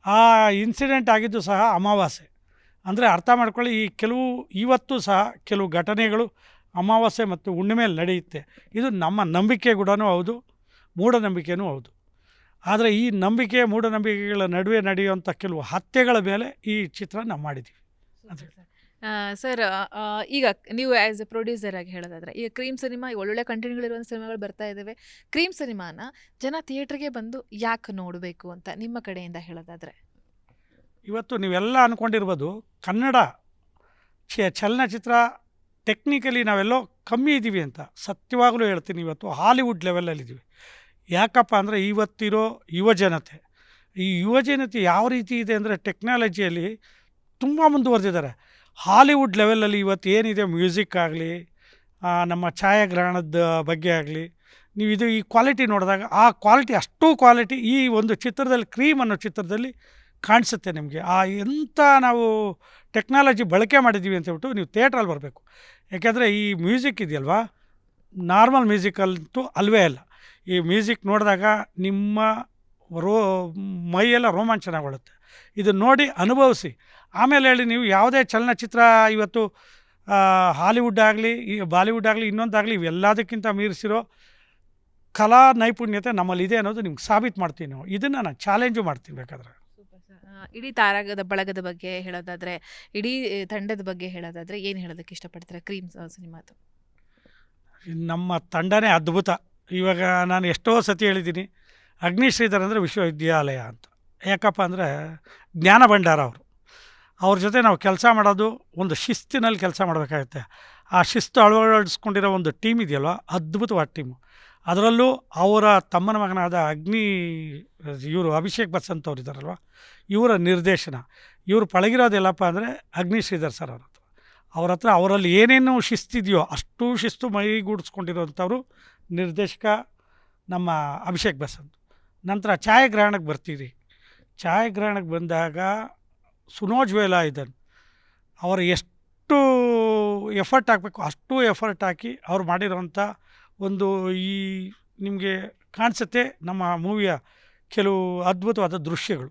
ಆ ಇನ್ಸಿಡೆಂಟ್ ಆಗಿದ್ದು ಸಹ ಅಮಾವಾಸ್ಯೆ. ಅಂದರೆ ಅರ್ಥ ಮಾಡ್ಕೊಳ್ಳಿ, ಇವತ್ತು ಸಹ ಕೆಲವು ಘಟನೆಗಳು ಅಮಾವಾಸ್ಯೆ ಮತ್ತು ಹುಣ್ಣಿಮೆಯಲ್ಲಿ ನಡೆಯುತ್ತೆ. ಇದು ನಮ್ಮ ನಂಬಿಕೆ ಕೂಡ ಹೌದು, ಮೂಢನಂಬಿಕೆಯೂ ಹೌದು. ಆದರೆ ಈ ನಂಬಿಕೆ ಮೂಢನಂಬಿಕೆಗಳ ನಡುವೆ ನಡೆಯುವಂಥ ಕೆಲವು ಹತ್ಯೆಗಳ ಮೇಲೆ ಈ ಚಿತ್ರ ನಾವು ಮಾಡಿದ್ದೀವಿ ಅಂತ ಹೇಳಿ. ಸರ್, ಈಗ ನೀವು ಆ್ಯಸ್ ಎ ಪ್ರೊಡ್ಯೂಸರ್ ಆಗಿ ಹೇಳೋದಾದರೆ, ಈಗ ಕ್ರೀಮ್ ಸಿನಿಮಾ ಒಳ್ಳೊಳ್ಳೆ ಕಂಟೆಂಟ್ಗಳಿರುವಂಥ ಸಿನಿಮಾಗಳು ಬರ್ತಾ ಇದ್ದಾವೆ. ಕ್ರೀಮ್ ಸಿನಿಮಾನ ಜನ ಥಿಯೇಟ್ರಿಗೆ ಬಂದು ಯಾಕೆ ನೋಡಬೇಕು ಅಂತ ನಿಮ್ಮ ಕಡೆಯಿಂದ ಹೇಳೋದಾದರೆ? ಇವತ್ತು ನೀವೆಲ್ಲ ಅಂದ್ಕೊಂಡಿರ್ಬೋದು, ಕನ್ನಡ ಚಲನಚಿತ್ರ ಟೆಕ್ನಿಕಲಿ ನಾವೆಲ್ಲೋ ಕಮ್ಮಿ ಇದ್ದೀವಿ ಅಂತ. ಸತ್ಯವಾಗಲೂ ಹೇಳ್ತೀನಿ, ಇವತ್ತು ಹಾಲಿವುಡ್ ಲೆವೆಲಲ್ಲಿದ್ದೀವಿ. ಯಾಕಪ್ಪ ಅಂದರೆ ಇವತ್ತಿರೋ ಯುವಜನತೆ, ಈ ಯುವಜನತೆ ಯಾವ ರೀತಿ ಇದೆ ಅಂದರೆ ಟೆಕ್ನಾಲಜಿಯಲ್ಲಿ ತುಂಬ ಮುಂದುವರೆದಿದ್ದಾರೆ. ಹಾಲಿವುಡ್ ಲೆವೆಲಲ್ಲಿ ಇವತ್ತು ಏನಿದೆ, ಮ್ಯೂಸಿಕ್ ಆಗಲಿ, ನಮ್ಮ ಛಾಯಾಗ್ರಹಣದ ಬಗ್ಗೆ ಆಗಲಿ, ನೀವು ಇದು ಈ ಕ್ವಾಲಿಟಿ ನೋಡಿದಾಗ ಆ ಕ್ವಾಲಿಟಿ ಅಷ್ಟೂ ಕ್ವಾಲಿಟಿ ಈ ಒಂದು ಚಿತ್ರದಲ್ಲಿ, ಕ್ರೀಮ್ ಅನ್ನೋ ಚಿತ್ರದಲ್ಲಿ ಕಾಣಿಸುತ್ತೆ ನಿಮಗೆ. ಎಂಥ ನಾವು ಟೆಕ್ನಾಲಜಿ ಬಳಕೆ ಮಾಡಿದ್ದೀವಿ ಅಂತ ಹೇಳ್ಬಿಟ್ಟು ನೀವು ಥಿಯೇಟ್ರಲ್ಲಿ ಬರಬೇಕು. ಯಾಕೆಂದರೆ ಈ ಮ್ಯೂಸಿಕ್ ಇದೆಯಲ್ವಾ, ನಾರ್ಮಲ್ ಮ್ಯೂಸಿಕಲ್ಲಂತೂ ಅಲ್ವೇ ಅಲ್ಲ. ಈ ಮ್ಯೂಸಿಕ್ ನೋಡಿದಾಗ ನಿಮ್ಮ ರೋ ಮೈಯೆಲ್ಲ ರೋಮಾಂಚನಗೊಳ್ಳುತ್ತೆ. ಇದನ್ನು ನೋಡಿ ಅನುಭವಿಸಿ. ಆಮೇಲೆ ಹೇಳಿ, ನೀವು ಯಾವುದೇ ಚಲನಚಿತ್ರ ಇವತ್ತು ಹಾಲಿವುಡ್ ಆಗಲಿ, ಈ ಬಾಲಿವುಡ್ ಆಗಲಿ, ಇನ್ನೊಂದಾಗಲಿ, ಇವೆಲ್ಲದಕ್ಕಿಂತ ಮೀರಿಸಿರೋ ಕಲಾ ನೈಪುಣ್ಯತೆ ನಮ್ಮಲ್ಲಿದೆ ಅನ್ನೋದು ನಿಮ್ಗೆ ಸಾಬೀತು ಮಾಡ್ತೀನಿ. ನಾವು ಇದನ್ನು ನಾನು ಚಾಲೆಂಜು ಮಾಡ್ತೀನಿ. ಬೇಕಾದ್ರೆ ಇಡೀ ತಾರಾಗದ ಬಳಗದ ಬಗ್ಗೆ ಹೇಳೋದಾದ್ರೆ, ಇಡೀ ತಂಡದ ಬಗ್ಗೆ ಹೇಳೋದಾದ್ರೆ ಏನು ಹೇಳೋದಕ್ಕೆ ಇಷ್ಟಪಡ್ತೀರಾ ಕ್ರೀಮ್ ಸಿನಿಮಾದು? ನಮ್ಮ ತಂಡನೇ ಅದ್ಭುತ. ಇವಾಗ ನಾನು ಎಷ್ಟೋ ಸತಿ ಹೇಳಿದ್ದೀನಿ, ಅಗ್ನಿಶ್ರೀಧರ್ ಅಂದರೆ ವಿಶ್ವವಿದ್ಯಾಲಯ ಅಂತ. ಯಾಕಪ್ಪ ಅಂದರೆ ಜ್ಞಾನ ಭಂಡಾರ ಅವರು. ಅವ್ರ ಜೊತೆ ನಾವು ಕೆಲಸ ಮಾಡೋದು ಒಂದು ಶಿಸ್ತಿನಲ್ಲಿ ಕೆಲಸ ಮಾಡಬೇಕಾಗುತ್ತೆ. ಆ ಶಿಸ್ತು ಅಳವಡಿಸ್ಕೊಂಡಿರೋ ಒಂದು ಟೀಮ್ ಇದೆಯಲ್ವ, ಅದ್ಭುತವಾದ ಟೀಮು. ಅದರಲ್ಲೂ ಅವರ ತಮ್ಮನ ಮಗನಾದ ಇವರು ಅಭಿಷೇಕ್ ಬಸಂತ್ ಅವ್ರು ಇದ್ದಾರಲ್ವ, ಇವರ ನಿರ್ದೇಶನ, ಇವರು ಪಳಗಿರೋದೆಲ್ಲಪ್ಪ ಅಂದರೆ ಅಗ್ನಿಶ್ರೀಧರ್ ಸರ್ ಅವ್ರ ಹತ್ರ ಅವರಲ್ಲಿ ಏನೇನು ಶಿಸ್ತಿದೆಯೋ ಅಷ್ಟೂ ಶಿಸ್ತು ಮೈಗೂಡಿಸ್ಕೊಂಡಿರೋಂಥವ್ರು ನಿರ್ದೇಶಕ ನಮ್ಮ ಅಭಿಷೇಕ್ ಬಸಂತ್. ನಂತರ ಛಾಯಾಗ್ರಹಣಕ್ಕೆ ಬರ್ತೀರಿ. ಛಾಯಾಗ್ರಹಣಕ್ಕೆ ಬಂದಾಗ ಸುನೋಜ್ ವೇಲಾ ಇದ್ದಾನೆ. ಅವರು ಎಷ್ಟು ಎಫರ್ಟ್ ಹಾಕಬೇಕು ಅಷ್ಟು ಎಫರ್ಟ್ ಹಾಕಿ ಅವ್ರು ಮಾಡಿರೋಂಥ ಒಂದು ಈ ನಿಮಗೆ ಕಾಣಿಸುತ್ತೆ ನಮ್ಮ ಮೂವಿಯ ಕೆಲವು ಅದ್ಭುತವಾದ ದೃಶ್ಯಗಳು.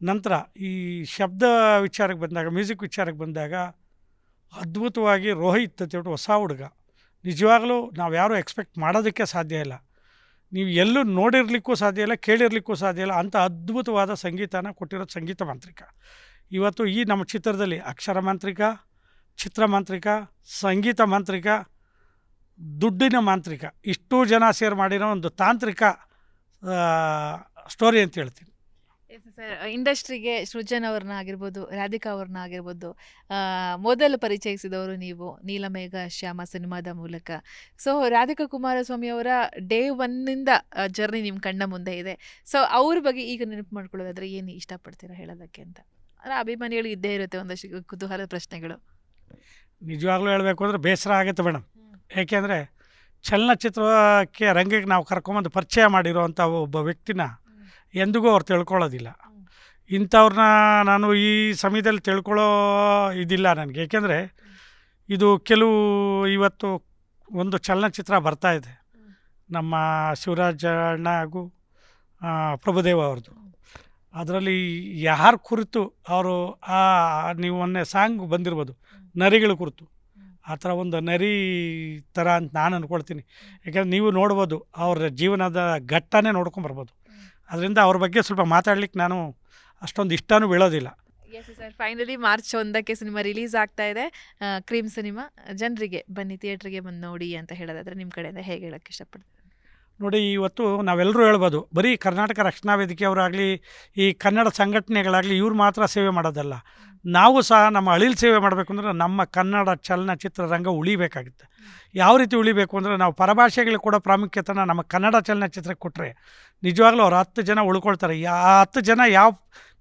ನಂತರ ಈ ಶಬ್ದ ವಿಚಾರಕ್ಕೆ ಬಂದಾಗ, ಮ್ಯೂಸಿಕ್ ವಿಚಾರಕ್ಕೆ ಬಂದಾಗ ಅದ್ಭುತವಾಗಿ ರೋಹಿತ್ ಅಂತ ಹೇಳ್ಬಿಟ್ಟು ಹೊಸ ಹುಡುಗ, ನಿಜವಾಗಲೂ ನಾವು ಯಾರೂ ಎಕ್ಸ್ಪೆಕ್ಟ್ ಮಾಡೋದಕ್ಕೆ ಸಾಧ್ಯ ಇಲ್ಲ. ನೀವು ಎಲ್ಲೂ ನೋಡಿರಲಿಕ್ಕೂ ಸಾಧ್ಯ ಇಲ್ಲ, ಕೇಳಿರಲಿಕ್ಕೂ ಸಾಧ್ಯ ಇಲ್ಲ. ಅಂಥ ಅದ್ಭುತವಾದ ಸಂಗೀತನ ಕೊಟ್ಟಿರೋದು ಸಂಗೀತ ಮಾಂತ್ರಿಕ. ಇವತ್ತು ಈ ನಮ್ಮ ಚಿತ್ರದಲ್ಲಿ ಅಕ್ಷರ ಮಾಂತ್ರಿಕ, ಚಿತ್ರ ಮಾಂತ್ರಿಕ, ಸಂಗೀತ ಮಾಂತ್ರಿಕ, ದುಡ್ಡಿನ ಮಾಂತ್ರಿಕ, ಇಷ್ಟೂ ಜನ ಸೇರಿ ಮಾಡಿರೋ ಒಂದು ತಾಂತ್ರಿಕ ಸ್ಟೋರಿ ಅಂತ ಹೇಳ್ತೀನಿ. ಸರ್, ಇಂಡಸ್ಟ್ರಿಗೆ ಸೃಜನ್ ಅವ್ರನ್ನ ಆಗಿರ್ಬೋದು, ರಾಧಿಕಾ ಅವ್ರನ್ನ ಆಗಿರ್ಬೋದು, ಮೊದಲು ಪರಿಚಯಿಸಿದವರು ನೀವು ನೀಲಮೇಘ ಶ್ಯಾಮ ಸಿನಿಮಾದ ಮೂಲಕ. ಸೊ ರಾಧಿಕಾ ಕುಮಾರಸ್ವಾಮಿ ಅವರ ಡೇ ಒನ್ನಿಂದ ಜರ್ನಿ ನಿಮ್ಮ ಕಣ್ಣ ಮುಂದೆ ಇದೆ. ಸೊ ಅವ್ರ ಬಗ್ಗೆ ಈಗ ನೆನಪು ಮಾಡ್ಕೊಳ್ಳೋದಾದ್ರೆ ಏನು ಇಷ್ಟಪಡ್ತೀರಾ ಹೇಳೋದಕ್ಕೆ ಅಂತ? ಅಂದರೆ ಅಭಿಮಾನಿಗಳು ಇದ್ದೇ ಇರುತ್ತೆ ಒಂದಷ್ಟು ಕುತೂಹಲ ಪ್ರಶ್ನೆಗಳು. ನಿಜವಾಗ್ಲೂ ಹೇಳಬೇಕು ಅಂದರೆ ಬೇಸರ ಆಗುತ್ತೆ ಮೇಡಮ್. ಏಕೆಂದರೆ ಚಲನಚಿತ್ರಕ್ಕೆ ರಂಗಕ್ಕೆ ನಾವು ಕರ್ಕೊಂಬಂದು ಪರಿಚಯ ಮಾಡಿರೋವಂಥ ಒಬ್ಬ ವ್ಯಕ್ತಿನ ಎಂದಿಗೂ ಅವ್ರು ತಿಳ್ಕೊಳ್ಳೋದಿಲ್ಲ. ಇಂಥವ್ರನ್ನ ನಾನು ಈ ಸಮಯದಲ್ಲಿ ತಿಳ್ಕೊಳ್ಳೋ ಇದಿಲ್ಲ ನನಗೆ. ಏಕೆಂದರೆ ಇದು ಕೆಲವು ಇವತ್ತು ಒಂದು ಚಲನಚಿತ್ರ ಬರ್ತಾಯಿದೆ ನಮ್ಮ ಶಿವರಾಜ್ ಅಣ್ಣ ಹಾಗೂ ಪ್ರಭುದೇವ ಅವ್ರದ್ದು. ಅದರಲ್ಲಿ ಯಾರ ಕುರಿತು ಅವರು ನೀವು ಮೊನ್ನೆ ಸಾಂಗ್ ಬಂದಿರ್ಬೋದು ನರಿಗಳ ಕುರಿತು, ಆ ಥರ ಒಂದು ನರಿ ಥರ ಅಂತ ನಾನು ಅಂದ್ಕೊಳ್ತೀನಿ. ಯಾಕೆಂದರೆ ನೀವು ನೋಡ್ಬೋದು ಅವ್ರ ಜೀವನದ ಘಟ್ಟನೇ ನೋಡ್ಕೊಂಬರ್ಬೋದು. ಅದರಿಂದ ಅವ್ರ ಬಗ್ಗೆ ಸ್ವಲ್ಪ ಮಾತಾಡ್ಲಿಕ್ಕೆ ನಾನು ಅಷ್ಟೊಂದು ಇಷ್ಟನೂ ಬೀಳೋದಿಲ್ಲ. ಎಸ್ ಸರ್, ಫೈನಲಿ ಮಾರ್ಚ್ 1ಕ್ಕೆ ಸಿನಿಮಾ ರಿಲೀಸ್ ಆಗ್ತಾ ಇದೆ, ಕ್ರೀಮ್ ಸಿನಿಮಾ. ಜನರಿಗೆ ಬನ್ನಿ ಥಿಯೇಟ್ರಿಗೆ ಬಂದು ನೋಡಿ ಅಂತ ಹೇಳೋದಾದ್ರೆ ನಿಮ್ಮ ಕಡೆಯಿಂದ ಹೇಗೆ ಹೇಳೋಕ್ಕೆ ಇಷ್ಟಪಡ್ತೀರಾ? ನೋಡಿ, ಇವತ್ತು ನಾವೆಲ್ಲರೂ ಹೇಳ್ಬೋದು, ಬರೀ ಕರ್ನಾಟಕ ರಕ್ಷಣಾ ವೇದಿಕೆಯವರಾಗಲಿ, ಈ ಕನ್ನಡ ಸಂಘಟನೆಗಳಾಗಲಿ ಇವ್ರು ಮಾತ್ರ ಸೇವೆ ಮಾಡೋದಲ್ಲ. ನಾವು ಸಹ ನಮ್ಮ ಅಳಿಲ್ ಸೇವೆ ಮಾಡಬೇಕು ಅಂದರೆ ನಮ್ಮ ಕನ್ನಡ ಚಲನಚಿತ್ರ ರಂಗ ಉಳಿಬೇಕಾಗುತ್ತೆ. ಯಾವ ರೀತಿ ಉಳಿಬೇಕು ಅಂದರೆ, ನಾವು ಪರಭಾಷೆಗಳಿಗೆ ಕೊಡೋ ಪ್ರಾಮುಖ್ಯತೆನ ನಮ್ಮ ಕನ್ನಡ ಚಲನಚಿತ್ರಕ್ಕೆ ಕೊಟ್ಟರೆ ನಿಜವಾಗ್ಲೂ ಅವ್ರು 10 ಜನ ಉಳ್ಕೊಳ್ತಾರೆ. 10 ಜನ ಯಾವ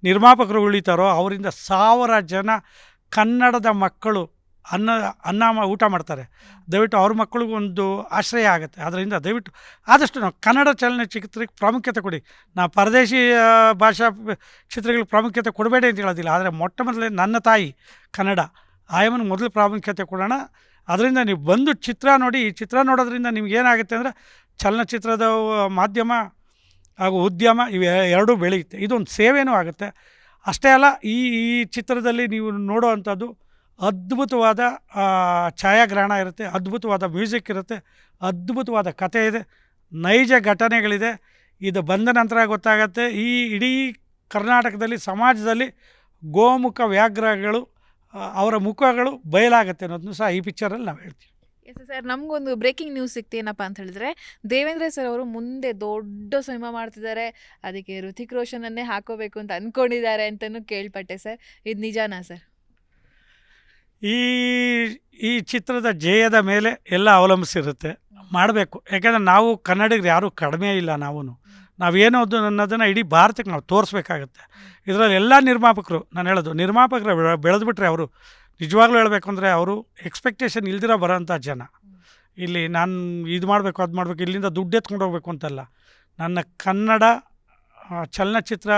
ನಿರ್ಮಾಪಕರು ಉಳಿತಾರೋ ಅವರಿಂದ 1000 ಜನ ಕನ್ನಡದ ಮಕ್ಕಳು ಅನ್ನ ಊಟ ಮಾಡ್ತಾರೆ. ದಯವಿಟ್ಟು ಅವ್ರ ಮಕ್ಕಳಿಗೂ ಒಂದು ಆಶ್ರಯ ಆಗುತ್ತೆ. ಅದರಿಂದ ದಯವಿಟ್ಟು ಆದಷ್ಟು ನಾವು ಕನ್ನಡ ಚಲನಚಿತ್ರಕ್ಕೆ ಪ್ರಾಮುಖ್ಯತೆ ಕೊಡಿ. ನಾವು ಪರದೇಶಿ ಭಾಷಾ ಚಿತ್ರಗಳಿಗೆ ಪ್ರಾಮುಖ್ಯತೆ ಕೊಡಬೇಡಿ ಅಂತ ಹೇಳೋದಿಲ್ಲ. ಆದರೆ ಮೊಟ್ಟ ಮೊದಲೇ ನನ್ನ ತಾಯಿ ಕನ್ನಡ, ಆಯಮ್ಮನಿಗೆ ಮೊದಲು ಪ್ರಾಮುಖ್ಯತೆ ಕೊಡೋಣ. ಅದರಿಂದ ನೀವು ಬಂದು ಚಿತ್ರ ನೋಡಿ. ಈ ಚಿತ್ರ ನೋಡೋದ್ರಿಂದ ನಿಮ್ಗೇನಾಗುತ್ತೆ ಅಂದರೆ ಚಲನಚಿತ್ರದ ಮಾಧ್ಯಮ ಹಾಗೂ ಉದ್ಯಮ ಎರಡೂ ಬೆಳೆಯುತ್ತೆ. ಇದೊಂದು ಸೇವೆನೂ ಆಗುತ್ತೆ. ಅಷ್ಟೇ ಅಲ್ಲ, ಈ ಚಿತ್ರದಲ್ಲಿ ನೀವು ನೋಡೋ ಅಂಥದ್ದು ಅದ್ಭುತವಾದ ಛಾಯಾಗ್ರಹಣ ಇರುತ್ತೆ, ಅದ್ಭುತವಾದ ಮ್ಯೂಸಿಕ್ ಇರುತ್ತೆ, ಅದ್ಭುತವಾದ ಕಥೆ ಇದೆ, ನೈಜ ಘಟನೆಗಳಿದೆ. ಇದು ಬಂದ ನಂತರ ಗೊತ್ತಾಗತ್ತೆ ಈ ಇಡೀ ಕರ್ನಾಟಕದಲ್ಲಿ ಸಮಾಜದಲ್ಲಿ ಗೋಮುಖ ವ್ಯಾಘ್ರಗಳು ಅವರ ಮುಖಗಳು ಬಯಲಾಗುತ್ತೆ ಅನ್ನೋದನ್ನು ಸಹ ಈ ಪಿಕ್ಚರಲ್ಲಿ ನಾವು ಹೇಳ್ತೀವಿ. ಎಸ್ ಸರ್, ನಮಗೊಂದು ಬ್ರೇಕಿಂಗ್ ನ್ಯೂಸ್ ಸಿಕ್ತೇನಪ್ಪ ಅಂತ ಹೇಳಿದ್ರೆ, ದೇವೇಂದ್ರ ಸರ್ ಅವರು ಮುಂದೆ ದೊಡ್ಡ ಸಿನಿಮಾ ಮಾಡ್ತಿದ್ದಾರೆ, ಅದಕ್ಕೆ ಋತಿಕ್ ರೋಷನನ್ನೇ ಹಾಕೋಬೇಕು ಅಂತ ಅಂದ್ಕೊಂಡಿದ್ದಾರೆ ಅಂತಲೂ ಕೇಳ್ಪಟ್ಟೆ ಸರ್. ಇದು ನಿಜಾನಾ ಸರ್? ಈ ಚಿತ್ರದ ಜಯದ ಮೇಲೆ ಎಲ್ಲ ಅವಲಂಬಿಸಿರುತ್ತೆ. ಮಾಡಬೇಕು. ಯಾಕೆಂದರೆ ನಾವು ಕನ್ನಡಿಗರು ಯಾರೂ ಕಡಿಮೆ ಇಲ್ಲ. ನಾವೇನೋ ಅನ್ನೋದನ್ನು ಇಡೀ ಭಾರತಕ್ಕೆ ನಾವು ತೋರಿಸ್ಬೇಕಾಗತ್ತೆ. ಇದರಲ್ಲಿ ಎಲ್ಲ ನಿರ್ಮಾಪಕರು, ನಾನು ಹೇಳೋದು ನಿರ್ಮಾಪಕರು ಬೆಳೆದ್ಬಿಟ್ರೆ ಅವರು ನಿಜವಾಗ್ಲೂ ಹೇಳಬೇಕು ಅಂದರೆ ಅವರು ಎಕ್ಸ್ಪೆಕ್ಟೇಷನ್ ಇಲ್ದಿರೋ ಬರೋಂಥ ಜನ. ಇಲ್ಲಿ ನಾನು ಇದು ಮಾಡಬೇಕು ಅದು ಮಾಡಬೇಕು ಇಲ್ಲಿಂದ ದುಡ್ಡು ಎತ್ಕೊಂಡು ಹೋಗ್ಬೇಕು ಅಂತಲ್ಲ. ನನ್ನ ಕನ್ನಡ ಚಲನಚಿತ್ರ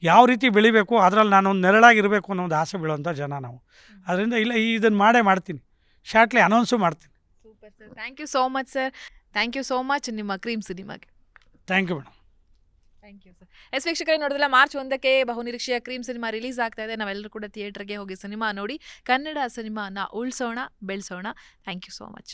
ಯಾವ ರೀತಿ ಬೆಳಿಬೇಕು ಅದರಲ್ಲಿ ನಾನೊಂದು ನೆರಳಾಗಿರಬೇಕು ಅನ್ನೋ ಒಂದು ಆಸೆ ಬೀಳುವಂಥ ಜನ ನಾವು. ಅದರಿಂದ ಇಲ್ಲ ಇದನ್ನು ಮಾಡ್ತೀನಿ, ಶಾರ್ಟ್ಲಿ ಅನೌನ್ಸು ಮಾಡ್ತೀನಿ. Super sir, thank you so much sir. Thank you so much ನಿಮ್ಮ ಕ್ರೀಮ್ ಸಿನಿಮಾಗೆ. Thank you madam. Thank you sir. Yes ವೀಕ್ಷಕರೇ, ನೋಡಿದ್ರಲ್ಲ, ಮಾರ್ಚ್ 1ಕ್ಕೆ ಬಹುನಿರೀಕ್ಷೆಯ ಕ್ರೀಮ್ ಸಿನಿಮಾ ರಿಲೀಸ್ ಆಗ್ತಾ ಇದೆ. ನಾವೆಲ್ಲರೂ ಕೂಡ ಥಿಯೇಟರ್ಗೆ ಹೋಗಿ ಸಿನಿಮಾ ನೋಡಿ ಕನ್ನಡ ಸಿನಿಮಾನ ಉಳಿಸೋಣ, ಬೆಳೆಸೋಣ. Thank you so much.